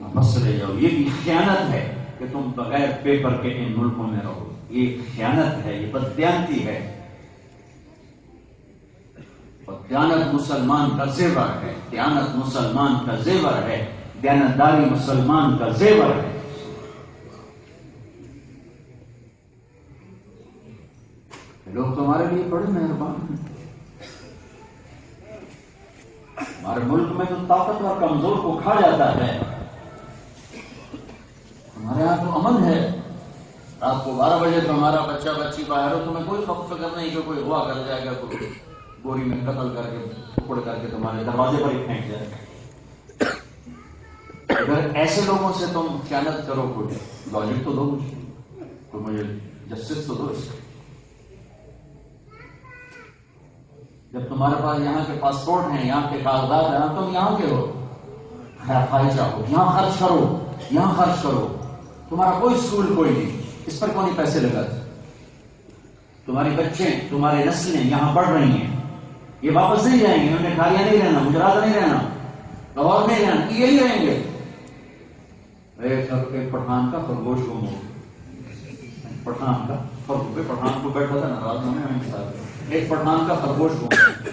واپس چلے جاؤ. یہ بھی خیانت ہے کہ تم بغیر پیپر کے ان ملکوں میں رہو. یہ خیانت ہے، یہ بددیانتی ہے. اور دیانت مسلمان کا زیور ہے، دیانت مسلمان کا زیور ہے، دیانتداری مسلمان کا زیور ہے. لوگ تمہارے لیے بڑے مہربان ہیں. ہمارے ملک میں تو طاقتور کمزور کو کھا جاتا ہے. ہمارے یہاں تو امن ہے. رات کو 12 بجے تو ہمارا بچہ بچی باہر ہو، تمہیں کوئی فکر نہیں کہ کوئی ہوا کر جائے گا، کوئی گوری میں قتل کر کے ٹکڑ کر کے تمہارے دروازے پر ہی پھینک جائے گا. اگر ایسے لوگوں سے تم خیانت کرو، کوئی لاجک تو دو مجھے، تو مجھے جسٹس تو دو اس کا. جب تمہارے پاس یہاں کے پاسپورٹ ہیں، یہاں کے کاغذات ہیں، تم یہاں کے ہو، خیر چاہو یہاں خرچ کرو، یہاں خرچ کرو. تمہارا کوئی اسکول کوئی نہیں، اس پر کون پیسے لگاتے. تمہارے بچے، تمہاری نسلیں یہاں پڑھ رہی ہیں، یہ واپس نہیں جائیں گے. انہوں نے کھالیا نہیں رہنا، گجرات نہیں رہنا، لاہور نہیں رہنا، یہی رہیں گے. ایک پٹھان کا خرگوش گم ہو، پٹھان کا خرگوش، پٹھان کو بیٹھا تھا ناراض ہونے میں مثال، ایک پٹھان کا خرگوش گم ہو.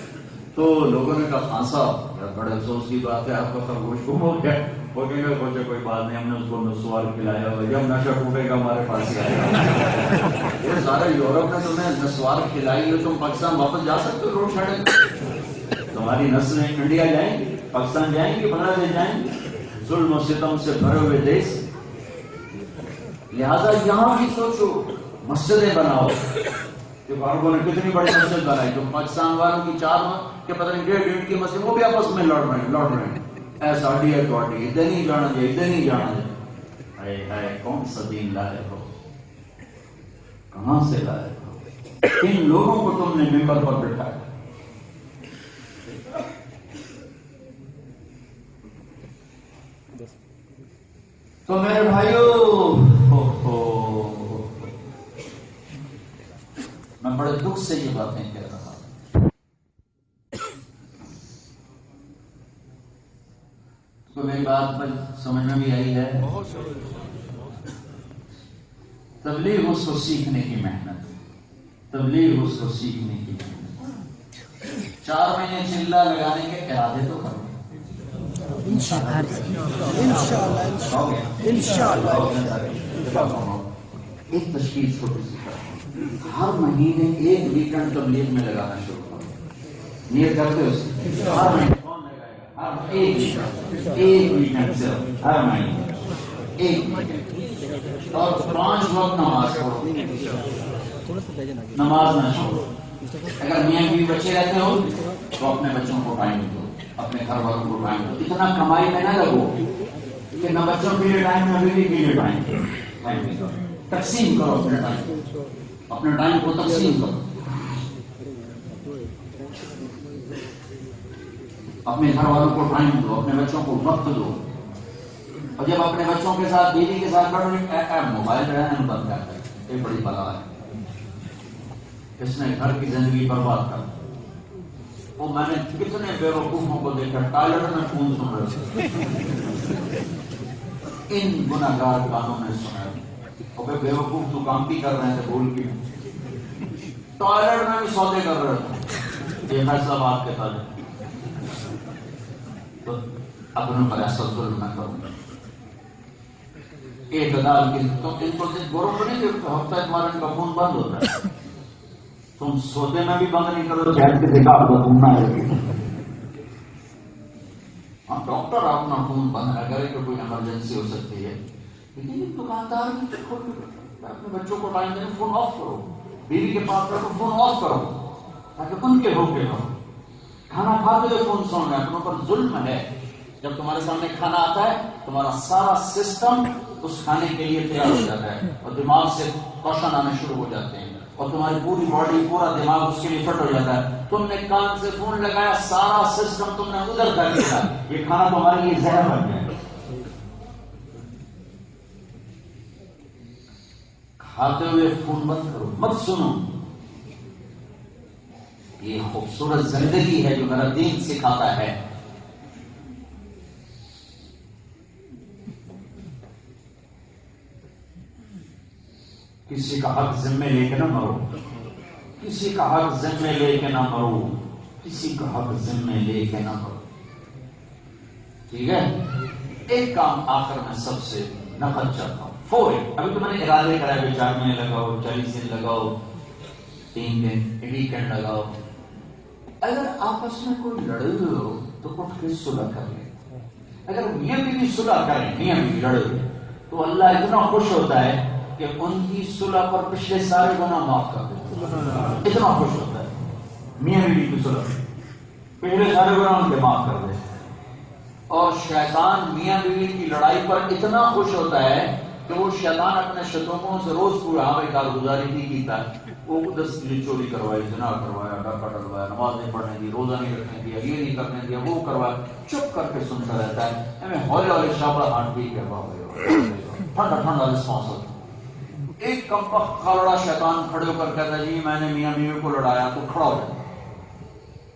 تو لوگوں نے کہا خان صاحب بڑے افسوس کی بات ہے، آپ کا خرگوش گم ہو گیا. وہ کہیں گے سوچے کوئی بات نہیں، ہم نے اس کو نسوار کھلایا ہوا، جب نشہ ٹوٹے گا ہمارے پاس ہی آئے گا. یہ سارے یورپ نے تمہیں نسوار کھلائی ہو، تم پاکستان واپس جا سکتے ہو روڈ چھڑے. تمہاری نسلیں انڈیا جائیں گی، پاکستان جائیں گی، بنگلہ دیش جائیں گی، ظلم و ستم سے بھرے ہوئے دیش. لہذا یہاں بھی سوچو، مسجدیں بناؤ. عربوں نے کتنی بڑی مسجد بنائی، جو پاکستان والوں کی 4 کہ پتہ نہیں 1.5 کی مسجد، وہ بھی آپس میں لڑ رہے ہیں. ایسا ڈی ہے تو ادھر نہیں جانا دے، ادھر نہیں جانا دے. ہے کون سا دین لائے ہو، کہاں سے لائے ہو؟ ان لوگوں کو تم نے ممبر پر بٹھایا. تو میرے بھائیو، میں بڑے دکھ سے یہ باتیں کہہ رہا ہوں. تو میری بات سمجھ میں بھی آئی ہے. تبلیغ اس کو سیکھنے کی محنت، تبلیغ اس کو سیکھنے کی محنت. 4 مہینے چلہ لگانے کے ارادے تو کرو. انشاءاللہ ایک تشکیل چھوٹی سی کرو، ہر مہینے ایک ویکنڈ تبلیغ میں لگانا شروع کرو. نیت کرتے ہو ہر مہینے کون لگائے گا؟ ہر ایک ویکنڈ صرف ہر مہینے ایک ویکنڈ. اور 5 وقت نماز پڑھو، نماز نہ چھوڑو. اگر میاں بیوی بچے رہتے ہو تو اپنے بچوں کو ٹائم دو، اپنے گھر والوں کو ٹائم دو. اتنا کمائی میں نہ لگو کہ نہ بچوں کے لیے ٹائم نہ بیوی کے لیے ٹائم. تقسیم کرو اپنے ٹائم کو تقسیم کرو. اپنے گھر والوں کو ٹائم دو، اپنے بچوں کو وقت دو. اور جب اپنے بچوں کے ساتھ بیوی کے ساتھ بیٹھو موبائل رہنا بند کر دیں. یہ بڑی بلا ہے، اس نے گھر کی زندگی برباد کر. وہ میں نے کتنے بے وقوفوں کو دیکھا ٹائلٹ میں فون سن رہے تھے. ان گناہگار کانوں نے سنا بے وقوف تو کام بھی کر رہے تھے بول کے ٹوائلٹ میں بھی سودے کر رہے تھے. یہ فیصلہ بات کے تھا تو اپنے پر ایسا ظلم نہ کروں. ایک ادال کی تو ان کو گورو کو نہیں دیکھتے ہفتہ اتوار ان کا فون بند ہوتا ہے. تم سودے میں بھی بند نہیں کرو تو ہم ڈاکٹر اپنا فون بند نہ کرے کہ کوئی ایمرجنسی ہو سکتی ہے. لیکن دکاندار اپنے بچوں کو ٹائم دینے فون آف کرو، بیوی کے پاس رکھو فون آف کرو تاکہ ان کے ہو کے رہو. کھانا کھاتے ہوئے فون سن رہے اپنوں پر ظلم ہے. جب تمہارے سامنے کھانا آتا ہے تمہارا سارا سسٹم اس کھانے کے لیے تیار ہو جاتا ہے اور دماغ سے کوشچن آنے شروع ہو جاتے ہیں اور تمہاری پوری باڈی پورا دماغ اس کے لیے فٹ ہو جاتا ہے. تم نے کان سے فون لگایا سارا سسٹم تم نے ادھر کر دیا، یہ کھانا تمہارے لیے زہر بن گیا. کھاتے ہوئے فون بند کرو، مت سنو. یہ خوبصورت زندگی ہے جو میرا دین سکھاتا ہے. کسی کا حق ذمے لے کے نہ مرو، کسی کا حق ذمے لے کے نہ مرو، کسی کا حق ذمے لے کے نہ مرو. ٹھیک ہے. ایک کام آخر میں سب سے نقل چاہتا ہوں فوری. ابھی تو میں نے ارادے کرا ہے 4 مہینے لگاؤ، 40 دن لگاؤ، 3 دن ویکینڈ لگاؤ. اگر آپس میں کوئی لڑے ہوئے ہو تو اٹھ کے صلح کر لیں. اگر میاں بیوی صلح کریں، میاں بیوی لڑے ہوئے تو اللہ اتنا خوش ہوتا ہے کہ ان کی صلح پر پچھلے سارے گناہ معاف کر دیتا ہے. اتنا خوش ہوتا ہے میاں بیوی کی صلح پچھلے سارے گناہ ان کے معاف کر دیتے. اور شیطان میاں بیوی کی لڑائی پر اتنا خوش ہوتا ہے کہ وہ شیطان اپنے شتوموں سے روز پورا کارگزاری نہیں کیتا ہے. وہ 10 چوری کروائی، زنا کروایا، ڈاکہ ڈلوایا، نماز نہیں پڑھنے دی، روزہ نہیں رکھنے دیا، یہ نہیں کرنے دیا، وہ کروایا. چپ کر کے سنتا رہتا ہے. ہمیں ہولے والے شابہ ہاں ٹھیک ہے بابا ٹھنڈا ٹھنڈا رسپانس ہوتا. ایک کم وقت کھڑا شیطان کھڑے ہو کر کہتا ہے جی میں نے میاں بیوی کو لڑایا، تو کھڑا ہو جاتا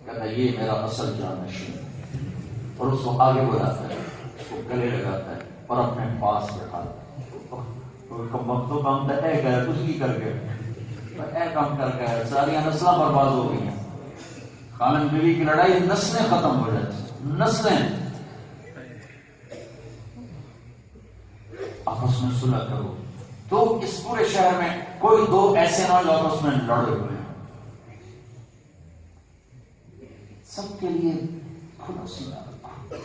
کہتا ہے یہ میرا اصل جانشین. اور اس کو آگے بڑھاتا ہے، اس کو گلے لگاتا ہے اور اپنے پاس بٹھاتا ہے. کم وقت تو کام اے گیا کچھ نہیں کر کے اے کام کر کے ساری نسلیں برباد ہو گئی ہیں. خامن بیوی کی لڑائی نسلیں ختم ہو جاتی، نسلیں. آپس میں صلح کرو. تو اس پورے شہر میں کوئی 2 ایسے نہ جو آپس میں لڑے ہوئے ہیں. سب کے لیے کھلا سیدھا رکھو.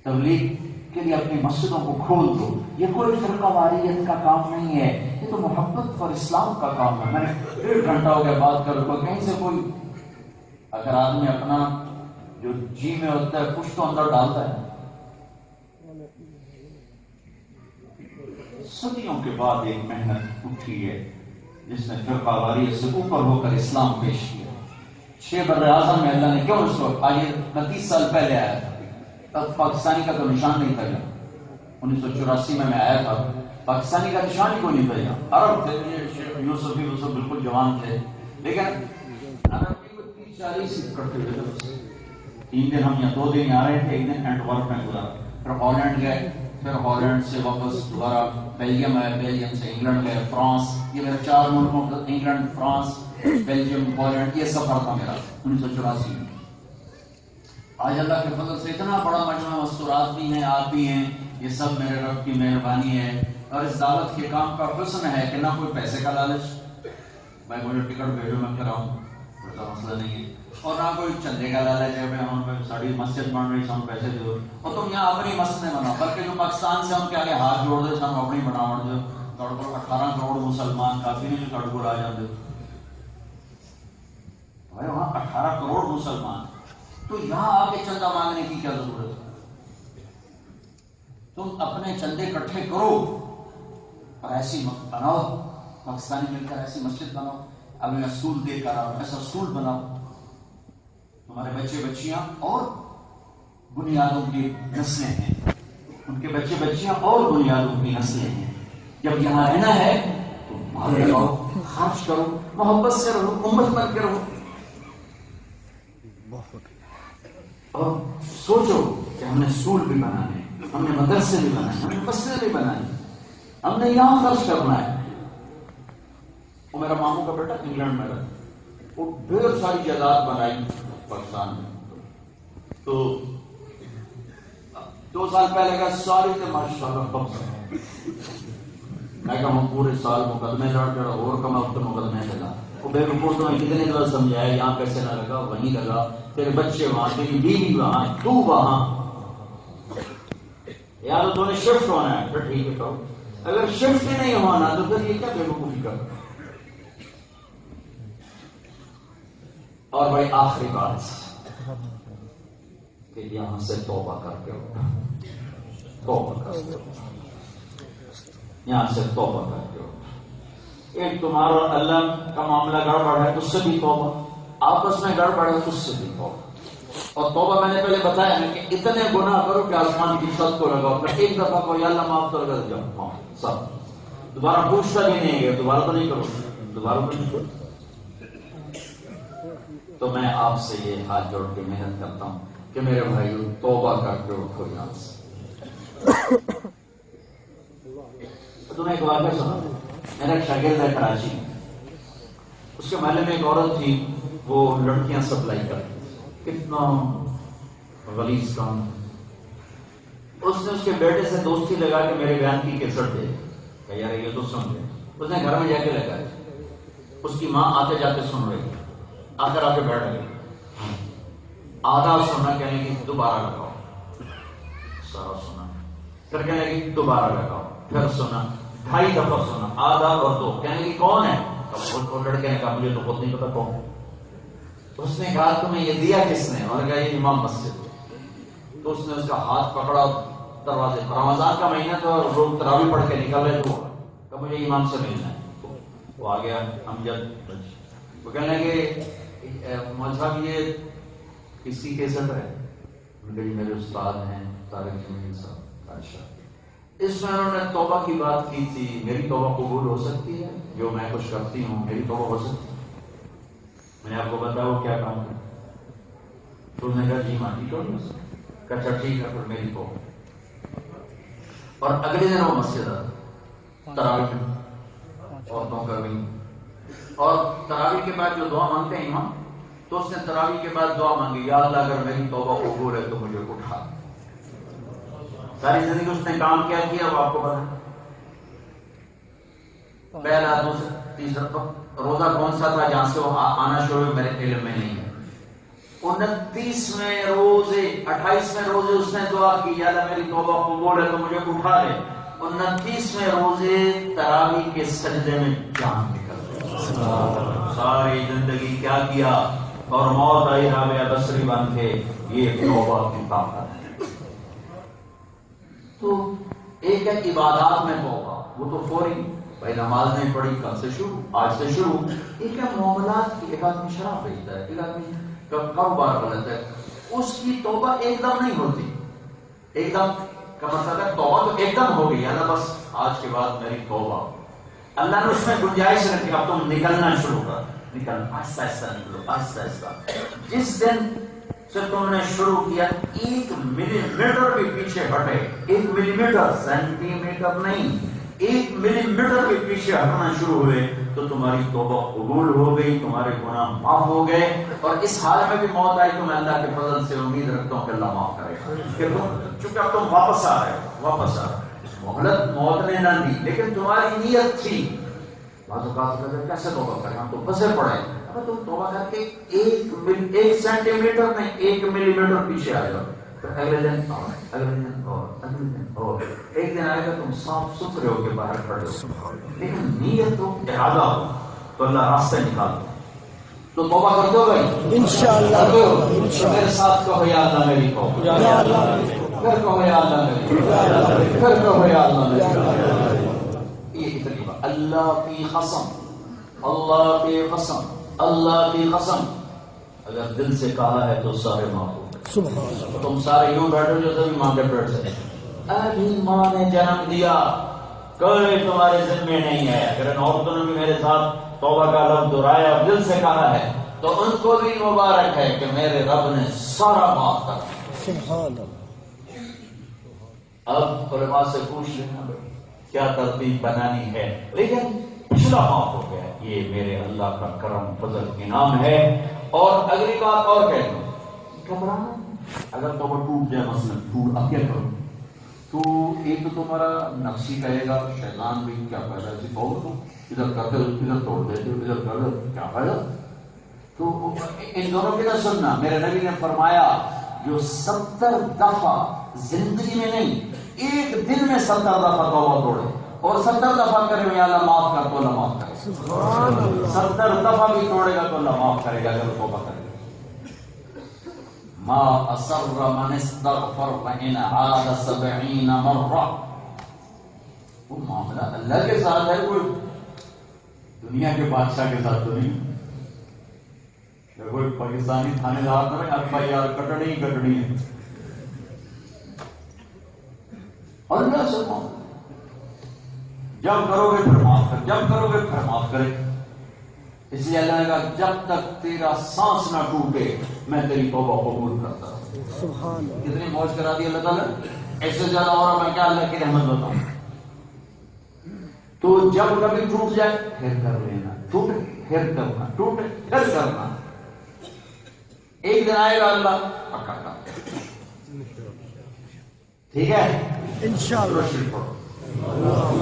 تبلیغ کے لیے اپنی مسجدوں کو کھول دو. یہ کوئی فرقہ واریت کا کام نہیں ہے، یہ تو محبت اور اسلام کا کام ہے. میں نے 1.5 گھنٹہ ہو گیا بات کر رہا. کہیں سے کوئی اگر آدمی اپنا جو جی میں ہوتا ہے کچھ تو اندر ڈالتا ہے. صدیوں کے بعد ایک محنت اٹھی ہے جس نے فرقہ واریت سے اوپر ہو کر اسلام پیش کیا. 6 بر اعظم میں اللہ نے کیوں اس کو آئیے میں 30 سال پہلے آیا تھا، تب پاکستانی کا تو نشان نہیں تھا. 1984 میں آیا تھا، پاکستانی کا نشان ہی کوئی نہیں تھا. عرب تھے، یوسف بالکل جوان تھے، لیکن عربی کو 30-40 کرتے ہوئے تھے. 3 دن ہم یہاں 2 دن آ رہے تھے، 1 دن اینٹورپ میں گزارا، پھر ہالینڈ گئے، پھر ہالینڈ سے واپس دوبارہ بیلجیم آئے، بیلجیم سے انگلینڈ گئے، فرانس. یہ میرا 4 ملکوں کا انگلینڈ، فرانس، بیلجیم، ہالینڈ یہ سفر تھا میرا 1984 میں. آج اللہ کے فضل سے اتنا بڑا مجمع مستورات بھی ہیں، آپ بھی ہیں، یہ سب میرے رب کی مہربانی ہے، اور اس دعوت کے کام کا حسن ہے کہ نہ کوئی پیسے کا لالچ، بھائی مجھے ٹکٹ بھیجو میں کراؤں، کوئی مسئلہ نہیں ہے، اور نہ کوئی چندے کا لالچ ہے بھائی ہم ساری مسجد بن رہی ہم پیسے دو، اور تم یہاں اپنی مسجد بناؤ، بلکہ جو پاکستان سے ہم کے آگے ہاتھ جوڑ دے ہم اپنی بناؤ جو 18 کروڑ مسلمان کافی نہیں جو تڑکو آ جاتے بھائی وہاں 18 کروڑ مسلمان، تو یہاں آ کے چندہ مانگنے کی کیا ضرورت ہے؟ تم اپنے چندے اکٹھے کرو اور ایسی بناؤ، پاکستانی مل کر ایسی مسجد بناؤ، اب میں اسکول دے کر آؤں، ایسا اسکول بناؤ، تمہارے بچے بچیاں اور بنیادوں کی نسلیں ہیں، ان کے بچے بچیاں اور بنیادوں کی نسلیں ہیں، جب یہاں رہنا ہے تو مال لگاؤ، خرچ کرو، محبت سے رہو، امت بن کے رہو، اور سوچو کہ ہم نے اسکول بھی بنانے، ہم نے مدرسے بھی بنائے، ہم نے مسجد بھی بنائے، ہم نے یہاں خرچ کرنا ہے۔ وہ میرا ماموں کا بیٹا انگلینڈ میں رہا، وہ ڈھیر ساری جائیداد بنائی پاکستان میں، تو 2 سال پہلے کا ساری تھے ماشاءاللہ بم، میں کہا ہم پورے سال مقدمے لڑ کر اور کم وقت مقدمے لگا، وہ بے وقوف تو میں کتنے دفعہ سمجھایا یہاں پیسے نہ لگا، وہیں لگا، تیرے بچے وہاں، تیری بیوی وہاں، تو وہاں، یا تو نے شفٹ ہونا ہے، پھر ٹھیک ہے تو اگر شفٹ ہی نہیں ہونا تو پھر یہ کیا بے وقوفی کر۔ اور بھائی آخری بات کہ یہاں سے توبہ کر کے اٹھا، توبہ کر کے اٹھا، یہاں سے توبہ کر کے اٹھا۔ ایک تمہارا اللہ کا معاملہ گڑبڑ ہے اس سے بھی توبہ، آپس میں گڑبڑ ہے اس سے بھی توبہ، اور توبہ میں نے پہلے بتایا ہے کہ اتنے گناہ کرو کہ آسمان کی چھت کو لگاؤ، پھر ایک دفعہ کو یا اللہ معاف کر کر جاؤ سب، دوبارہ پوچھتا بھی نہیں ہے، دوبارہ تو نہیں کرو، دوبارہ تو نہیں کرو۔ تو میں آپ سے یہ ہاتھ جوڑ کے محنت کرتا ہوں کہ میرے بھائیو توبہ کر کے اٹھو یہاں سے۔ تمہیں ایک واقعہ سنا، میرا ایک شاگرد ہے کراچی میں، اس کے محلے میں ایک عورت تھی، وہ لڑکیاں سپلائی کرتی، کتنا غلیظ کام۔ اس نے اس کے بیٹے سے دوستی لگا کے میرے بیان کی کیسٹ دے کہ یار یہ تو سن لے، اس نے گھر میں جا کے لگا، اس کی ماں آتے جاتے سن رہی، آ کر آ کے بیٹھ گئی، آدھا سنا، کہنے کی دوبارہ لگاؤ، سارا سنا، پھر کہنے کی دوبارہ لگاؤ، پھر سنا، 2.5 دفعہ سنا، آدھا اور 2، کہنے کی کون ہے؟ لڑکے نے کہا مجھے تو خود نہیں پتا کون ہے۔ اس نے کہا تمہیں یہ دیا کس نے؟ اور کہا یہ امام مسجد۔ تو اس نے اس کا ہاتھ پکڑا دروازے پر، رمضان کا مہینہ تو لوگ تراویح پڑھ کے نکل رہے تو کہ مجھے امام سے ملنا ہے۔ وہ آ گیا امجد، وہ کہنے لگے مولوی صاحب یہ کس کی کیسٹ ہے؟ میرے استاد ہیں طارق جمیل صاحب۔ اچھا، اس میں انہوں نے توبہ کی بات کی تھی، میری توبہ قبول ہو سکتی ہے؟ جو میں کچھ کرتی ہوں میری توبہ ہو سکتی ہے؟ میں نے آپ کو بتایا وہ کیا کام ہے؟ تو انہوں نے کہا جی ماں ٹھیک ہو، اچھا ٹھیک ہے پھر میری توبہ۔ اور اگلے دن وہ مسجد آتا، تراویح عورتوں کا بھی، اور تراویح کے بعد جو دعا مانگتے ہیں امام، تو اس نے تراویح کے بعد دعا مانگی، یا اللہ اگر میری توبہ قبول ہے تو مجھے اٹھا۔ ساری زندگی اس نے کام کیا کیا وہ آپ کو پتا، پہلا دوسرا تیسرا روزہ کون سا تھا جہاں سے وہ آنا شروع ہوئے میرے علم میں نہیں ہے، 29ویں روزے 28ویں روزے اس نے دعا کی یا اللہ میری توبہ قبول ہے تو مجھے اٹھا لے، 29ویں روزے تراویح کے سجدے میں جان نکل گئی، ساری زندگی کیا کیا، اور موت آئی رابعہ بصری بن کے، یہ توبہ کی طاقت ہے۔ تو ایک ہے عبادات میں توبہ، وہ تو فوری، بھائی نماز نہیں پڑھی کل سے شروع، آج سے شروع۔ ایک ہے معاملات کی، ایک آدمی شراب بیچتا ہے، ایک آدمی کا کاروبار غلط ہے، اس کی توبہ ایک دم نہیں ہوتی، ایک دم کا مطلب ہے توبہ تو ایک دم ہو گئی، اللہ بس آج کے بعد میری توبہ، اللہ نے اس میں گنجائش رکھی، اب تم نکلنا شروع کر، نکلنا آہستہ آہستہ نکلو، آہستہ آہستہ۔ جس دن سے تم نے شروع کیا 1 ملی میٹر بھی پیچھے ہٹے، 1 ملی میٹر، سینٹی میٹر نہیں، 1 ملی میٹر بھی پیچھے ہٹنا شروع ہوئے تو تمہاری توبہ قبول ہو گئی، تمہارے گناہ معاف ہو گئے، اور اس حال میں بھی موت آئی تو میں اللہ کے فضل سے امید رکھتا ہوں کہ اللہ معاف کرے گا، کہ چونکہ اب تم واپس آ رہے ہو۔ واپس آ رہا مہلت موت نے نہ دی لیکن تمہاری نیت تھی. بعض اوقات کہتے ہیں کیسے توبہ کریں ہم تو پھنسے پڑے ہیں. اب تم توبہ کر کے 1 سینٹی میٹر نہیں 1 ملی میٹر پیچھے آ جاؤ پھر اگلے دن اور اگلے دن اور اگلے دن اور ایک دن آئے گا تم صاف ستھرے ہو کے باہر کھڑے ہو. لیکن نیت تو ارادہ ہو تو اللہ راستہ نکال دو. تو توبہ کر دو بھائی انشاءاللہ میرے ساتھ کہو یا اللہ میری توبہ پھر کہو یا اللہ میری پھر کہو یا اللہ میری. یہ تقریبا اللہ کی قسم اللہ کی قسم اللہ کی قسم اگر دل سے کہا ہے تو سارے معاف ہو گئے. سبحان اللہ. تم سارے یوں بیٹھو جو سبھی ماں کے پیٹ سے ابھی ماں نے جنم دیا کوئی تمہارے ذمے نہیں ہے. اگر ان عورتوں نے بھی میرے ساتھ توبہ کا لفظ دہرایا اور دل سے کہا ہے تو ان کو بھی مبارک ہے کہ میرے رب نے سارا معاف کر دیا. سبحان اللہ. اب علماء سے پوچھ لینا بھائی کیا ترتیب بنانی ہے لیکن پچھلا معاف ہو گیا. یہ میرے اللہ کا کرم فضل انعام ہے. اور اگلی بات اور کہہ دوں گھبرانا اگر توبہ ٹوٹ جائے مثلا ٹوٹ اب کیا کروں تو ایک تو تمہارا نفسی کہے گا شیطان بھی کیا فائدہ ایسی توبہ ادھر کر دے ادھر توڑ دیتے ادھر کر دے کیا فائدہ. تو ان دونوں کی نہ سننا. میرے نبی نے فرمایا جو 70 دفعہ زندگی میں نہیں ایک دن میں 70 دفعہ توبہ توڑے اور 70 دفعہ کرے یا اللہ معاف کر تو اللہ معاف کرے. 70 دفعہ بھی توڑے گا تو اللہ معاف کرے گا اگر وہ توبہ کرے گا. ما اصر من استغفر فإن عاد 70 مرة. وہ معاملہ اللہ کے ساتھ ہے کوئی دنیا کے بادشاہ کے ساتھ تو نہیں. کوئی پاکستانی تھانے دار تو نہیں FIR کٹڑی ہی کٹڑی ہے. اور اللہ سے جب کرو گے پھر معاف کر جب کرو گے پھر معاف کرے. اس لیے اللہ نے کہا جب تک تیرا سانس نہ ٹوٹے میں تیری توبہ قبول کرتا ہوں. سبحان اللہ. کتنی موج کرا دی اللہ تعالیٰ. ایسے زیادہ اور میں کیا اللہ کی رحمت بتاؤں. تو جب کبھی ٹوٹ جائے پھر کر لینا ٹوٹے پھر کرنا ٹوٹے پھر کرنا. ایک دن آئے گا اللہ پکا کر ٹھیک ہے انشاءاللہ.